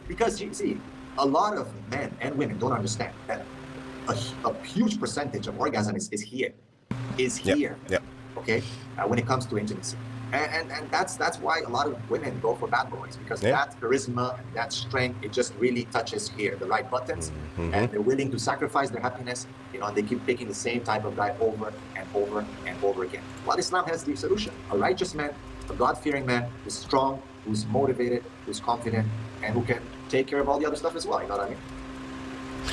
because you see, a lot of men and women don't understand that a huge percentage of orgasm is here. Yeah. Okay, when it comes to intimacy, and that's why a lot of women go for bad boys, because that charisma and that strength, it just really touches here, the right buttons, and they're willing to sacrifice their happiness, and they keep picking the same type of guy over and over and over again. Well, Islam has the solution: a righteous man, a God-fearing man, who's strong, who's motivated, who's confident, and who can take care of all the other stuff as well. You know what I mean?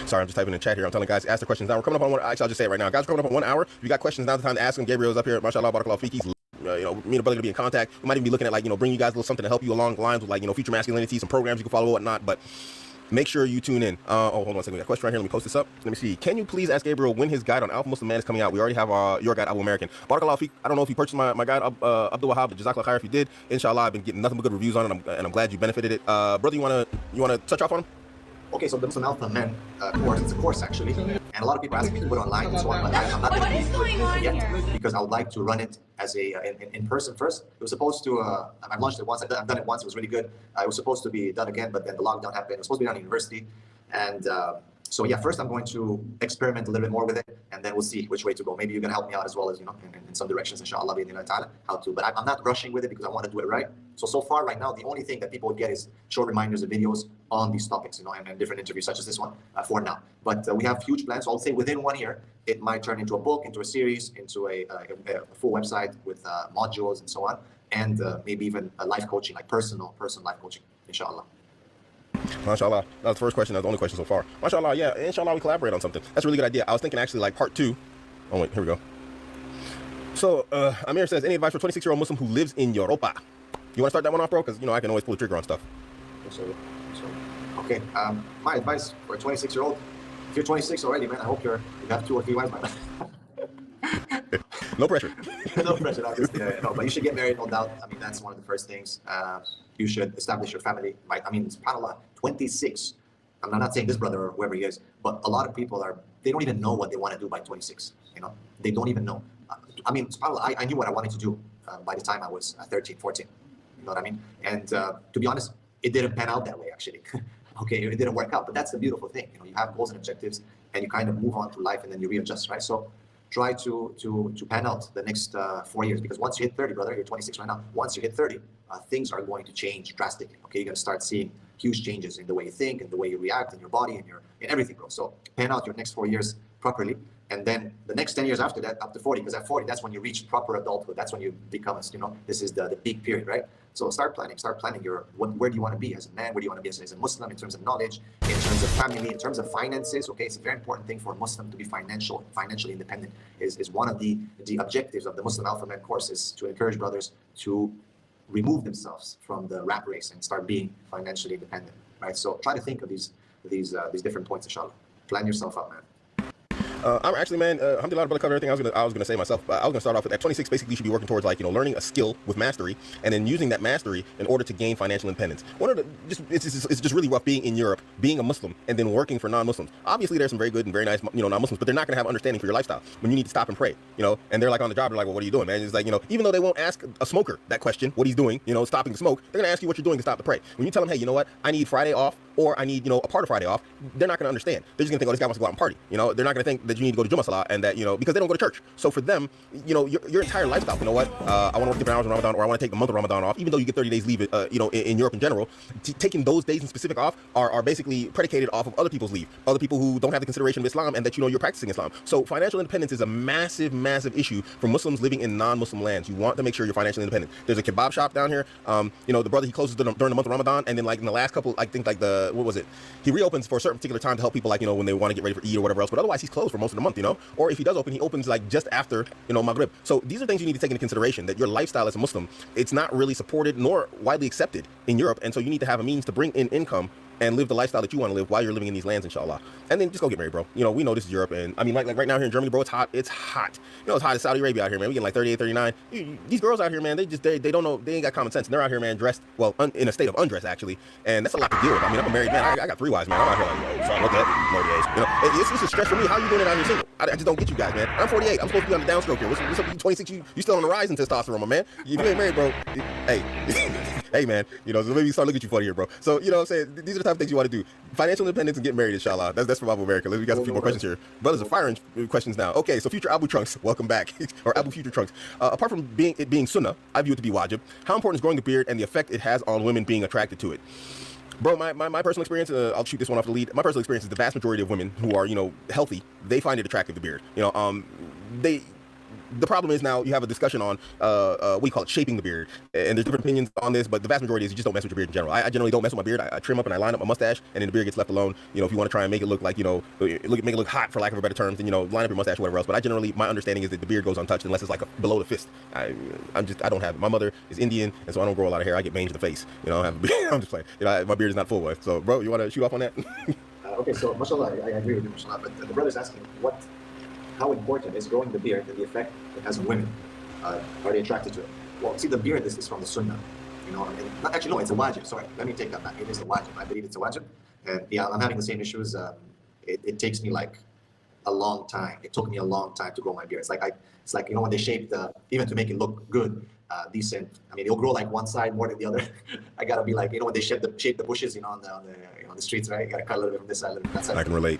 Sorry, I'm just typing in the chat here. I'm telling guys, ask the questions now. We're coming up on actually, I'll just say it right now. Guys, we're coming up on 1 hour. If you got questions, now's the time to ask them. Gabriel's up here. MashaAllah, barakallah feek. He's, me and the brother gonna be in contact. We might even be looking at bring you guys a little something to help you along the lines with future masculinity, some programs you can follow, whatnot. But make sure you tune in. Hold on a second. We got a question right here. Let me post this up. Let me see. Can you please ask Gabriel when his guide on Alpha Muslim Man is coming out? We already have your guide, Abu American. Barakallah feek. I don't know if you purchased my guide, Abdul Wahab, but Jazakallah khair if you did. Inshallah, I've been getting nothing but good reviews on it, and I'm glad you benefited it. Brother, you wanna touch off on him? Okay, so the Muslim Alpha Men course, it's a course actually, and a lot of people ask me to put it online and so on, but I'm not going to do it yet because I would like to run it as in person first. It was supposed to, I've launched it once, I've done it once, it was really good. It was supposed to be done again, but then the lockdown happened. It was supposed to be done in university, and So yeah, first I'm going to experiment a little bit more with it, and then we'll see which way to go. Maybe you can help me out as well as, in some directions, inshallah, how to. But I'm not rushing with it because I want to do it right. So far, right now, the only thing that people would get is short reminders of videos on these topics, and different interviews such as this one for now. But we have huge plans. So I'll say within 1 year, it might turn into a book, into a series, into a full website with modules and so on, and maybe even a life coaching, like personal life coaching, inshallah. MashaAllah. That was the first question. That's the only question so far. MashaAllah, yeah. Inshallah, we collaborate on something. That's a really good idea. I was thinking actually like part 2. Oh, wait, here we go. So, Amir says, any advice for a 26-year-old Muslim who lives in Europa? You want to start that one off, bro? Because, I can always pull the trigger on stuff. Okay. My advice for a 26-year-old, if you're 26 already, man, I hope you have 2 or 3 wives by now. No pressure. No pressure, obviously. No, but you should get married, no doubt. I mean, that's one of the first things. You should establish your family, right? I mean, subhanAllah, 26. I'm not saying this brother or whoever he is, but a lot of people they don't even know what they want to do by 26. They don't even know. I mean, subhanAllah, I knew what I wanted to do by the time I was 13, 14. You know what I mean? And to be honest, it didn't pan out that way, actually. Okay, it didn't work out, but that's the beautiful thing. You have goals and objectives, and you kind of move on through life, and then you readjust, right? So try to pan out the next 4 years, because once you hit 30, brother, you're 26 right now. Once you hit 30, things are going to change drastically. Okay, you're going to start seeing huge changes in the way you think and the way you react in your body and in everything, bro. So pan out your next 4 years properly, and then the next 10 years after that, up to 40, because at 40, that's when you reach proper adulthood. That's when you become, this is the peak period, right? So start planning where do you want to be as a man? Where do you want to be as a Muslim in terms of knowledge, in terms of family, in terms of finances? Okay, it's a very important thing for a Muslim to be financially independent. Is one of the objectives of the Muslim Alpha Man course, is to encourage brothers to remove themselves from the rat race and start being financially independent, right? So try to think of these different points, inshallah. Plan yourself out, man. I'm actually, man, alhamdulillah, brother, cover everything I was gonna say myself. I was gonna start off with at 26. Basically, you should be working towards learning a skill with mastery, and then using that mastery in order to gain financial independence. It's just really rough being in Europe, being a Muslim, and then working for non-Muslims. Obviously, there's some very good and very nice, non-Muslims, but they're not gonna have understanding for your lifestyle when you need to stop and pray, And they're like on the job, they're like, well, what are you doing, man? It's like, even though they won't ask a smoker that question, what he's doing, stopping the smoke, they're gonna ask you what you're doing to stop the pray. When you tell them, hey, you know what, I need Friday off, or I need, a part of Friday off, they're not gonna understand. They're just gonna think, oh, this guy wants to go out and party. They're not gonna think that you need to go to Jummah Salah, and that, because they don't go to church. So for them, your entire lifestyle, I want to work different hours in Ramadan, or I want to take the month of Ramadan off, even though you get 30 days leave, in Europe in general, taking those days in specific off are basically predicated off of other people's leave, other people who don't have the consideration of Islam, and that, you're practicing Islam. So financial independence is a massive, massive issue for Muslims living in non-Muslim lands. You want to make sure you're financially independent. There's a kebab shop down here. The brother, he closes during the month of Ramadan, and then in the last couple, I think what was it? He reopens for a certain particular time to help people, when they want to get ready for Eid or whatever else. But otherwise, he's closed for most of the month, Or if he does open, he opens just after, Maghrib. So these are things you need to take into consideration, that your lifestyle as a Muslim, it's not really supported nor widely accepted in Europe. And so you need to have a means to bring in income and live the lifestyle that you want to live while you're living in these lands, inshallah. And then just go get married, bro. We know this is Europe, and I mean, like right now here in Germany, bro, it's hot. It's hot. It's hot as Saudi Arabia out here, man. We getting 38, 39. These girls out here, man, they don't know, they ain't got common sense. And they're out here, man, dressed, in a state of undress, actually. And that's a lot to deal with. I mean, I'm a married man. I got 3 wives, man. I'm out here like, sorry, what that? It's a stress for me. How you doing it out here single? I just don't get you guys, man. I'm 48. I'm supposed to be on the downstroke here. What's up, you 26? You still on the rise in testosterone, my man. If you ain't married, bro, hey. Hey, man, so maybe start looking at you funny here, bro. So, what I'm saying? These are the type of things you want to do. Financial independence and get married, inshallah. That's from Abu America. We got a few more questions here. Brothers are firing questions now. Okay, so future Abu Trunks, welcome back. Or Abu Future Trunks. Apart from it being sunnah, I view it to be wajib. How important is growing the beard and the effect it has on women being attracted to it? Bro, my personal experience, I'll shoot this one off the lead. My personal experience is the vast majority of women who are, healthy, they find it attractive, the beard. The problem is now you have a discussion on we call it shaping the beard, and there's different opinions on this, but the vast majority is you just don't mess with your beard in general. I generally don't mess with my beard. I trim up and I line up my mustache, and then the beard gets left alone. If you want to try and make it look like, make it look hot, for lack of a better term, then line up your mustache or whatever else. But my understanding is that the beard goes untouched unless it's like below the fist. I don't have it. My mother is Indian, and so I don't grow a lot of hair. I get mange in the face. I don't have a beard. I'm just playing. My beard is not full wife. So, bro, you want to shoot off on that? Okay, so mashallah, I agree with you, mashallah. But the brother's asking how important is growing the beard and the effect it has on women? Are they attracted to it? Well, see, the beard is from the sunnah. Actually, no, it's a wajib. Sorry, let me take that back. It is a wajib. I believe it's a wajib. And yeah, I'm having the same issues. It takes me like a long time. It took me a long time to grow my beard. It's like when they shape even to make it look good, decent. I mean, it'll grow like one side more than the other. I gotta be like, when they shape the bushes, on the streets, right? You gotta cut a little bit from this side, a little bit from that side. I can relate.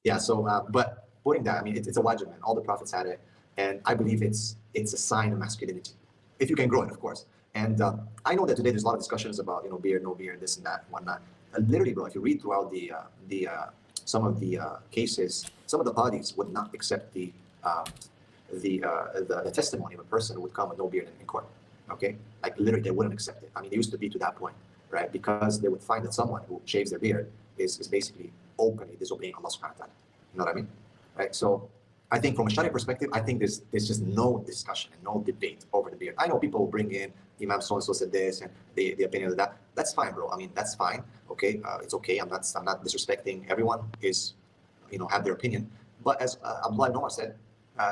Yeah. So, but putting that, I mean, it's a wajib, man. All the prophets had it, and I believe it's a sign of masculinity, if you can grow it, of course. And I know that today there's a lot of discussions about beard, no beard, this and that, whatnot. Literally, bro, if you read throughout some of the cases, some of the parties would not accept the testimony of a person who would come with no beard in court. Okay, like literally, they wouldn't accept it. I mean, it used to be to that point, right? Because they would find that someone who shaves their beard is basically openly disobeying Allah subhanahu wa ta'ala. You know what I mean? Right? So I think from a Sharia perspective, I think there's just no discussion and no debate over the beard. I know people will bring in Imam so-and-so said this and the opinion of that. That's fine, bro. I mean, that's fine. Okay, it's okay. I'm not disrespecting. Everyone is, have their opinion. But as Abdullah ibn Umar said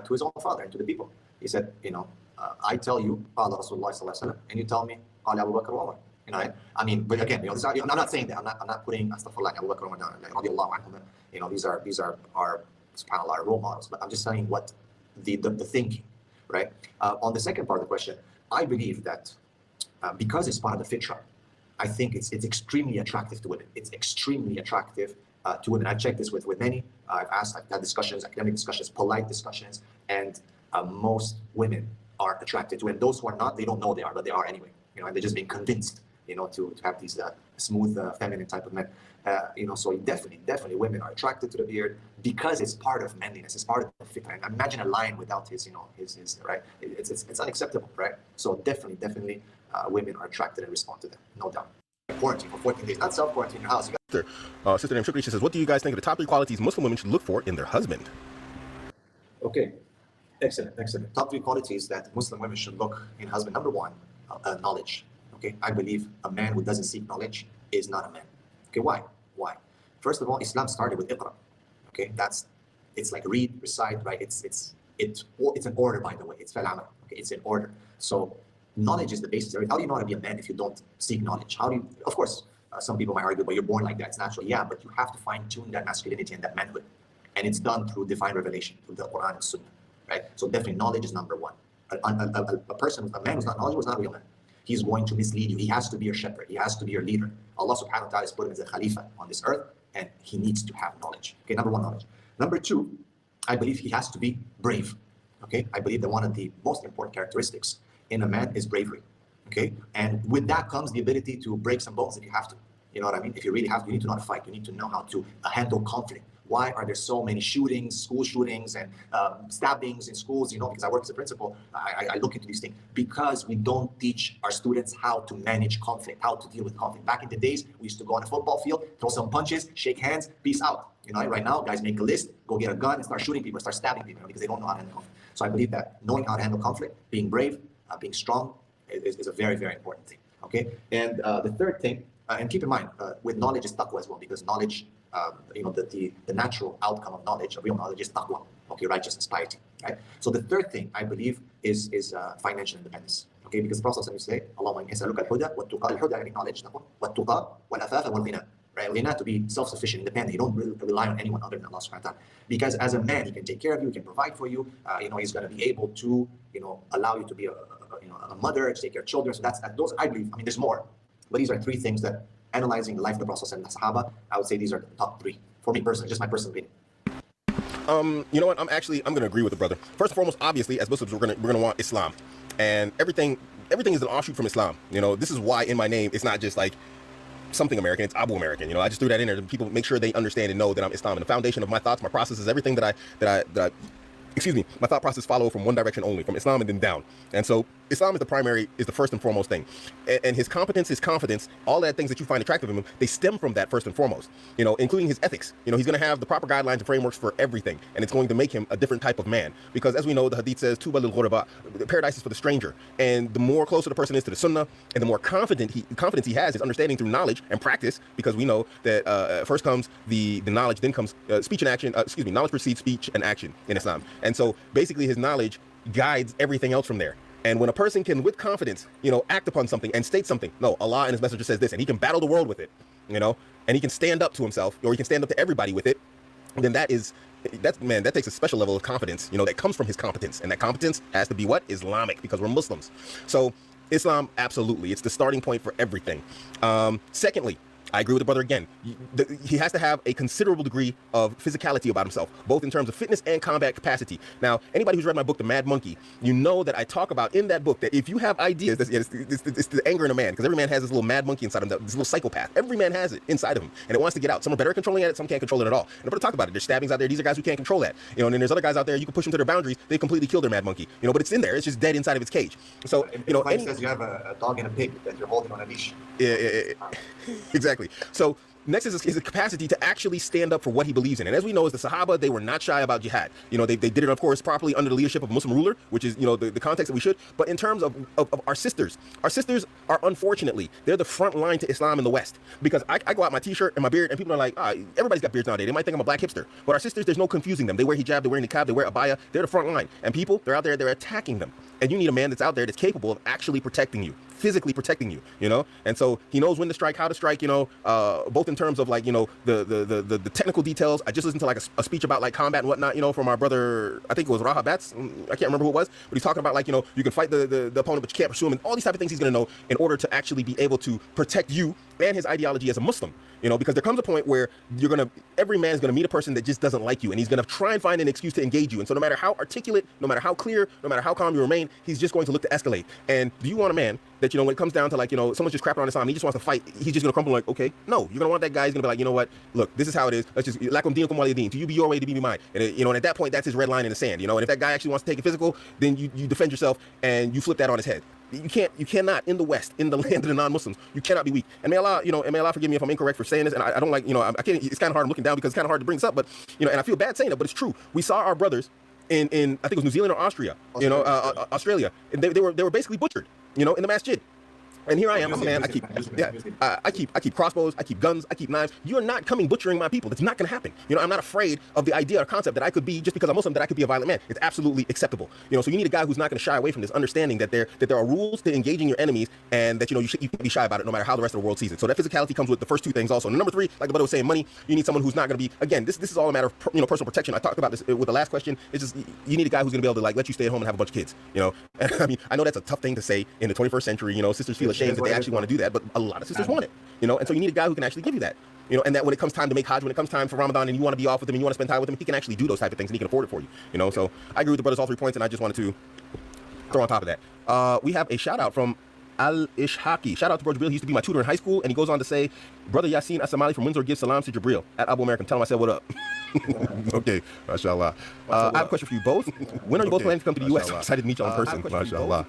to his own father and to the people, he said, I tell you, Qala Rasulullah sallallahu alaihi wasallam, and you tell me, Qala Abu Bakr wa Umar. Right? I mean, but again, I'm not saying that. I'm not putting astaghfirullah Abu Bakr wa Umar down. Radiallahu anhum. These are our subhanAllah, our role models. But I'm just saying what the thinking, right? On the second part of the question, I believe that because it's part of the fitra, I think it's extremely attractive to women. It's extremely attractive to women. I've checked this with many. I've had discussions, academic discussions, polite discussions, and most women are attracted to it. And those who are not, they don't know they are, but they are anyway. And they're just being convinced, to have these smooth, feminine type of men. So definitely women are attracted to the beard because it's part of manliness. It's part of the fitra. And imagine a lion without his right? It's unacceptable, right? So definitely women are attracted and respond to them, no doubt. Quarantine for 14 days, not self-quarantine in your house. Sister named Shukri, she says, what do you guys think of the top 3 qualities Muslim women should look for in their husband? Okay, excellent. Top 3 qualities that Muslim women should look in husband. Number 1, knowledge. Okay, I believe a man who doesn't seek knowledge is not a man. Okay, why? First of all, Islam started with Iqra. Okay, it's like read, recite, right? It's an order, by the way. It's falama. Okay, it's an order. So knowledge is the basis. How do you know how to be a man if you don't seek knowledge? Of course, some people might argue, but you're born like that. It's natural. Yeah, but you have to fine-tune that masculinity and that manhood. And it's done through divine revelation, through the Quran and Sunnah, right? So definitely knowledge is number 1. A man who's not knowledgeable is not a real man. He's going to mislead you. He has to be your shepherd. He has to be your leader. Allah subhanahu wa ta'ala has put him as a khalifa on this earth, and he needs to have knowledge. Okay, number 1, knowledge. Number 2, I believe he has to be brave. Okay, I believe that one of the most important characteristics in a man is bravery. Okay, and with that comes the ability to break some bones if you have to. You know what I mean? If you really have to, you need to know how to fight. You need to know how to handle conflict. Why are there so many shootings, school shootings, and stabbings in schools? Because I work as a principal, I look into these things. Because we don't teach our students how to manage conflict, how to deal with conflict. Back in the days, we used to go on a football field, throw some punches, shake hands, peace out. Right now, guys make a list, go get a gun, and start shooting people, start stabbing people, because they don't know how to handle conflict. So I believe that knowing how to handle conflict, being brave, being strong, is a very, very important thing. Okay, and the third thing, and keep in mind, with knowledge is taqwa as well, because knowledge, the natural outcome of knowledge, of real knowledge, is taqwa. Okay, righteousness, piety, right? So the third thing I believe is financial independence. Okay, because the Prophet used to say, Allahumma inni as'aluka al-huda wa tuqa. Al-huda meaning knowledge, taqwa, wa tuqa wal afafa wal ghina. Right, ghina to be self-sufficient, independent. You don't rely on anyone other than Allah subhanahu wa ta'ala. Because as a man, he can take care of you, he can provide for you. He's going to be able to, allow you to be a mother, to take care of children. So those I believe. I mean, there's more, but these are 3 things that, analyzing the life of the Prophet and the Sahaba, I would say these are the top 3 for me personally, just my personal opinion. You know what? I'm going to agree with the brother. First and foremost, obviously, as Muslims, we're going to want Islam, and everything is an offshoot from Islam. This is why in my name it's not just like something American, it's Abu American. I just threw that in there to people make sure they understand and know that I'm Islam, and the foundation of my thoughts, my processes, everything that I my thought process follow from one direction only, from Islam and then down. And so Islam is the first and foremost thing. And his competence, his confidence, all that things that you find attractive in him, they stem from that first and foremost, including his ethics. He's going to have the proper guidelines and frameworks for everything. And it's going to make him a different type of man. Because as we know, the hadith says, Tuba lil ghuraba, paradise is for the stranger. And the more closer the person is to the sunnah, and the more confidence he has, his understanding through knowledge and practice, because we know that first comes the knowledge, then comes speech and action, knowledge precedes speech and action in Islam. And so basically his knowledge guides everything else from there. And when a person can, with confidence, act upon something and state something, no, Allah and his messenger says this, and he can battle the world with it, and he can stand up to himself, or he can stand up to everybody with it, then that takes a special level of confidence, that comes from his competence. And that competence has to be what? Islamic, because we're Muslims. So Islam, absolutely, it's the starting point for everything. Secondly, I agree with the brother again. He has to have a considerable degree of physicality about himself, both in terms of fitness and combat capacity. Now, anybody who's read my book, The Mad Monkey, you know that I talk about in that book that if you have ideas, it's the anger in a man, because every man has this little mad monkey inside of him, this little psychopath. Every man has it inside of him, and it wants to get out. Some are better at controlling it, some can't control it at all. And the brother talked about it. There's stabbings out there. These are guys who can't control that. You know, and then there's other guys out there, you can push them to their boundaries, they completely kill their mad monkey. You know, but it's in there. It's just dead inside of its cage. So, you know, It says you have a dog and a pig that you're holding on a leash. Yeah, exactly. So next is his capacity to actually stand up for what he believes in. And as we know, as the Sahaba, they were not shy about jihad. You know, they did it, of course, properly under the leadership of a Muslim ruler, which is, you know, the context that we should. But in terms of our sisters are, unfortunately, they're the front line to Islam in the West. Because I go out my t-shirt and my beard, and people are like, everybody's got beards nowadays. They might think I'm a black hipster. But our sisters, there's no confusing them. They wear hijab, they wear niqab, they wear abaya. They're the front line. And people, they're out there, they're attacking them. And you need a man that's out there that's capable of actually protecting you, physically protecting you, you know? And so he knows when to strike, how to strike, you know, both in terms of like, you know, the technical details. I just listened to like a speech about like combat and whatnot, you know, from our brother, I think it was Raha Batts. I can't remember who it was, but he's talking about like, you know, you can fight the opponent, but you can't pursue him, and all these type of things he's going to know in order to actually be able to protect you and his ideology as a Muslim, you know, because there comes a point where every man is going to meet a person that just doesn't like you, and he's going to try and find an excuse to engage you. And so no matter how articulate, no matter how clear, no matter how calm you remain, he's just going to look to escalate. And do you want a man that, you know, when it comes down to like, you know, someone's just crapping on Islam, he just wants to fight, he's just going to crumble like, okay, no, you're going to want that guy, he's going to be like, you know what, look, this is how it is, let's just, lakum deenukum waliya deen, to you be your way, to be mine. And you know, and at that point, that's his red line in the sand, you know, and if that guy actually wants to take it physical, then you defend yourself and you flip that on his head. You cannot in the West, in the land of the non-Muslims, you cannot be weak. And may Allah, you know, and may Allah forgive me if I'm incorrect for saying this, and I don't like, you know, I can't, it's kind of hard, I'm looking down because it's kind of hard to bring this up, but, you know, and I feel bad saying it, but it's true. We saw our brothers in I think it was New Zealand or Australia, you know, Australia, and they were basically butchered, you know, in the masjid. And here I am, I'm a man, I keep crossbows, I keep guns, I keep knives. You're not coming butchering my people. That's not going to happen. You know, I'm not afraid of the idea or concept that I could be, just because I'm Muslim, that I could be a violent man. It's absolutely acceptable. You know, so you need a guy who's not going to shy away from this, understanding that there are rules to engaging your enemies, and that, you know, you can't be shy about it no matter how the rest of the world sees it. So that physicality comes with the first two things also. And number three, like the brother was saying, money. You need someone who's not going to be, again, this is all a matter of, you know, personal protection. I talked about this with the last question. It's just, you need a guy who's going to be able to like let you stay at home and have a bunch of kids, you know. And I mean, I know that's a tough thing to say in the 21st century. You know, sisters feel ashamed that they actually want to do that, but a lot of sisters want it, you know, and so you need a guy who can actually give you that, you know, and that when it comes time to make Hajj, when it comes time for Ramadan and you want to be off with him and you want to spend time with him, he can actually do those type of things and he can afford it for you, you know. So I agree with the brothers all 3 points, and I just wanted to throw on top of that. We have a shout out from Al-Ishhaki. Shout out to Bro Jabril. He used to be my tutor in high school, and he goes on to say, Brother Yasin Asamali from Windsor gives salams to Jabril at Abu American. Tell him I said what up. Okay, mashallah. I have a question for you both. When are you both planning to come to the U.S.? I'm excited to meet you in person. Mashallah.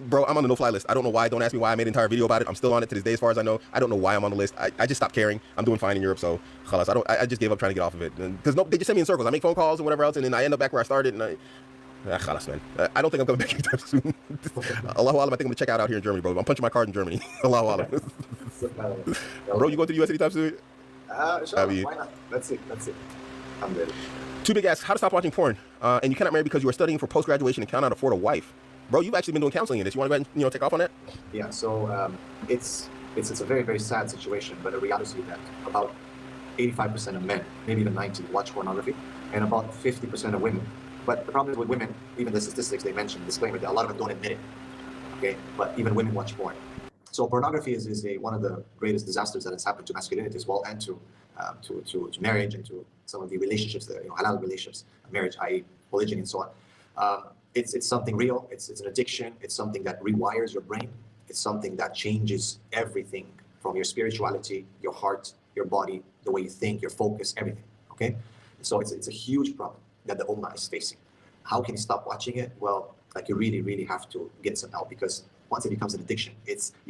Bro, I'm on the no-fly list. I don't know why. Don't ask me why. I made an entire video about it. I'm still on it to this day, as far as I know. I don't know why I'm on the list. I just stopped caring. I'm doing fine in Europe, so khalas. I just gave up trying to get off of it. Because they just send me in circles. I make phone calls and whatever else, and then I end up back where I started, and khalas, man. I don't think I'm coming back anytime soon. Allahu Alam, I think I'm going to check out here in Germany, bro. I'm punching my card in Germany. Allahu Alam. Bro, you going to the U.S. anytime soon? Sure, why not? Let's see. I'm ready. Two Big asks, how to stop watching porn, and you cannot marry because you are studying for post-graduation and cannot afford a wife. Bro, you've actually been doing counseling in this. You want to go ahead and, you know, take off on that? Yeah, so it's a very, very sad situation, but the reality is that about 85% of men, maybe even 90%, watch pornography, and about 50% of women. But the problem is with women, even the statistics they mentioned, disclaimer, that a lot of them don't admit it, okay? But even women watch porn. So pornography is one of the greatest disasters that has happened to masculinity as well, and to marriage, and to some of the relationships, that, you know, halal relationships, marriage, i.e. polygyny and so on. It's something real. It's an addiction. It's something that rewires your brain. It's something that changes everything from your spirituality, your heart, your body, the way you think, your focus, everything. Okay, so it's a huge problem that the ummah is facing. How can you stop watching it? Well, like, you really, really have to get some help, because once it becomes an addiction,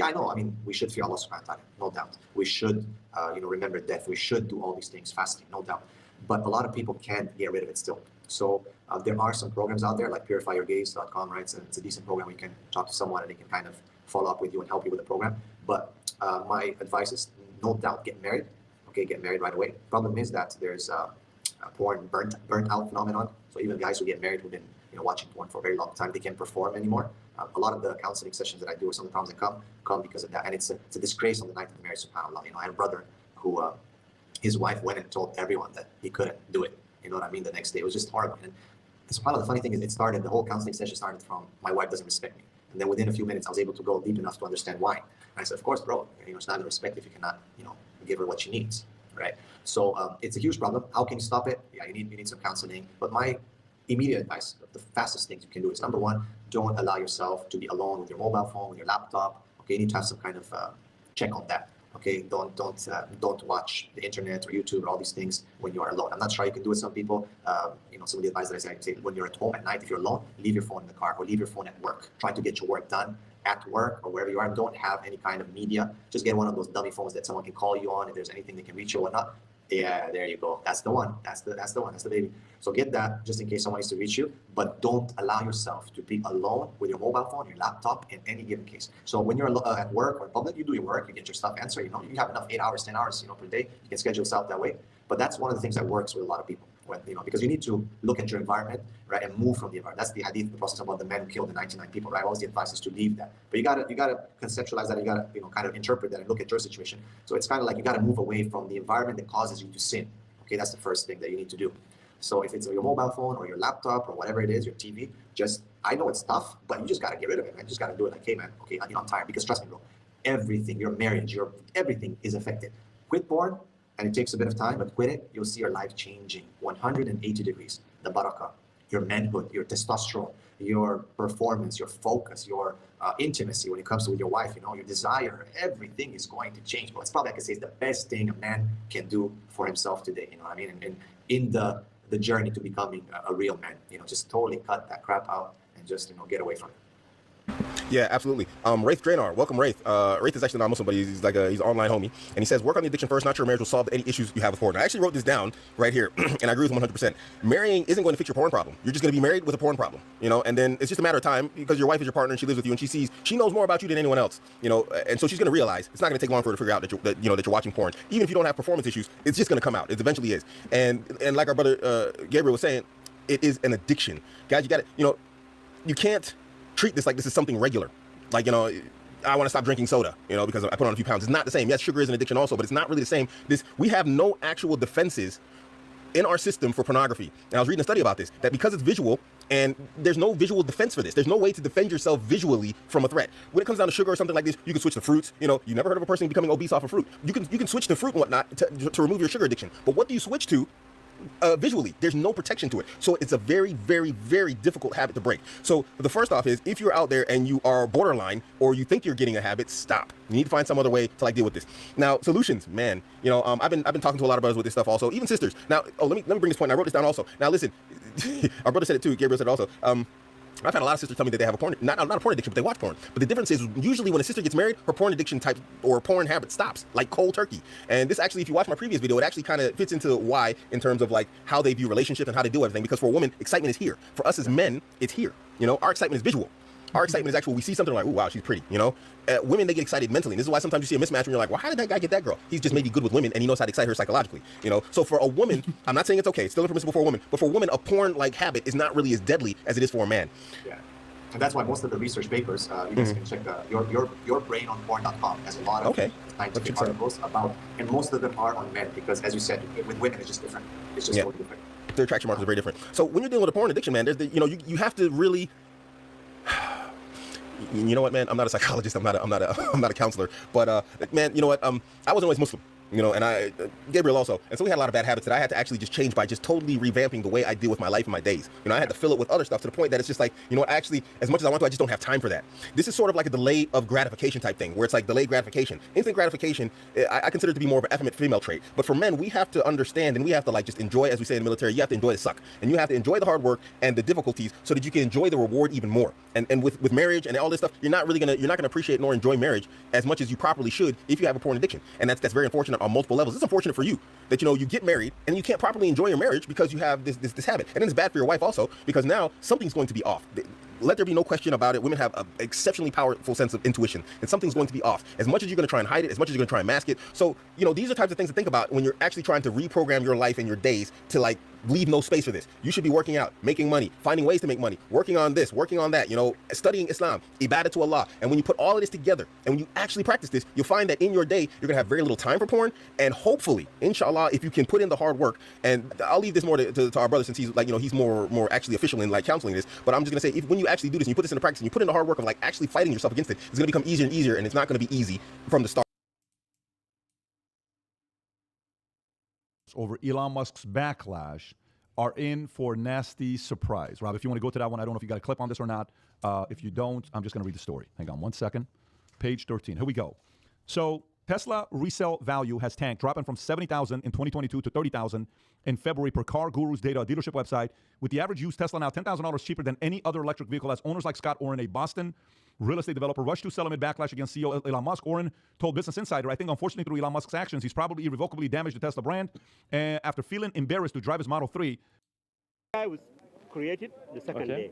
I know. I mean, we should fear Allah subhanahu wa ta'ala, no doubt. We should, remember death. We should do all these things, fasting, no doubt. But a lot of people can't get rid of it still. So there are some programs out there like purifyyourgaze.com, right? So it's a decent program. You can talk to someone and they can kind of follow up with you and help you with the program. But my advice is, no doubt, get married. Okay, get married right away. Problem is that there's a porn burnt out phenomenon. So even guys who get married who've been watching porn for a very long time, they can't perform anymore. A lot of the counseling sessions that I do, or some of the problems that come because of that. And it's a disgrace on the night of the marriage, subhanAllah. I had a brother who his wife went and told everyone that he couldn't do it. You know what I mean? The next day, it was just horrible. And subhanAllah, the funny thing is, the whole counseling session started from, my wife doesn't respect me. And then within a few minutes, I was able to go deep enough to understand why. And I said, of course, bro. It's not gonna respect if you cannot, give her what she needs, right? So it's a huge problem. How can you stop it? Yeah, you need some counseling. But my immediate advice, the fastest things you can do is, number one, don't allow yourself to be alone with your mobile phone, with your laptop. Okay, you need to have some kind of check on that. Okay, don't watch the internet or YouTube or all these things when you are alone. I'm not sure you can do it. Some people, some of the advice that I say when you're at home at night, if you're alone, leave your phone in the car or leave your phone at work. Try to get your work done at work or wherever you are. Don't have any kind of media. Just get one of those dummy phones that someone can call you on if there's anything they can reach you or whatnot. Yeah, there you go. That's the one. That's the one. That's the baby. So get that just in case someone needs to reach you, but don't allow yourself to be alone with your mobile phone, your laptop in any given case. So when you're at work or in public, you do your work, you get your stuff answered. You have enough 8 hours, 10 hours, per day. You can schedule yourself that way. But that's one of the things that works with a lot of people. Because you need to look at your environment, right, and move from the environment. That's the hadith, the process about the men who killed the 99 people, right? Always the advice is to leave that. But you gotta conceptualize that. You gotta, kind of interpret that and look at your situation. So it's kind of like you gotta move away from the environment that causes you to sin. Okay, that's the first thing that you need to do. So if it's your mobile phone or your laptop or whatever it is, your TV, I know it's tough, but you just gotta get rid of it, man. You just gotta do it like, hey, man, okay, I'm tired. Because trust me, bro, everything, your marriage, everything is affected. Quit porn, and it takes a bit of time, but quit it, you'll see your life changing 180 degrees. The barakah, your manhood, your testosterone, your performance, your focus, your intimacy when it comes to with your wife, your desire, everything is going to change. But it's probably, I can say, it's the best thing a man can do for himself today, you know what I mean? And in the journey to becoming a real man, just totally cut that crap out and just, get away from it. Yeah, absolutely. Wraith Draenor, welcome, Wraith. Wraith is actually not Muslim, but he's like he's an online homie, and he says, work on the addiction first. Not sure marriage will solve any issues you have with porn. I actually wrote this down right here, and I agree with him 100%. Marrying isn't going to fix your porn problem. You're just going to be married with a porn problem, and then it's just a matter of time because your wife is your partner and she lives with you and she knows more about you than anyone else, and so she's going to realize it's not going to take long for her to figure out that you're watching porn. Even if you don't have performance issues, it's just going to come out. It eventually is, and like our brother Gabriel was saying, it is an addiction, guys. You got to, you can't treat this like this is something regular. Like, I want to stop drinking soda, because I put on a few pounds. It's not the same. Yes, sugar is an addiction also, but it's not really the same. We have no actual defenses in our system for pornography. And I was reading a study about this, that because it's visual and there's no visual defense for this, there's no way to defend yourself visually from a threat. When it comes down to sugar or something like this, you can switch to fruits. You never heard of a person becoming obese off of fruit. You can switch to fruit and whatnot to remove your sugar addiction. But what do you switch to? Visually, there's no protection to it. So it's a very, very, very difficult habit to break. So the first off is, if you're out there and you are borderline or you think you're getting a habit, stop. You need to find some other way to deal with this. Now, solutions, man. I've been talking to a lot of brothers with this stuff also, even sisters. Now, let me bring this point. I wrote this down also. Now, listen, our brother said it too. Gabriel said it also. I've had a lot of sisters tell me that they have a porn, not a porn addiction, but they watch porn. But the difference is, usually when a sister gets married, her porn addiction type or porn habit stops, like cold turkey. And this actually, if you watch my previous video, it actually kind of fits into why, in terms of how they view relationships and how they do everything. Because for a woman, excitement is here. For us as men, it's here. Our excitement is visual. Our excitement is actual. We see something like, oh, wow, she's pretty, Women, they get excited mentally. And this is why sometimes you see a mismatch when you're like, well, how did that guy get that girl? He's just maybe good with women and he knows how to excite her psychologically, So for a woman, I'm not saying it's okay. It's still permissible for a woman. But for a woman, a porn-like habit is not really as deadly as it is for a man. Yeah. And that's why most of the research papers, you guys can check yourbrainonporn.com, has a lot of scientific articles about, and most of them are on men, because as you said, with women it's just different. It's just totally different. Their attraction markers are very different. So when you're dealing with a porn addiction, man, there's you have to really. You know what, man? I'm not a psychologist. I'm not a counselor. But man, you know what? I wasn't always Muslim. And Gabriel also. And so we had a lot of bad habits that I had to actually just change by just totally revamping the way I deal with my life and my days. I had to fill it with other stuff to the point that it's just like, actually, as much as I want to, I just don't have time for that. This is sort of like a delay of gratification type thing, where it's like delayed gratification. Instant gratification, I consider it to be more of an effeminate female trait. But for men, we have to understand and we have to just enjoy, as we say in the military, you have to enjoy the suck. And you have to enjoy the hard work and the difficulties so that you can enjoy the reward even more. And with marriage and all this stuff, you're not gonna appreciate nor enjoy marriage as much as you properly should if you have a porn addiction. And that's very unfortunate on multiple levels. It's unfortunate for you that you get married and you can't properly enjoy your marriage because you have this habit. And then it's bad for your wife also, because now something's going to be off. Let there be no question about it. Women have an exceptionally powerful sense of intuition, and something's going to be off. As much as you're going to try and hide it, as much as you're going to try and mask it. So, these are types of things to think about when you're actually trying to reprogram your life and your days to leave no space for this. You should be working out, making money, finding ways to make money, working on this, working on that, you know, studying Islam, ibadah to Allah. And when you put all of this together and when you actually practice this, you'll find that in your day, you're gonna have very little time for porn. And hopefully, inshallah, if you can put in the hard work, and I'll leave this more to our brother since he's like, you know, he's more actually official in like counseling this, but I'm just gonna say, if when you actually do this and you put this into practice and you put in the hard work of like actually fighting yourself against it, it's gonna become easier and easier, and it's not gonna be easy from the start. Over Elon Musk's backlash are in for nasty surprise. Rob, if you want to go to that one, I don't know if you got a clip on this or not. If you don't, I'm just going to read the story. Hang on one second. Page 13. Here we go. So Tesla resale value has tanked, dropping from 70,000 in 2022 to 30,000 in February per Car Guru's data, a dealership website. With the average used Tesla now $10,000 cheaper than any other electric vehicle, as owners like Scott Oren, a Boston real estate developer, rushed to sell amid backlash against CEO Elon Musk. Oren told Business Insider, I think unfortunately through Elon Musk's actions, he's probably irrevocably damaged the Tesla brand. And after feeling embarrassed to drive his Model 3. I was created the second day.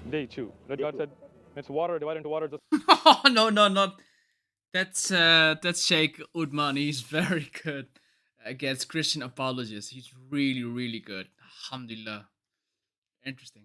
Day 2. That God said, it's water divided into water. Oh, no, not. That's Sheikh Udman. He's very good against Christian apologists. He's really, really good. Alhamdulillah. Interesting.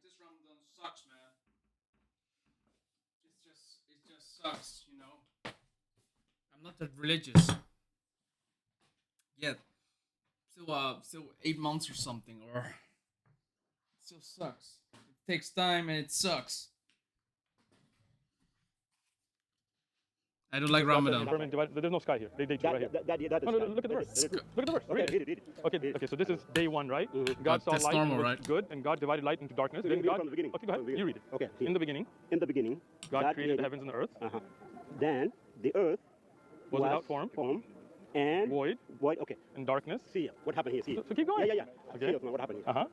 This Ramadan sucks, man. It just sucks, you know. I'm not that religious yet. Still 8 months or something, or it still sucks. It takes time and it sucks. I don't like Ramadan. There's no sky here. Day 2 right here. That is No, look at the verse. Look at the verse. Read it. Okay, so this is day 1, right? God saw That's light normal, and right? good, and God divided light into darkness. Then God, from the beginning. okay, go ahead. You read it. Okay. In the beginning, God created the heavens and the earth. Then the earth Was without form. And void. Okay. And darkness. See what happened here. See. So keep going. Yeah. Okay. See what happened here.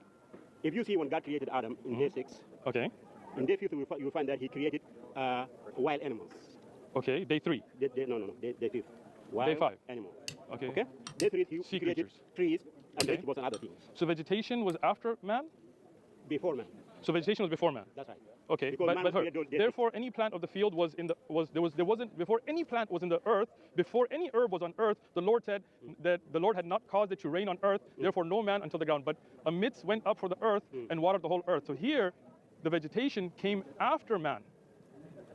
If you see when God created Adam in day 6. Okay. In day 5 you will find that He created wild animals. Okay. Day 3. Day 5. Wild Day 5. Animals. Okay. Okay. Day 3 He Sea created creatures. trees and Okay. vegetables and other things. So vegetation was after man? Before man. So vegetation was before man. That's right. Okay, Because man but created those dead therefore any plant of the field was in the there wasn't before any plant was in the earth, before any herb was on earth, the Lord said that the Lord had not caused it to rain on earth, therefore no man until the ground. But a mist went up for the earth and watered the whole earth. So here the vegetation came after man.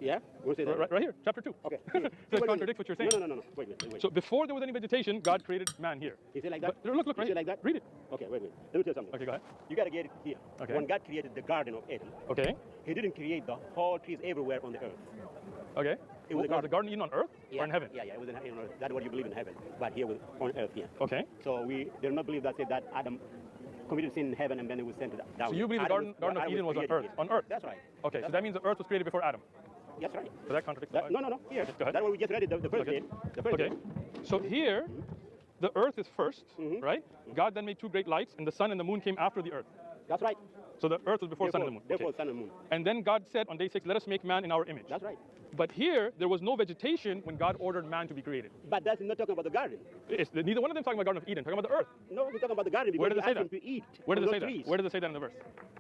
Yeah? We'll say that. Right here, chapter 2. Okay. So it contradicts what you're saying. No. Wait. So before there was any vegetation, God created man here. Is it like that? But look Is right it here. like that? Read it. Okay, wait. Let me tell you something. Okay, go ahead. You got to get it here. Okay. When God created the Garden of Eden, Okay. He didn't create the whole trees everywhere on the earth. Okay. It was the garden Eden on earth or in heaven? Yeah, it was in heaven. That's what you believe in heaven. But here was on earth here. Okay. So we do not believe that said that Adam committed sin in heaven and then it was sent down. So you believe the Garden of Eden was on earth? Here. On earth? That's right. Okay, so that means the earth was created before Adam. That's right. So that contradicts No. Here. Go ahead. That's what we just read the first Okay. day. The first Okay. day. So here, the earth is 1st, right? God then made 2 great lights, and the sun and the moon came after the earth. That's right. So the earth was before sun and the moon. Therefore, sun and moon. And then God said on day 6, let us make man in our image. That's right. But here, there was no vegetation when God ordered man to be created. But that's not talking about the garden. Neither one of them talking about Garden of Eden, talking about the earth. No, we're talking about the garden because Where does it say he asked that? him to eat. Where does it from say those that? trees. Where does it say that in the verse?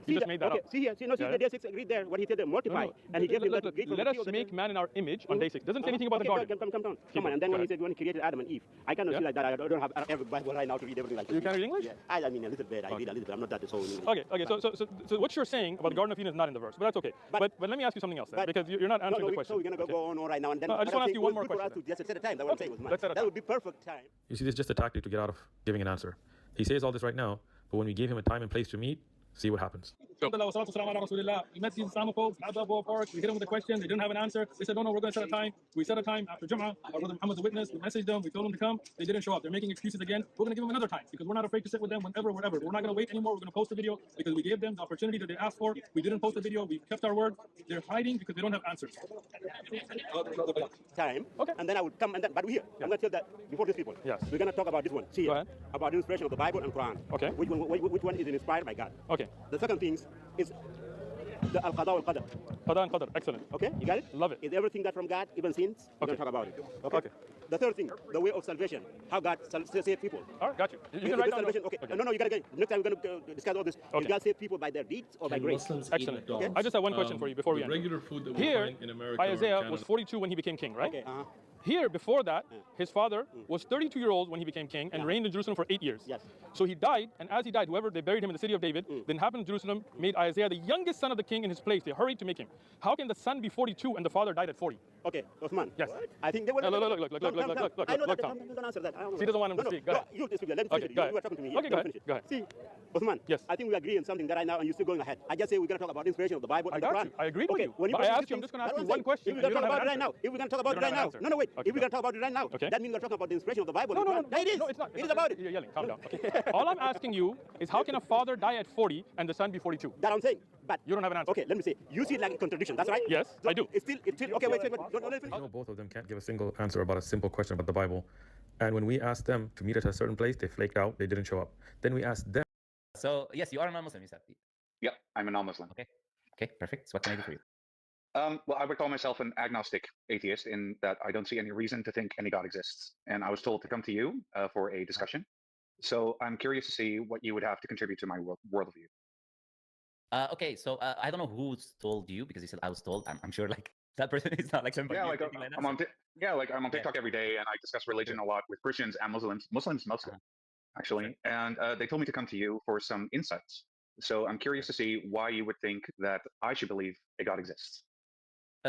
See You just that? made that okay, up. See here. See the day 6, read there what he said there, multiply. And he gave him that gate from Let the us tree of the make man in our image on day 6. Doesn't say anything about the Okay, garden. Come on. And then when he said when he created Adam and Eve, I cannot see like that. I don't have every Bible right now to read everything like that. You can read English? Yeah. I mean a little bit. I read a little bit. I'm not that so. Okay. So what you're saying about the Garden of Eden is not in the verse, but that's okay. But let me ask you something else then, because you're not answering the question. So we're gonna go on right now and then. No, I just want to ask you one more question. To just set a time. That's what I'm saying. Let's set a time. That would be perfect time. You see, this is just a tactic to get out of giving an answer. He says all this right now, but when we gave him a time and place to meet, see what happens. Alhamdulillah, wassalatu wassalamu ala Rasulillah. We met these Islamophobes, Abdul Park. We hit them with a question. They didn't have an answer. They said, no, we're going to set a time. We set a time after Jum'ah. Our brother Muhammad's a witness. We messaged them. We told them to come. They didn't show up. They're making excuses again. We're going to give them another time because we're not afraid to sit with them whenever. We're not going to wait anymore. We're going to post a video because we gave them the opportunity that they asked for. We didn't post a video. We kept our word. They're hiding because they don't have answers. Time. Okay. And then I would come and then, but here, I'm going to tell that before these people. Yes. We're going to talk about this one. See, about the inspiration of the Bible and Quran. Okay. Which one is inspired by God? Okay. The second thing is the Al-Qada wal-Qadar. Qada and Qadar. Excellent. Okay, you got it? Love it. Is everything that from God, even sins? We're going to talk about it. Okay. The third thing, the way of salvation. How God saves people. All right, got you. You can write down. Okay. No, you got to get it. Next time we're going to discuss all this. Okay. Is God save people by their deeds or by grace? Excellent. Okay. I just have one question for you before we end. Regular food that we Here, find in America Isaiah was 42 when he became king, right? Okay. Here, before that, his father was 32 years old when he became king and reigned in Jerusalem for 8 years. Yes. So he died, and as he died, whoever they buried him in the city of David, then happened in Jerusalem, made Isaiah the youngest son of the king in his place. They hurried to make him. How can the son be 42 and the father died at 40? Okay, Osman. Yes. I think they were. Look, I know that. Tom. Don't answer that. He doesn't want him to speak. Go ahead. You speak. Let me Okay, finish. go ahead. You are talking to me. Okay, go ahead. Go ahead. See, Osman. Yes. I think we agree on something that right now, and you're still going ahead. I just say we're going to talk about the inspiration of the Bible and the Quran. I agreed with you. When But I asked you, I'm just going to ask you one question. If we're going to talk about it right now, if we're going to talk about it right now, no, wait. If we're going to talk about it right now, Okay. that means we're talking about the inspiration of the Bible. No, it is. No, it's not. It is about it. You're yelling. Calm down. Okay. All I'm asking you is how can a father die at 40 and the son be 42? That I'm saying. But you don't have an answer. Okay, let me say. You see it like a contradiction. That's right. Yes, I do. It's still. Okay, wait. Don't let me I know both of them can't give a single answer about a simple question about the Bible. And when we asked them to meet at a certain place, they flaked out. They didn't show up. Then we asked them. So, yes, you are a non-Muslim, you said. Yeah, I'm a non-Muslim. Okay, perfect. So what can I do for you? Well, I would call myself an agnostic atheist in that I don't see any reason to think any God exists. And I was told to come to you for a discussion. So I'm curious to see what you would have to contribute to my worldview. Okay, so I don't know who's told you because you said I was told. I'm sure like that person is not like somebody. Yeah, like I'm on TikTok every day, and I discuss religion a lot with Christians and Muslims mostly, actually. And they told me to come to you for some insights. So I'm curious to see why you would think that I should believe a God exists.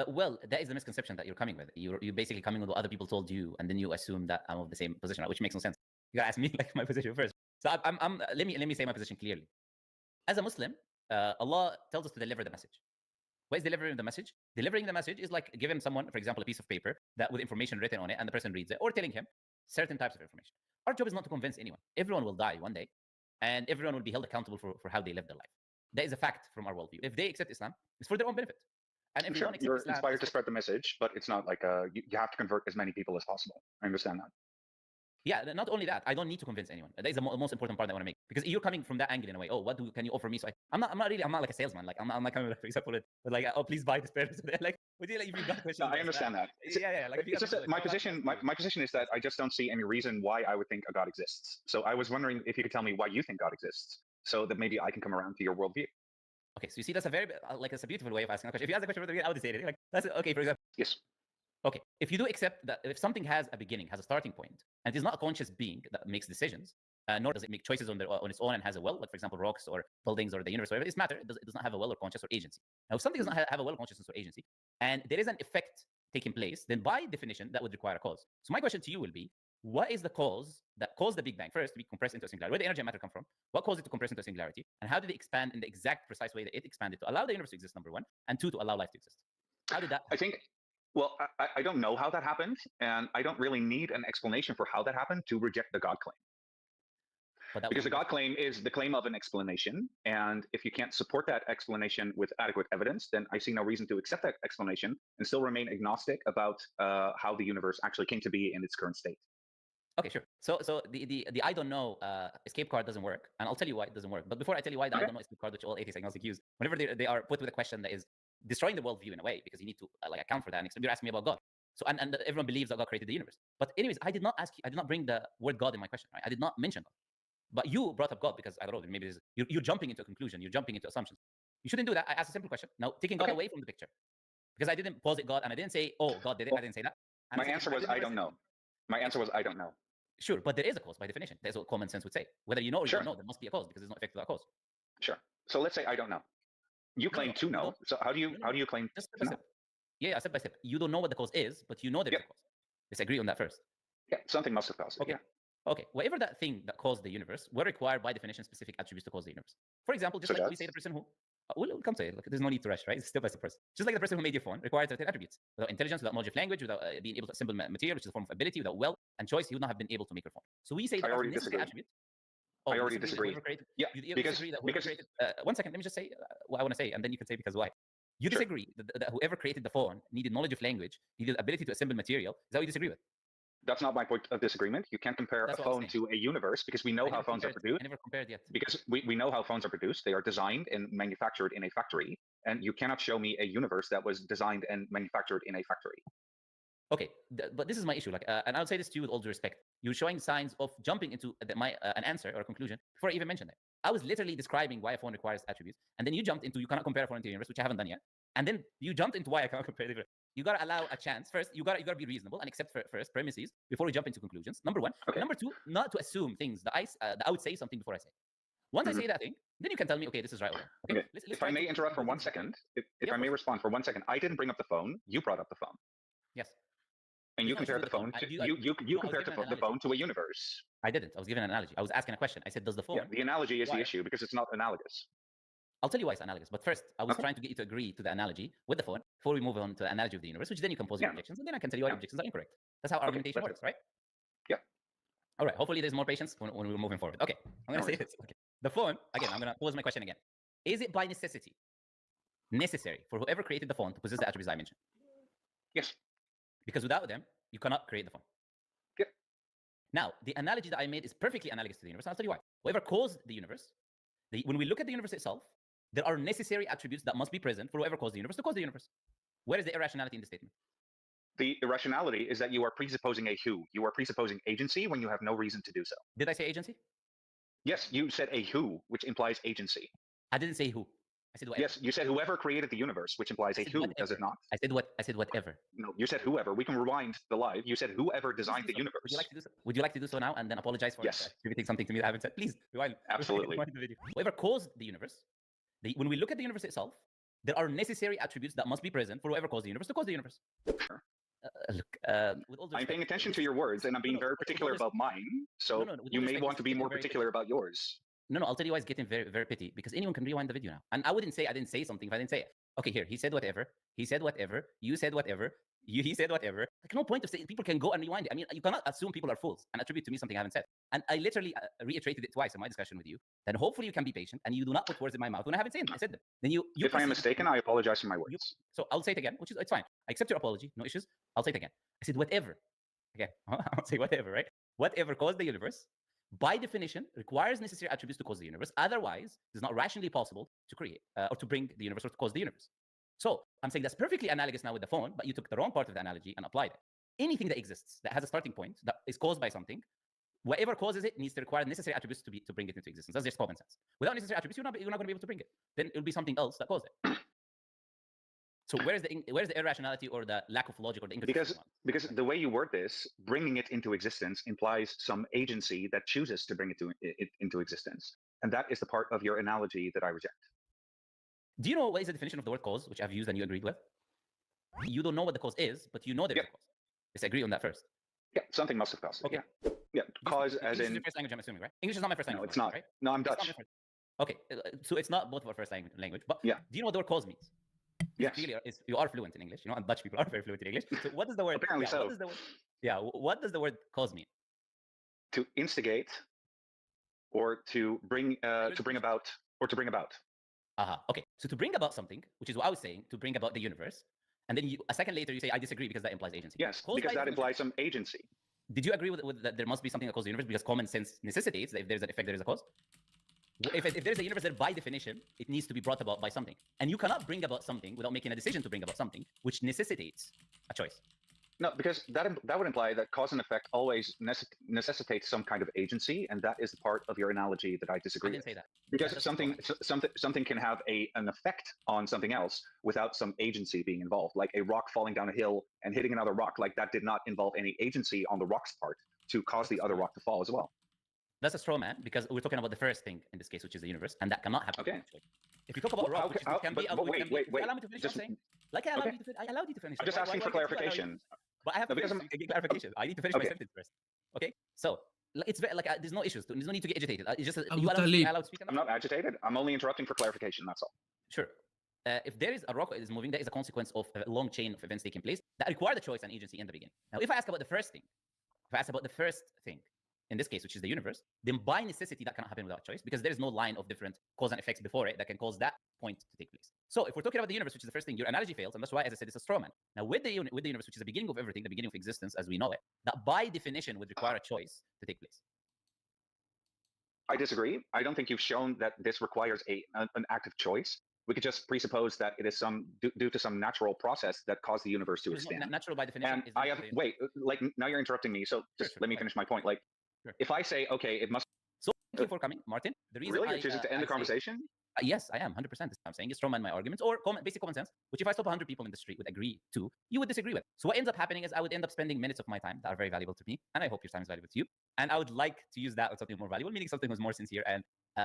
Well, that is the misconception that you're coming with. You're basically coming with what other people told you, and then you assume that I'm of the same position, which makes no sense. You gotta ask me like my position first. So let me say my position clearly. As a Muslim, Allah tells us to deliver the message. What is delivering the message? Delivering the message is like giving someone, for example, a piece of paper that with information written on it, and the person reads it, or telling him certain types of information. Our job is not to convince anyone. Everyone will die one day, and everyone will be held accountable for how they live their life. That is a fact from our worldview. If they accept Islam, it's for their own benefit. And if Sure, they don't you're accept Islam, inspired to spread the message, but it's not like you have to convert as many people as possible. I understand that. yeah, not only that, I don't need to convince anyone. That is the most important part I want to make, because you're coming from that angle in a way. Oh, can you offer me? So I'm not like a salesman. Like I'm not coming, for example, with like, oh, please buy this pair. Like, would you like if you got questions? No, I understand that. Yeah. Like, it's just that my position is that I just don't see any reason why I would think a God exists. So I was wondering if you could tell me why you think God exists, so that maybe I can come around to your worldview. Okay, so you see, that's a very like it's a beautiful way of asking a question. If you ask the question, I would say it like that's okay. For example, yes. Okay, if you do accept that if something has a beginning, has a starting point, and it is not a conscious being that makes decisions, nor does it make choices on its own and has a will, like for example, rocks or buildings or the universe, whatever, it's matter. It does not have a will or conscious or agency. Now, if something does not have a will, consciousness, or agency, and there is an effect taking place, then by definition, that would require a cause. So my question to you will be, what is the cause that caused the Big Bang first to be compressed into a singularity? Where did energy and matter come from? What caused it to compress into a singularity? And how did it expand in the exact precise way that it expanded to allow the universe to exist, number one, and two, to allow life to exist? How did that happen? I think, well, I don't know how that happened, and I don't really need an explanation for how that happened to reject the God claim. Because the God claim is the claim of an explanation, and if you can't support that explanation with adequate evidence, then I see no reason to accept that explanation and still remain agnostic about how the universe actually came to be in its current state. Okay, sure. So the I don't know escape card doesn't work, and I'll tell you why it doesn't work. But before I tell you why the I don't know escape card, which all atheist agnostic use, whenever they are put with a question that is destroying the worldview in a way, because you need to like account for that. And you're asking me about God. So and everyone believes that God created the universe. But anyways, I did not ask you. I did not bring the word God in my question. Right? I did not mention God. But you brought up God because I don't know. Maybe you're jumping into a conclusion. You're jumping into assumptions. You shouldn't do that. I asked a simple question. Now taking God away from the picture, because I didn't posit God and I didn't say, oh, God did it. I didn't say that. And My answer was I don't know. My answer was I don't know. Sure, but there is a cause by definition. That's what common sense would say. Whether you know or you don't know, there must be a cause because there's no effect to that cause. Sure. So let's say I don't know. You claim to know. So how do you claim to know? Yeah, step by step. You don't know what the cause is, but you know there's a cause. Let's agree on that first. Yeah, something must have caused it. Okay. Okay. Whatever that thing that caused the universe will require by definition specific attributes to cause the universe. For example, just like we say the person who we'll come to it. Like, there's no need to rush, right? It's step by step first. Just like the person who made your phone requires certain attributes. Without intelligence, without knowledge of language, without being able to assemble material, which is a form of ability, without will and choice, he would not have been able to make your phone. So we say that I already disagree. attributes. I already disagree. Yeah, because created, one second, let me just say what I want to say, and then you can say because why. You disagree that whoever created the phone needed knowledge of language, needed ability to assemble material. Is that what you disagree with? That's not my point of disagreement. You can't compare a phone to a universe because we know how phones are produced. I never compared yet. Because we know how phones are produced. They are designed and manufactured in a factory. And you cannot show me a universe that was designed and manufactured in a factory. Okay, but this is my issue. Like, and I'll say this to you with all due respect. You're showing signs of jumping into an answer or a conclusion before I even mentioned it. I was literally describing why a phone requires attributes, and then you jumped into you cannot compare a phone to a universe, which I haven't done yet. And then you jumped into why I cannot compare it. You gotta allow a chance first. You gotta be reasonable and accept first premises before we jump into conclusions. Number one. Okay. Number two, not to assume things that I would say something before I say. Once I say that thing, then you can tell me, okay, this is right or wrong. Okay. Let's if I may interrupt for 1 second, if I may respond for 1 second, I didn't bring up the phone. You brought up the phone. Yes. And you compared the phone to you compared the phone to a universe. I didn't. I was giving an analogy. I was asking a question. I said, does the phone? Yeah, the analogy is the issue because it's not analogous. I'll tell you why it's analogous. But first, I was trying to get you to agree to the analogy with the phone before we move on to the analogy of the universe, which then you can pose your objections, and then I can tell you why your objections are incorrect. That's how argumentation works, right? Yeah. All right. Hopefully, there's more patience when we're moving forward. Okay. I'm going to say this. Okay. The phone, again, I'm going to pose my question again. Is it by necessity necessary for whoever created the phone to possess the attributes I mentioned? Yes. Because without them, you cannot create the phone. Yep. Now, the analogy that I made is perfectly analogous to the universe. I'll tell you why. Whoever caused the universe, when we look at the universe itself, there are necessary attributes that must be present for whoever caused the universe to cause the universe. Where is the irrationality in the statement? The irrationality is that you are presupposing a who. You are presupposing agency when you have no reason to do so. Did I say agency? Yes, you said a who, which implies agency. I didn't say who. I said whatever. Yes, you said whoever created the universe, which implies a who, whatever. Does it not? I said whatever. No, you said whoever. We can rewind the live. You said whoever designed the universe. Would you like to do so? Would you like to do so now and then apologize for attributing something to me that I haven't said? Please rewind. Absolutely. Rewind the video. Whoever caused the universe, when we look at the universe itself, there are necessary attributes that must be present for whoever caused the universe to cause the universe. Sure. With all due I'm paying attention to your words, and I'm being very particular about mine. So you may want to be more particular about yours. No, I'll tell you why it's getting very, very petty, because anyone can rewind the video now. And I wouldn't say I didn't say something if I didn't say it. Okay, here, he said whatever. He said whatever. You said whatever. He said whatever. Like, no point of saying people can go and rewind it. I mean, you cannot assume people are fools and attribute to me something I haven't said. And I literally reiterated it twice in my discussion with you. Then hopefully you can be patient and you do not put words in my mouth when I haven't said them. I said them. Then you if I am mistaken, I apologize for my words. So I'll say it again, which is it's fine. I accept your apology, no issues. I'll say it again. I said whatever. Again, I'll say whatever, right? Whatever caused the universe, by definition, requires necessary attributes to cause the universe. Otherwise, it's not rationally possible to create or to bring the universe or to cause the universe. So I'm saying that's perfectly analogous now with the phone, but you took the wrong part of the analogy and applied it. Anything that exists that has a starting point that is caused by something Whatever causes it needs to require necessary attributes to bring it into existence. That's just common sense. Without necessary attributes, you're not going to be able to bring it. Then it'll be something else that caused it. So where's the irrationality or the lack of logic or the because the way you word this, bringing it into existence implies some agency that chooses to bring it into existence, and that is the part of your analogy that I reject. Do you know what is the definition of the word cause, which I've used and you agreed with? You don't know what the cause is, but you know there's a cause. Let's agree on that first. Yeah, something must have caused it. Okay. Yeah, cause as English in. is your first language, I'm assuming, right? English is not my first language. No, it's not. Right? No, I'm It's not Dutch. my first- Okay, so it's not both of our first language. But yeah. Do you know what the word cause means? Yes. Clearly, you are fluent in English. You know, and Dutch people are very fluent in English. So what does the word? Apparently so. What does the word cause mean? To instigate, or to bring about, or to bring about. Okay, so to bring about something, which is what I was saying, to bring about the universe, and then a second later you say I disagree because that implies agency. Yes, Cause because that definition. implies some agency. Did you agree with that there must be something that causes the universe because common sense necessitates that if there's an effect, there is a cause? If there's a universe, then by definition, it needs to be brought about by something. And you cannot bring about something without making a decision to bring about something, which necessitates a choice. No, because that would imply that cause and effect always necessitates some kind of agency, and that is the part of your analogy that I disagree with. I didn't say that. Because something can have an effect on something else without some agency being involved, like a rock falling down a hill and hitting another rock. Like that did not involve any agency on the rock's part to cause the other rock to fall as well. That's a straw man because we're talking about the first thing in this case, which is the universe, and that cannot happen. Okay. If you talk about rock, which can be, wait. Allow me to finish. I'm saying, like I allowed you to finish. I'm just asking for clarification. But I have to get clarification. I need to finish my sentence first. Okay, so it's very like there's no issues. There's no need to get agitated. It's just you allowed to speak. I'm not agitated. I'm only interrupting for clarification. That's all. Sure. If there is a rock that is moving, that is a consequence of a long chain of events taking place that require the choice and agency in the beginning. Now, if I ask about the first thing, in this case, which is the universe, then by necessity that cannot happen without choice because there is no line of different cause and effects before it that can cause that point to take place. So if we're talking about the universe, which is the first thing, your analogy fails, and that's why, as I said, it's a straw man. Now with the universe, which is the beginning of everything, the beginning of existence as we know it, that by definition would require a choice to take place. I disagree. I don't think you've shown that this requires an active choice. We could just presuppose that it is due to some natural process that caused the universe to expand. Natural by definition. And like now you're interrupting me. So just let me finish my point. Like, if I say, okay, it must. So thank you for coming, Martin. The reason really, you're choosing to end the conversation? Yes, I am 100%. I'm saying is strawman my arguments or basic common sense, which if I stop 100 people in the street would agree to, you would disagree with. So what ends up happening is I would end up spending minutes of my time that are very valuable to me, and I hope your time is valuable to you. And I would like to use that with something more valuable, meaning something who's more sincere and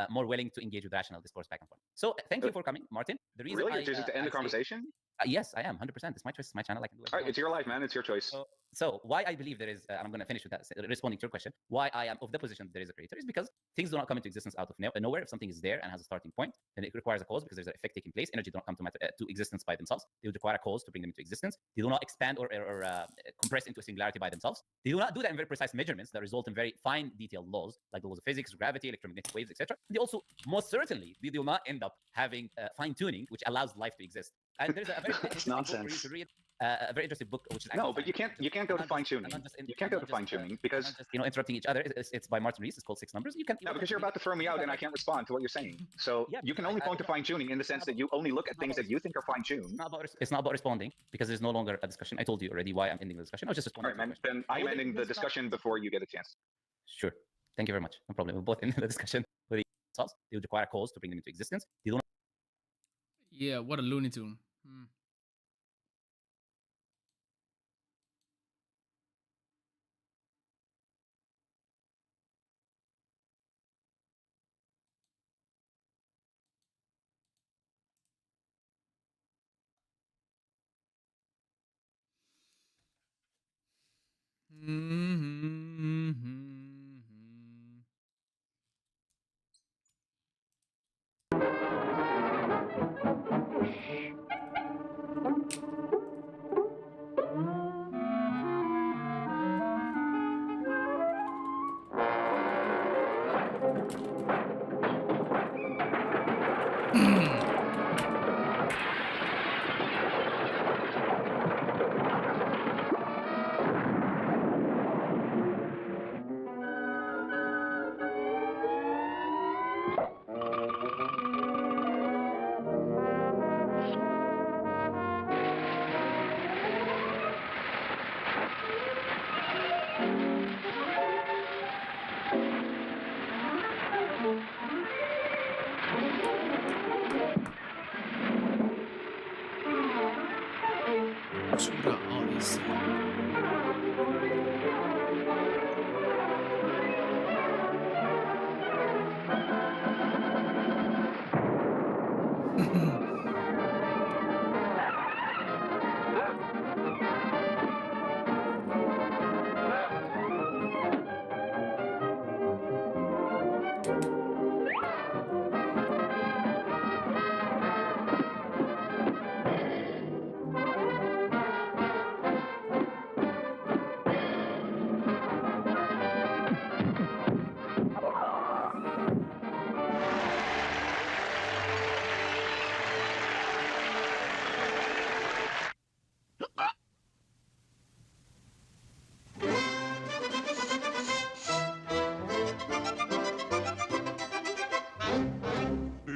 more willing to engage with rational discourse back and forth. So thank you for coming, Martin. The reason really, you're choosing to end the conversation? Yes, I am 100%. It's my choice. It's my channel. I can do it. All right, it's your life, man. It's your choice. So why I believe there is, I'm going to finish with that, responding to your question, why I am of the position that there is a creator is because things do not come into existence out of nowhere. If something is there and has a starting point, then it requires a cause because there's an effect taking place. Energy do not come to existence by themselves. They would require a cause to bring them into existence. They do not expand or compress into a singularity by themselves. They do not do that in very precise measurements that result in very fine detailed laws, like the laws of physics, gravity, electromagnetic waves, etc. They also, most certainly, they do not end up having fine tuning, which allows life to exist. And there's a very interesting book for you to read. A very interesting book, which is no, but you can't go to fine tuning. You can't go to fine tuning because interrupting each other. It's by Martin Rees. It's called Six Numbers. You can no, because you're about to throw me out, and I can't respond to what you're saying. So you can only point to fine tuning in the sense that you only look at things that you think are fine tuned. It's not about responding because there's no longer a discussion. I told you already why I'm ending the discussion. I was just responding. All right, man. Then I'm ending the discussion before you get a chance. Sure. Thank you very much. No problem. We're both in the discussion with themselves. They would require a cause to bring them into existence. They don't. Yeah. What a Looney Tune. Surah Al-Isra.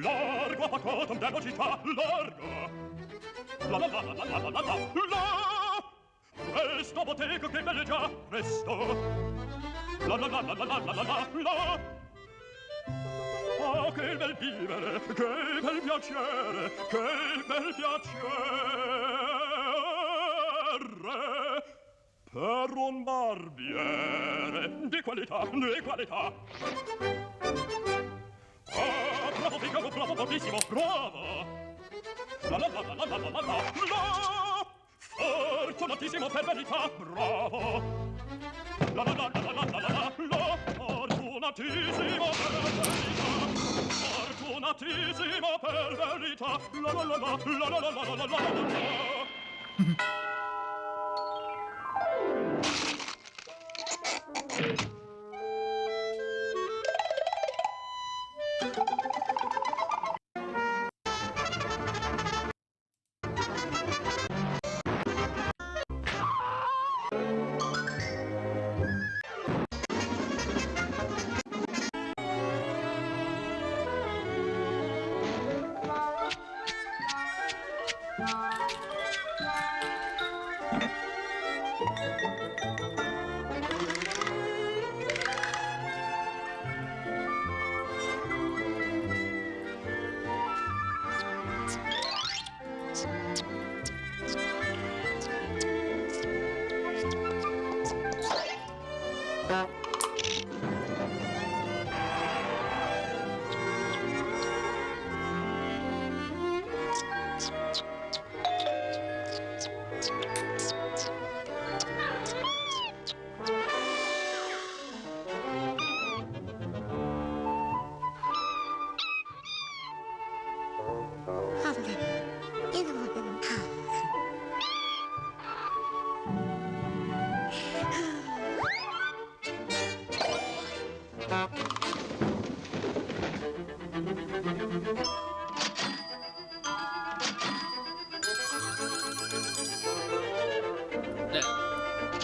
Largo appacato della città, largo. La la la la la la la la la. Presto bottega che belleggia, presto. La la la la la la la la la. Oh, che bel vivere, che bel piacere, che bel piacere. Per un barbiere di qualità, di qualità. Oh, bravo Figaro, bravo, bravissimo, bravo! La la la la la la la la la la! Fortunatissimo per verità, bravo! La la la la la la la la la! Fortunatissimo per verità! Fortunatissimo per verità! La la la la la la la la la la la!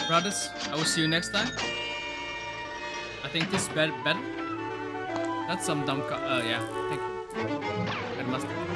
Brothers, I will see you next time. I think this is better. That's some dumb yeah, thank you. Headmaster.